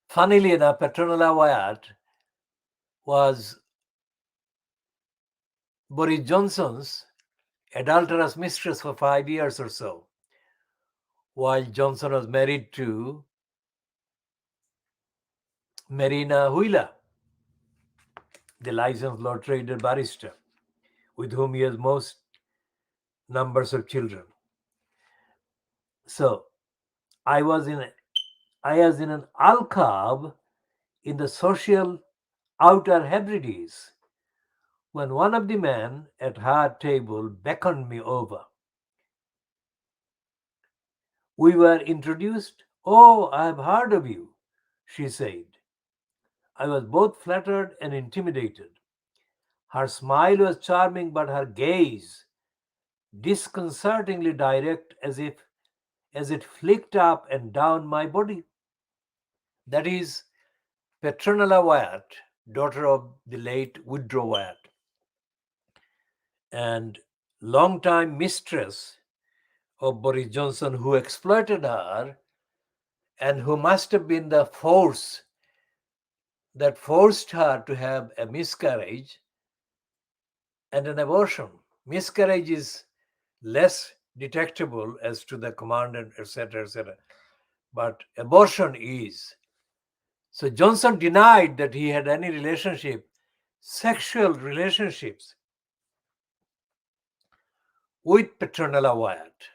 Funnily enough, Petronella Wyatt was Boris Johnson's adulterous mistress for 5 years or so, while Johnson was married to Marina Huila, the licensed law trader barrister, with whom he has most numbers of children. So I was in an alcove in the social outer Hebrides when one of the men at her table beckoned me over. We were introduced. Oh, I have heard of you, she said. I was both flattered and intimidated. Her smile was charming, but her gaze disconcertingly direct, as it flicked up and down my body. That is Petronella Wyatt, daughter of the late Woodrow Wyatt, and longtime mistress of Boris Johnson, who exploited her and who must have been the force that forced her to have a miscarriage and an abortion. Miscarriage is less detectable as to the command, etc., etc. But abortion is. So Johnson denied that he had any sexual relationships with Petronella Wyatt,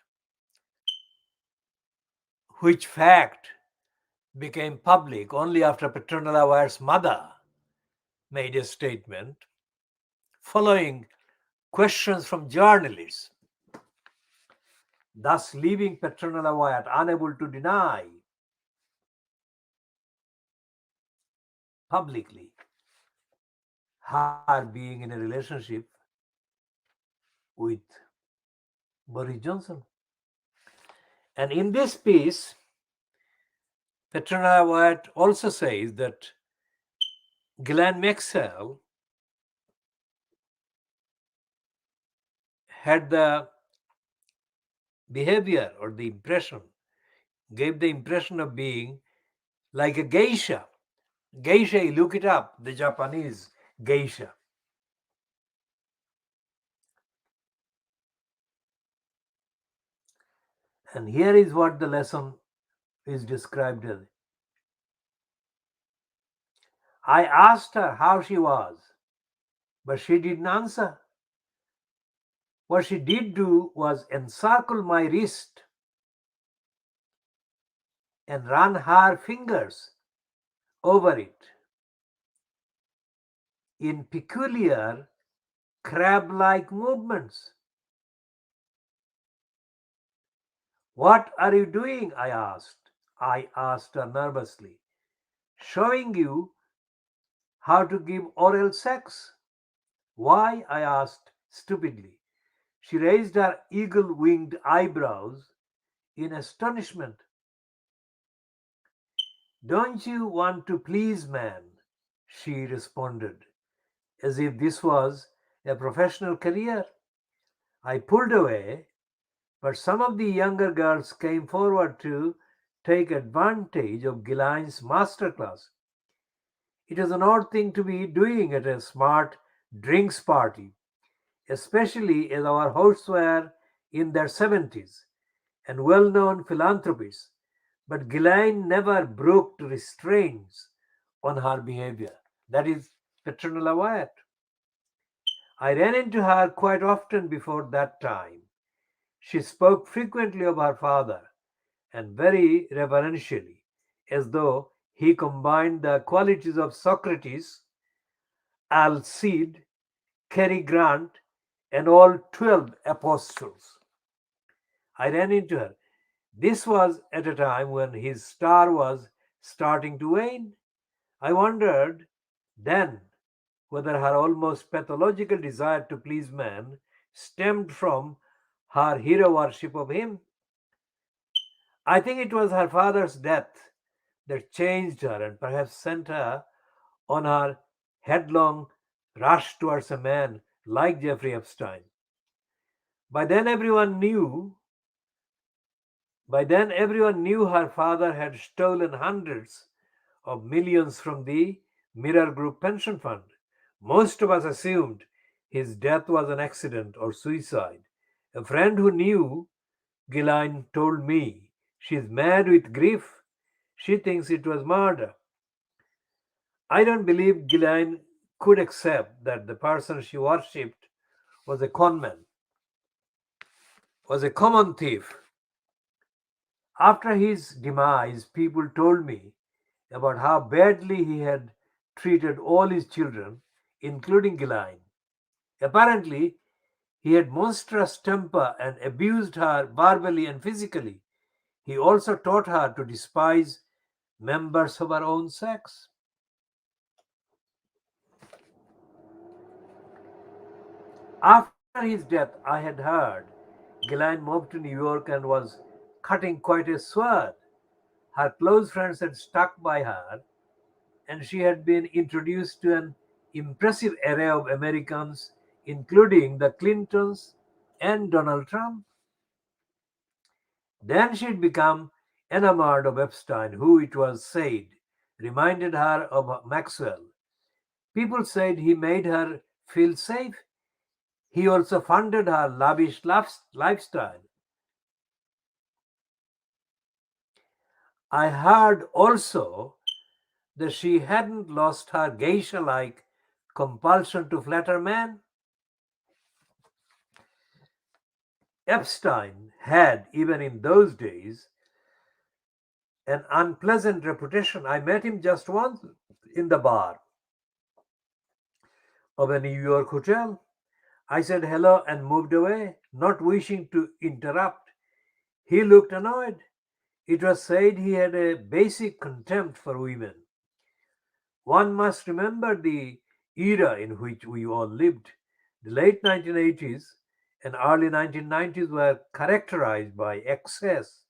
which fact became public only after Petronella Wyatt's mother made a statement following questions from journalists, thus leaving Petronella Wyatt unable to deny publicly her being in a relationship with Boris Johnson. And in this piece, Petrona Wyatt also says that Ghislaine Maxwell had the behavior or the impression, gave the impression of being like a geisha. Geisha, you look it up, the Japanese geisha. And here is what the lesson is described as. I asked her how she was, but she didn't answer. What she did do was encircle my wrist and run her fingers over it in peculiar crab like movements. What are you doing? I asked. I asked her nervously. Showing you how to give oral sex. Why? I asked stupidly. She raised her eagle winged eyebrows in astonishment. Don't you want to please man? She responded, as if this was a professional career. I pulled away, but some of the younger girls came forward to take advantage of Gilain's masterclass. It was an odd thing to be doing at a smart drinks party, especially as our hosts were in their 70s and well known philanthropists. But Ghislaine never broke restraints on her behavior. That is Petronella Wyatt. I ran into her quite often before that time. She spoke frequently of her father and very reverentially, as though he combined the qualities of Socrates, Alcide, Cary Grant, and all 12 apostles. I ran into her. This was at a time when his star was starting to wane. I wondered then whether her almost pathological desire to please man stemmed from her hero worship of him. I think it was her father's death that changed her and perhaps sent her on her headlong rush towards a man like Jeffrey Epstein. By then everyone knew by then everyone knew her father had stolen hundreds of millions from the Mirror Group pension fund. Most of us assumed his death was an accident or suicide. A friend who knew Ghislaine told me she's mad with grief. She thinks it was murder. I don't believe Ghislaine could accept that the person she worshipped was a conman, was a common thief. After his demise, people told me about how badly he had treated all his children, including Ghislaine. Apparently, he had monstrous temper and abused her verbally and physically. He also taught her to despise members of her own sex. After his death, I had heard Ghislaine moved to New York and was cutting quite a swath. Her close friends had stuck by her, and she had been introduced to an impressive array of Americans, including the Clintons and Donald Trump. Then she'd become enamored of Epstein, who, it was said, reminded her of Maxwell. People said he made her feel safe. He also funded her lavish lifestyle. I heard also that she hadn't lost her geisha like compulsion to flatter men. Epstein had, even in those days, an unpleasant reputation. I met him just once in the bar of a New York hotel. I said hello and moved away, not wishing to interrupt. He looked annoyed. It was said he had a basic contempt for women. One must remember the era in which we all lived. The late 1980s and early 1990s were characterized by excess,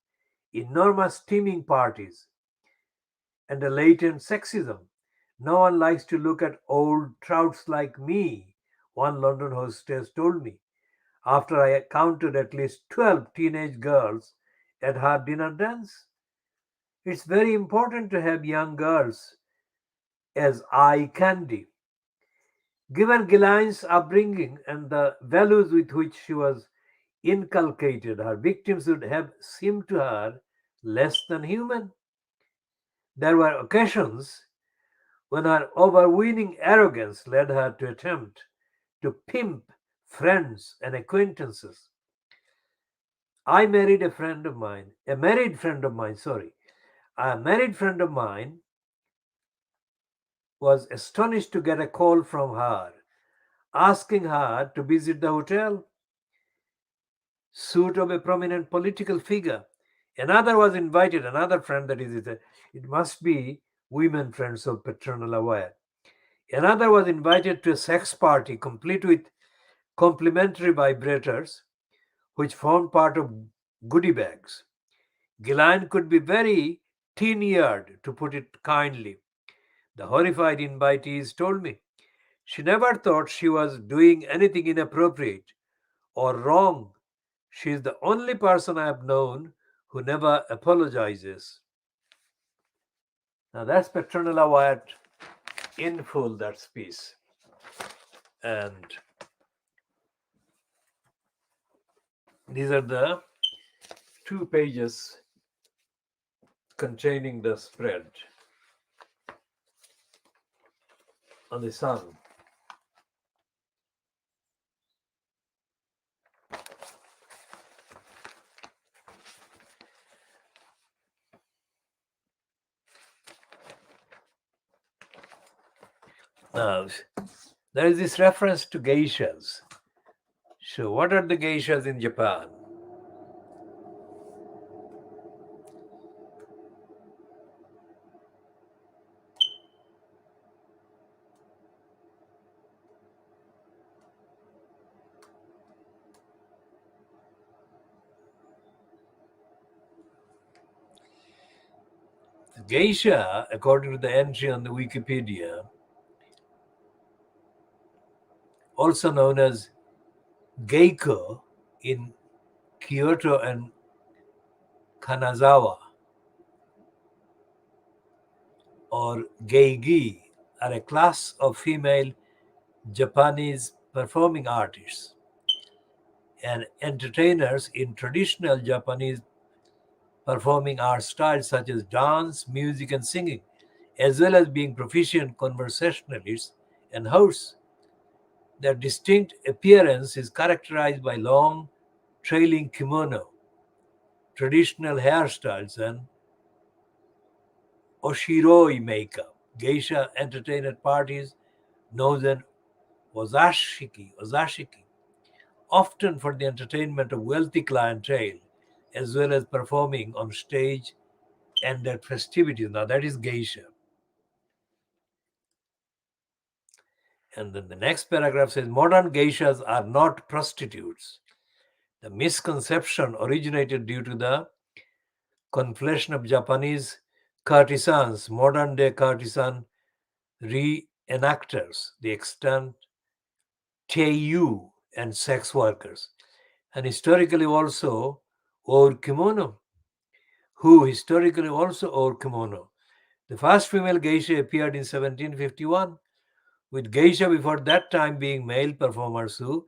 enormous steaming parties, and a latent sexism. No one likes to look at old trouts like me, one London hostess told me, after I counted at least 12 teenage girls at her dinner dance. It's very important to have young girls as eye candy. Given Ghislaine's upbringing and the values with which she was inculcated, her victims would have seemed to her less than human. There were occasions when her overweening arrogance led her to attempt to pimp friends and acquaintances. I married a friend of mine, a married friend of mine, sorry. A married friend of mine was astonished to get a call from her asking her to visit the hotel suite of a prominent political figure. Another was invited, another friend that is, it must be women friends of paternal aware. Another was invited to a sex party complete with complimentary vibrators, which formed part of goodie bags. Ghislaine could be very tin-eared, to put it kindly. The horrified invitees told me she never thought she was doing anything inappropriate or wrong. She is the only person I have known who never apologizes. Now that's Petronella Wyatt in full, that piece. And these are the 2 pages containing the spread on the sun. Now, there is this reference to geishas. So, what are the geishas in Japan? Geisha, according to the entry on the Wikipedia, also known as geiko in Kyoto and Kanazawa, or geigi, are a class of female Japanese performing artists and entertainers in traditional Japanese performing art styles such as dance, music, and singing, as well as being proficient conversationalists and hosts. Their distinct appearance is characterized by long, trailing kimono, traditional hairstyles, and oshiroi makeup. Geisha entertain at parties known as ozashiki, often for the entertainment of wealthy clientele, as well as performing on stage and at festivities. Now that is geisha. And then the next paragraph says modern geishas are not prostitutes. The misconception originated due to the conflation of Japanese courtesans, modern day courtesan reenactors, the extant teiyu, and sex workers, and historically also wore kimono, who historically also wore kimono. The first female geisha appeared in 1751, with geisha before that time being male performers who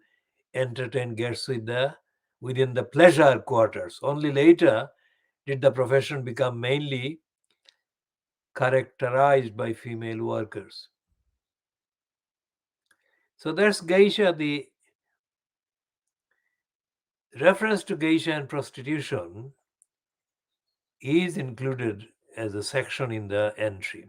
entertained guests within the pleasure quarters. Only later did the profession become mainly characterized by female workers. So that's geisha. The reference to geisha and prostitution is included as a section in the entry.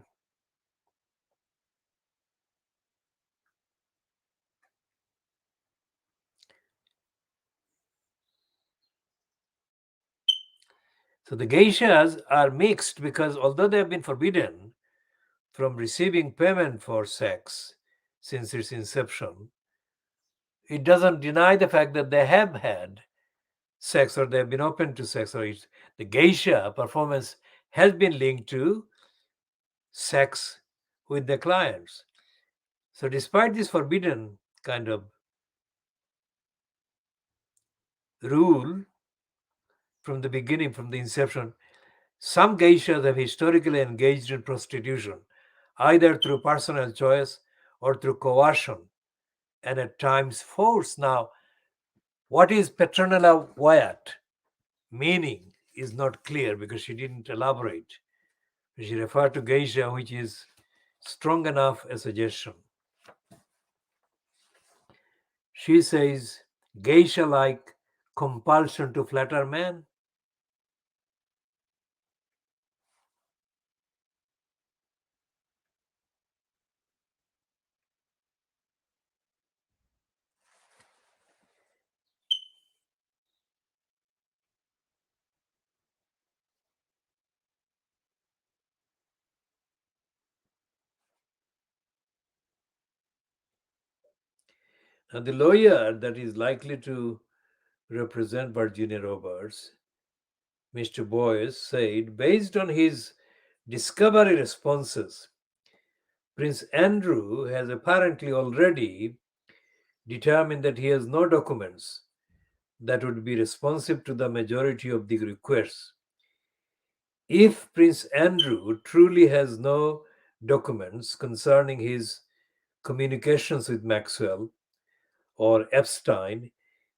So the geishas are mixed because although they have been forbidden from receiving payment for sex since its inception, it doesn't deny the fact that they have had sex or they have been open to sex, or the geisha performance has been linked to sex with their clients. So, despite this forbidden kind of rule from the beginning, from the inception, some geishas have historically engaged in prostitution, either through personal choice or through coercion and at times force. Now, what is Petronella Wyatt meaning is not clear because she didn't elaborate. She referred to geisha, which is strong enough a suggestion. She says geisha like compulsion to flatter man. And the lawyer that is likely to represent Virginia Roberts, Mr. Boyce, said based on his discovery responses, Prince Andrew has apparently already determined that he has no documents that would be responsive to the majority of the requests. If Prince Andrew truly has no documents concerning his communications with Maxwell or Epstein,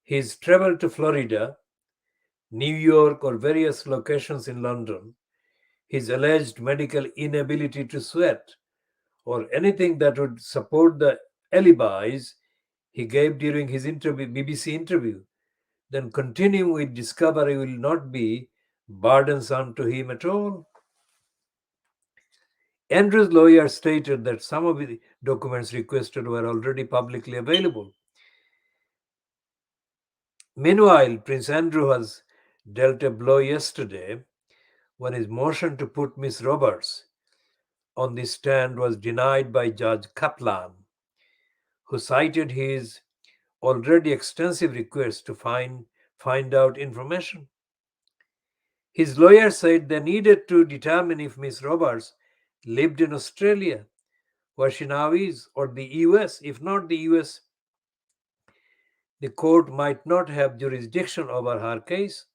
his travel to Florida, New York, or various locations in London, his alleged medical inability to sweat, or anything that would support the alibis he gave during his BBC interview, then continuing with discovery will not be burdensome to him at all. Andrew's lawyer stated that some of the documents requested were already publicly available. Meanwhile, Prince Andrew has dealt a blow yesterday when his motion to put Miss Roberts on the stand was denied by Judge Kaplan, who cited his already extensive request to find out information. His lawyer said they needed to determine if Miss Roberts lived in Australia, where she now is, or the US. If not the US, the court might not have jurisdiction over her case,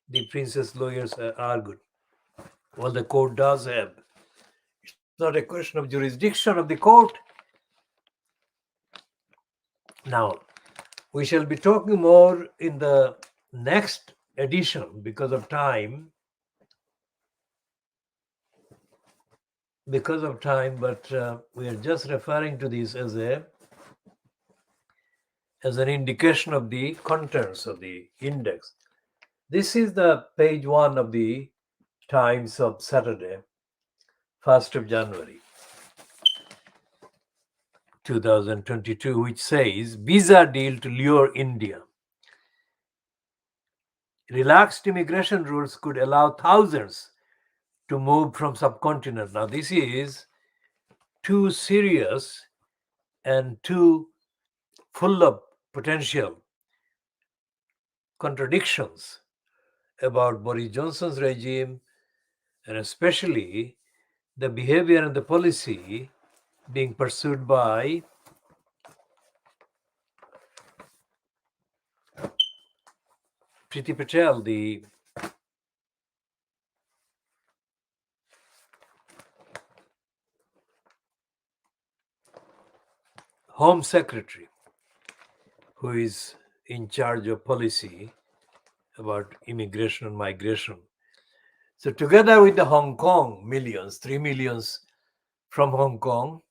the princess lawyers argued. Well, the court does have. It's not a question of jurisdiction of the court. Now, we shall be talking more in the next edition because of time. But we are just referring to this as an indication of the contents of the index. This is the page 1 of the Times of Saturday, 1st of January 2022, which says visa deal to lure India. Relaxed immigration rules could allow thousands to move from subcontinent. Now, this is too serious and too full of potential contradictions about Boris Johnson's regime and especially the behavior and the policy being pursued by Priti Patel, the Home Secretary, who is in charge of policy about immigration and migration. So together with the Hong Kong millions, 3 millions from Hong Kong,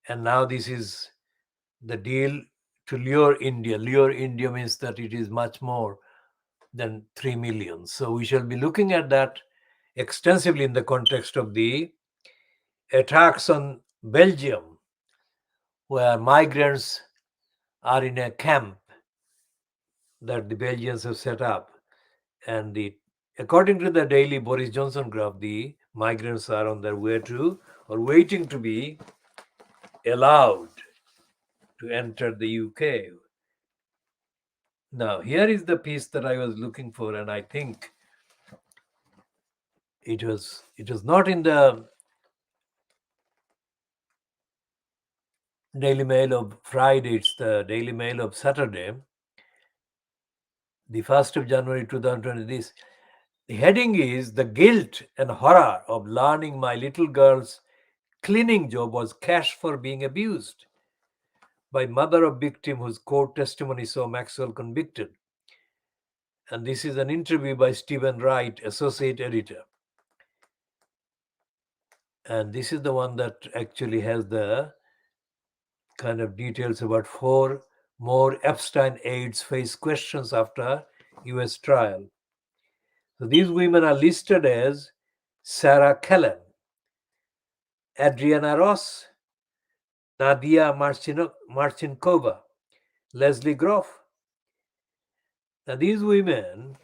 and now this is the deal to lure India. Lure India means that it is much more than 3 million. So we shall be looking at that extensively in the context of the attacks on Belgium, where migrants are in a camp that the Belgians have set up. And according to the daily Boris Johnson graph, the migrants are on their way to or waiting to be allowed to enter the UK. Now, here is the piece that I was looking for, and I think it was not in the Daily Mail of Friday, it's the Daily Mail of Saturday, the 1st of January 2020. The heading is "The Guilt and Horror of Learning My Little Girl's Cleaning Job Was Cash for Being Abused" by mother of victim whose court testimony saw Maxwell convicted. And this is an interview by Stephen Wright, associate editor. And this is the one that actually has the kind of details about 4 more Epstein aides face questions after US trial. So these women are listed as Sarah Kellen, Adriana Ross, Nadia Marchinkova, Leslie Groff. Now these women,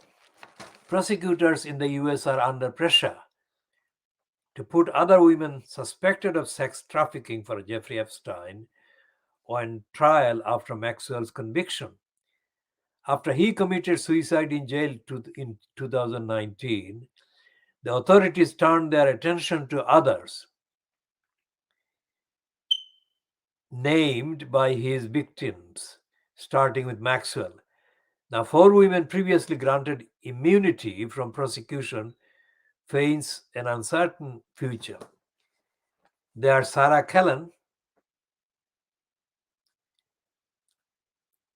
prosecutors in the US are under pressure to put other women suspected of sex trafficking for Jeffrey Epstein on trial after Maxwell's conviction. After he committed suicide in jail in 2019, the authorities turned their attention to others named by his victims, starting with Maxwell. Now, 4 women previously granted immunity from prosecution face an uncertain future. They are Sarah Kellen,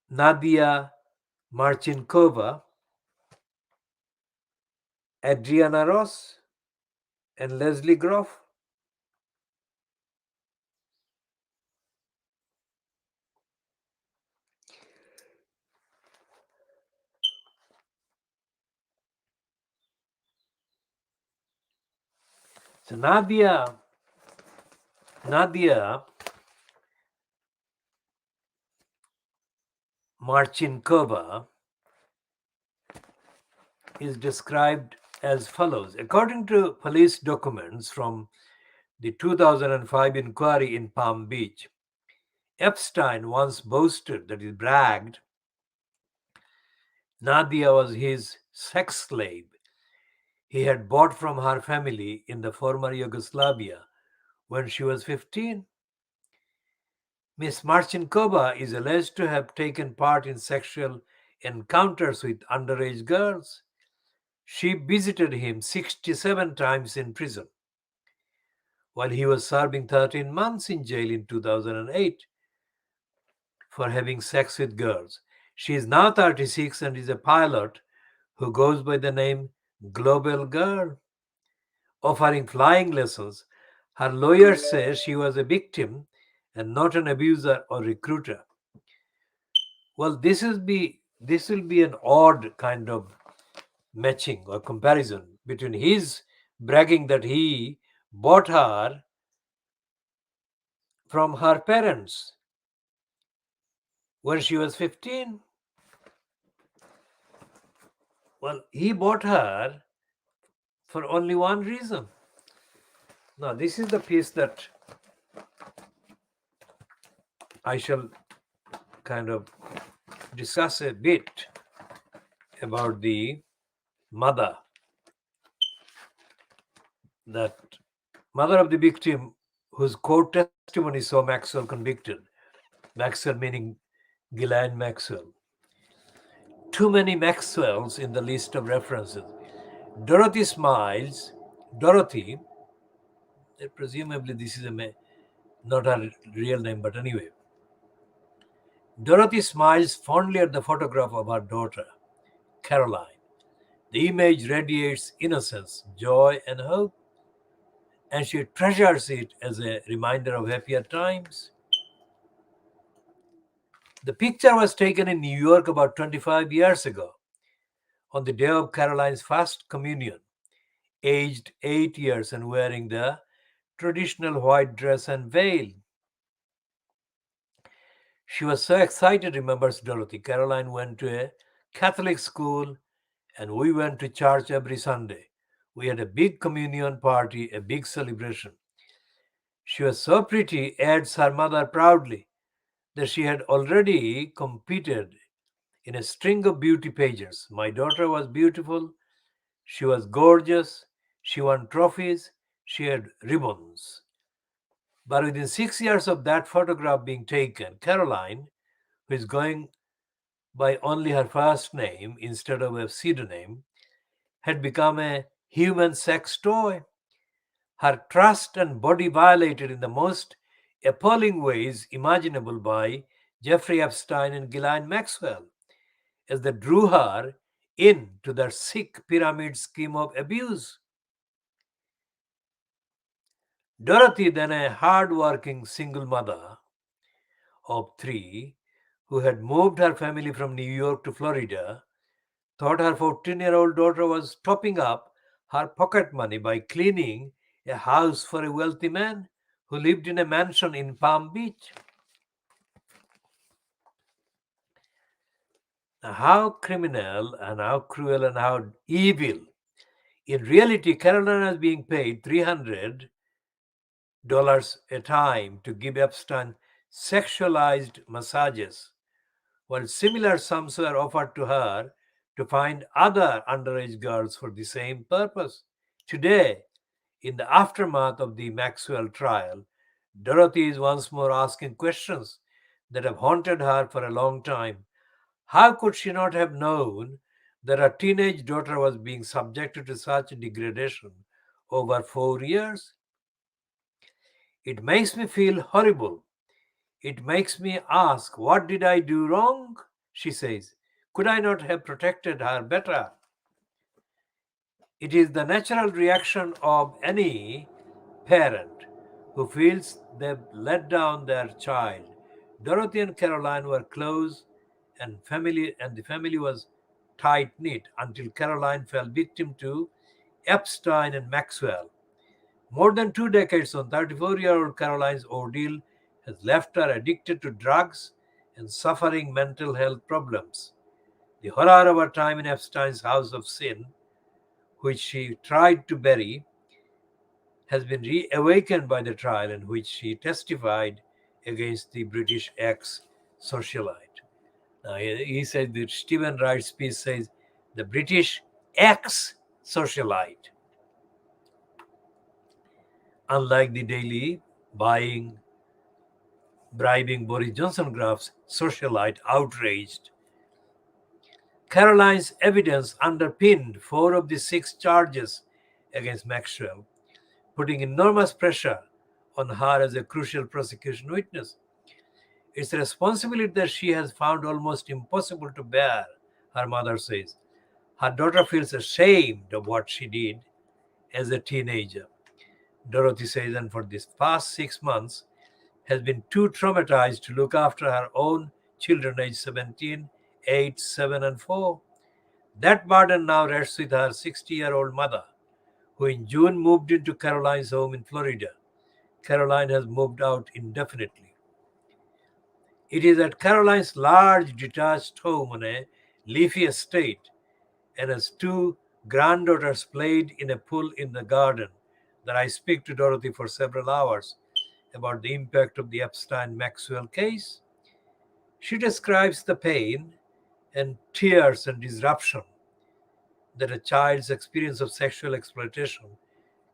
Nadia Marchinkova, Adriana Ross, and Leslie Groff. So Nadia Marchinkova is described as follows. According to police documents from the 2005 inquiry in Palm Beach, Epstein once boasted, that he bragged, Nadia was his sex slave he had bought from her family in the former Yugoslavia when she was 15. Miss Marchinkova is alleged to have taken part in sexual encounters with underage girls. She visited him 67 times in prison, while he was serving 13 months in jail in 2008 for having sex with girls. She is now 36 and is a pilot who goes by the name Global Girl, offering flying lessons. Her lawyer says she was a victim and not an abuser or recruiter. Well, this will be an odd kind of matching or comparison between his bragging that he bought her from her parents when she was 15. Well, he bought her for only one reason. Now, this is the piece that I shall kind of discuss a bit about the mother, that mother of the victim whose court testimony saw Maxwell convicted. Maxwell meaning Ghislaine Maxwell. Too many Maxwells in the list of references. Dorothy, presumably this is not her real name, but anyway. Dorothy smiles fondly at the photograph of her daughter, Caroline. The image radiates innocence, joy, and hope, and she treasures it as a reminder of happier times. The picture was taken in New York about 25 years ago, on the day of Caroline's first communion, aged 8 years and wearing the traditional white dress and veil. She was so excited, remembers Dorothy. Caroline went to a Catholic school and we went to church every Sunday. We had a big communion party, a big celebration. She was so pretty, adds her mother proudly, that she had already competed in a string of beauty pageants. My daughter was beautiful. She was gorgeous. She won trophies, she had ribbons. But within 6 years of that photograph being taken, Caroline, who is going by only her first name instead of a pseudonym, had become a human sex toy. Her trust and body violated in the most appalling ways imaginable by Jeffrey Epstein and Ghislaine Maxwell, as they drew her into their sick pyramid scheme of abuse. Dorothy, then a hard-working single mother of three who had moved her family from New York to Florida, thought her 14-year-old daughter was topping up her pocket money by cleaning a house for a wealthy man who lived in a mansion in Palm Beach. Now, how criminal and how cruel and how evil. In reality, Carolina is being paid $300 a time to give Epstein sexualized massages, while similar sums were offered to her to find other underage girls for the same purpose. Today, in the aftermath of the Maxwell trial, Dorothy is once more asking questions that have haunted her for a long time. How could she not have known that her teenage daughter was being subjected to such degradation over 4 years? It makes me feel horrible. It makes me ask, what did I do wrong? She says. Could I not have protected her better? It is the natural reaction of any parent who feels they've let down their child. Dorothy and Caroline were close and the family was tight knit until Caroline fell victim to Epstein and Maxwell. More than 2 decades on, 34-year-old Caroline's ordeal has left her addicted to drugs and suffering mental health problems. The horror of her time in Epstein's house of sin, which she tried to bury, has been reawakened by the trial in which she testified against the British ex socialite. Now, he said that Stephen Wright's piece says the British ex socialite, unlike the daily buying, bribing Boris Johnson graphs, socialite outraged. Caroline's evidence underpinned four of the six charges against Maxwell, putting enormous pressure on her as a crucial prosecution witness. It's a responsibility that she has found almost impossible to bear, her mother says. Her daughter feels ashamed of what she did as a teenager. Dorothy says, and for these past 6 months, has been too traumatized to look after her own children aged 17, 8, 7, and 4. That burden now rests with her 60-year-old mother, who in June moved into Caroline's home in Florida. Caroline has moved out indefinitely. It is at Caroline's large detached home on a leafy estate and as two granddaughters played in a pool in the garden that I speak to Dorothy for several hours about the impact of the Epstein Maxwell case. She describes the pain and tears and disruption that a child's experience of sexual exploitation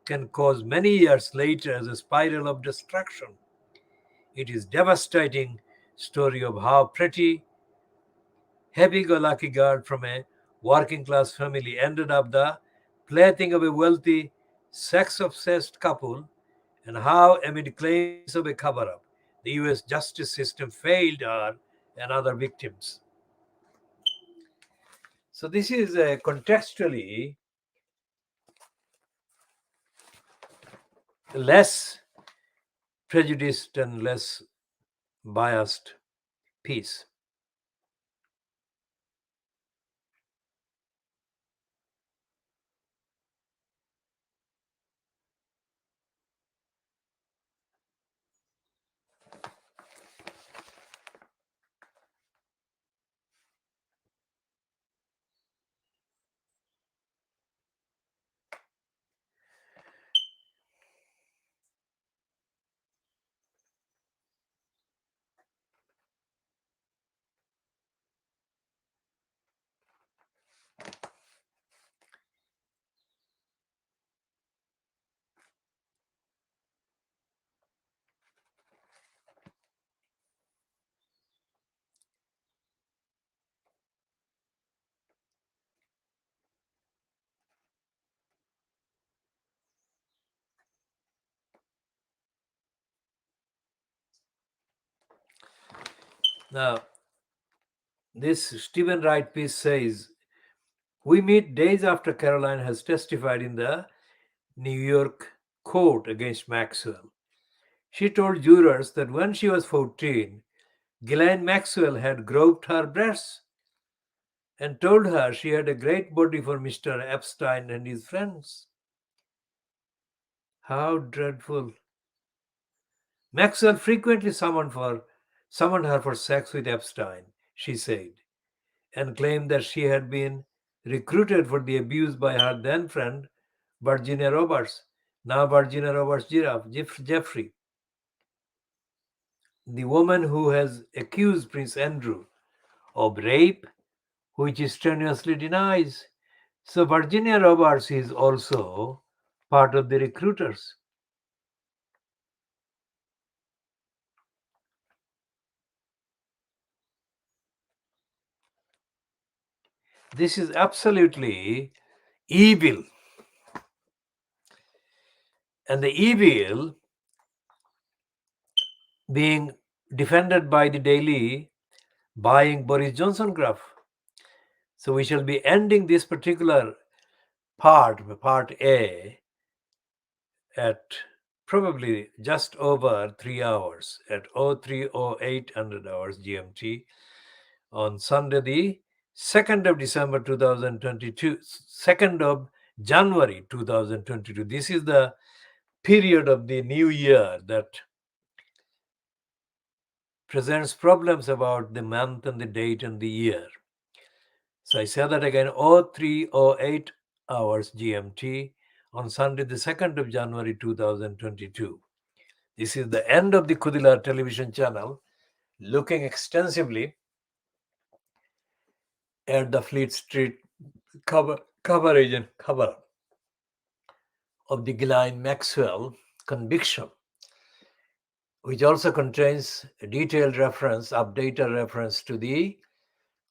can cause many years later as a spiral of destruction. It is devastating story of how pretty happy-go-lucky girl from a working-class family ended up the plaything of a wealthy, sex-obsessed couple, and how, amid claims of a cover-up, the U.S. justice system failed her and other victims. So this is contextually less prejudiced and less biased piece. Now, this Stephen Wright piece says, we meet days after Caroline has testified in the New York court against Maxwell. She told jurors that when she was 14, Ghislaine Maxwell had groped her breasts and told her she had a great body for Mr. Epstein and his friends. How dreadful. Maxwell frequently summoned her for sex with Epstein, she said, and claimed that she had been recruited for the abuse by her then friend, Virginia Roberts, now Virginia Roberts' giraffe, Jeffrey, the woman who has accused Prince Andrew of rape, which he strenuously denies. So Virginia Roberts is also part of the recruiters. This is absolutely evil. And the evil being defended by the Daily buying Boris Johnson graph. So we shall be ending this particular part A, at probably just over 3 hours, at 03:08 hours GMT, on Sunday, the 2nd of December 2022, 2nd of January 2022. This is the period of the new year that presents problems about the month and the date and the year. So I say that again, 03:08 hours GMT on Sunday, the 2nd of January 2022. This is the end of the KhoodeelaarTV television channel, looking extensively at the Fleet Street coverage and cover of the Ghislaine Maxwell conviction, which also contains a detailed reference, updated reference to the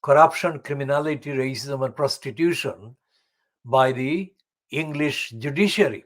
corruption, criminality, racism, and prostitution by the English judiciary.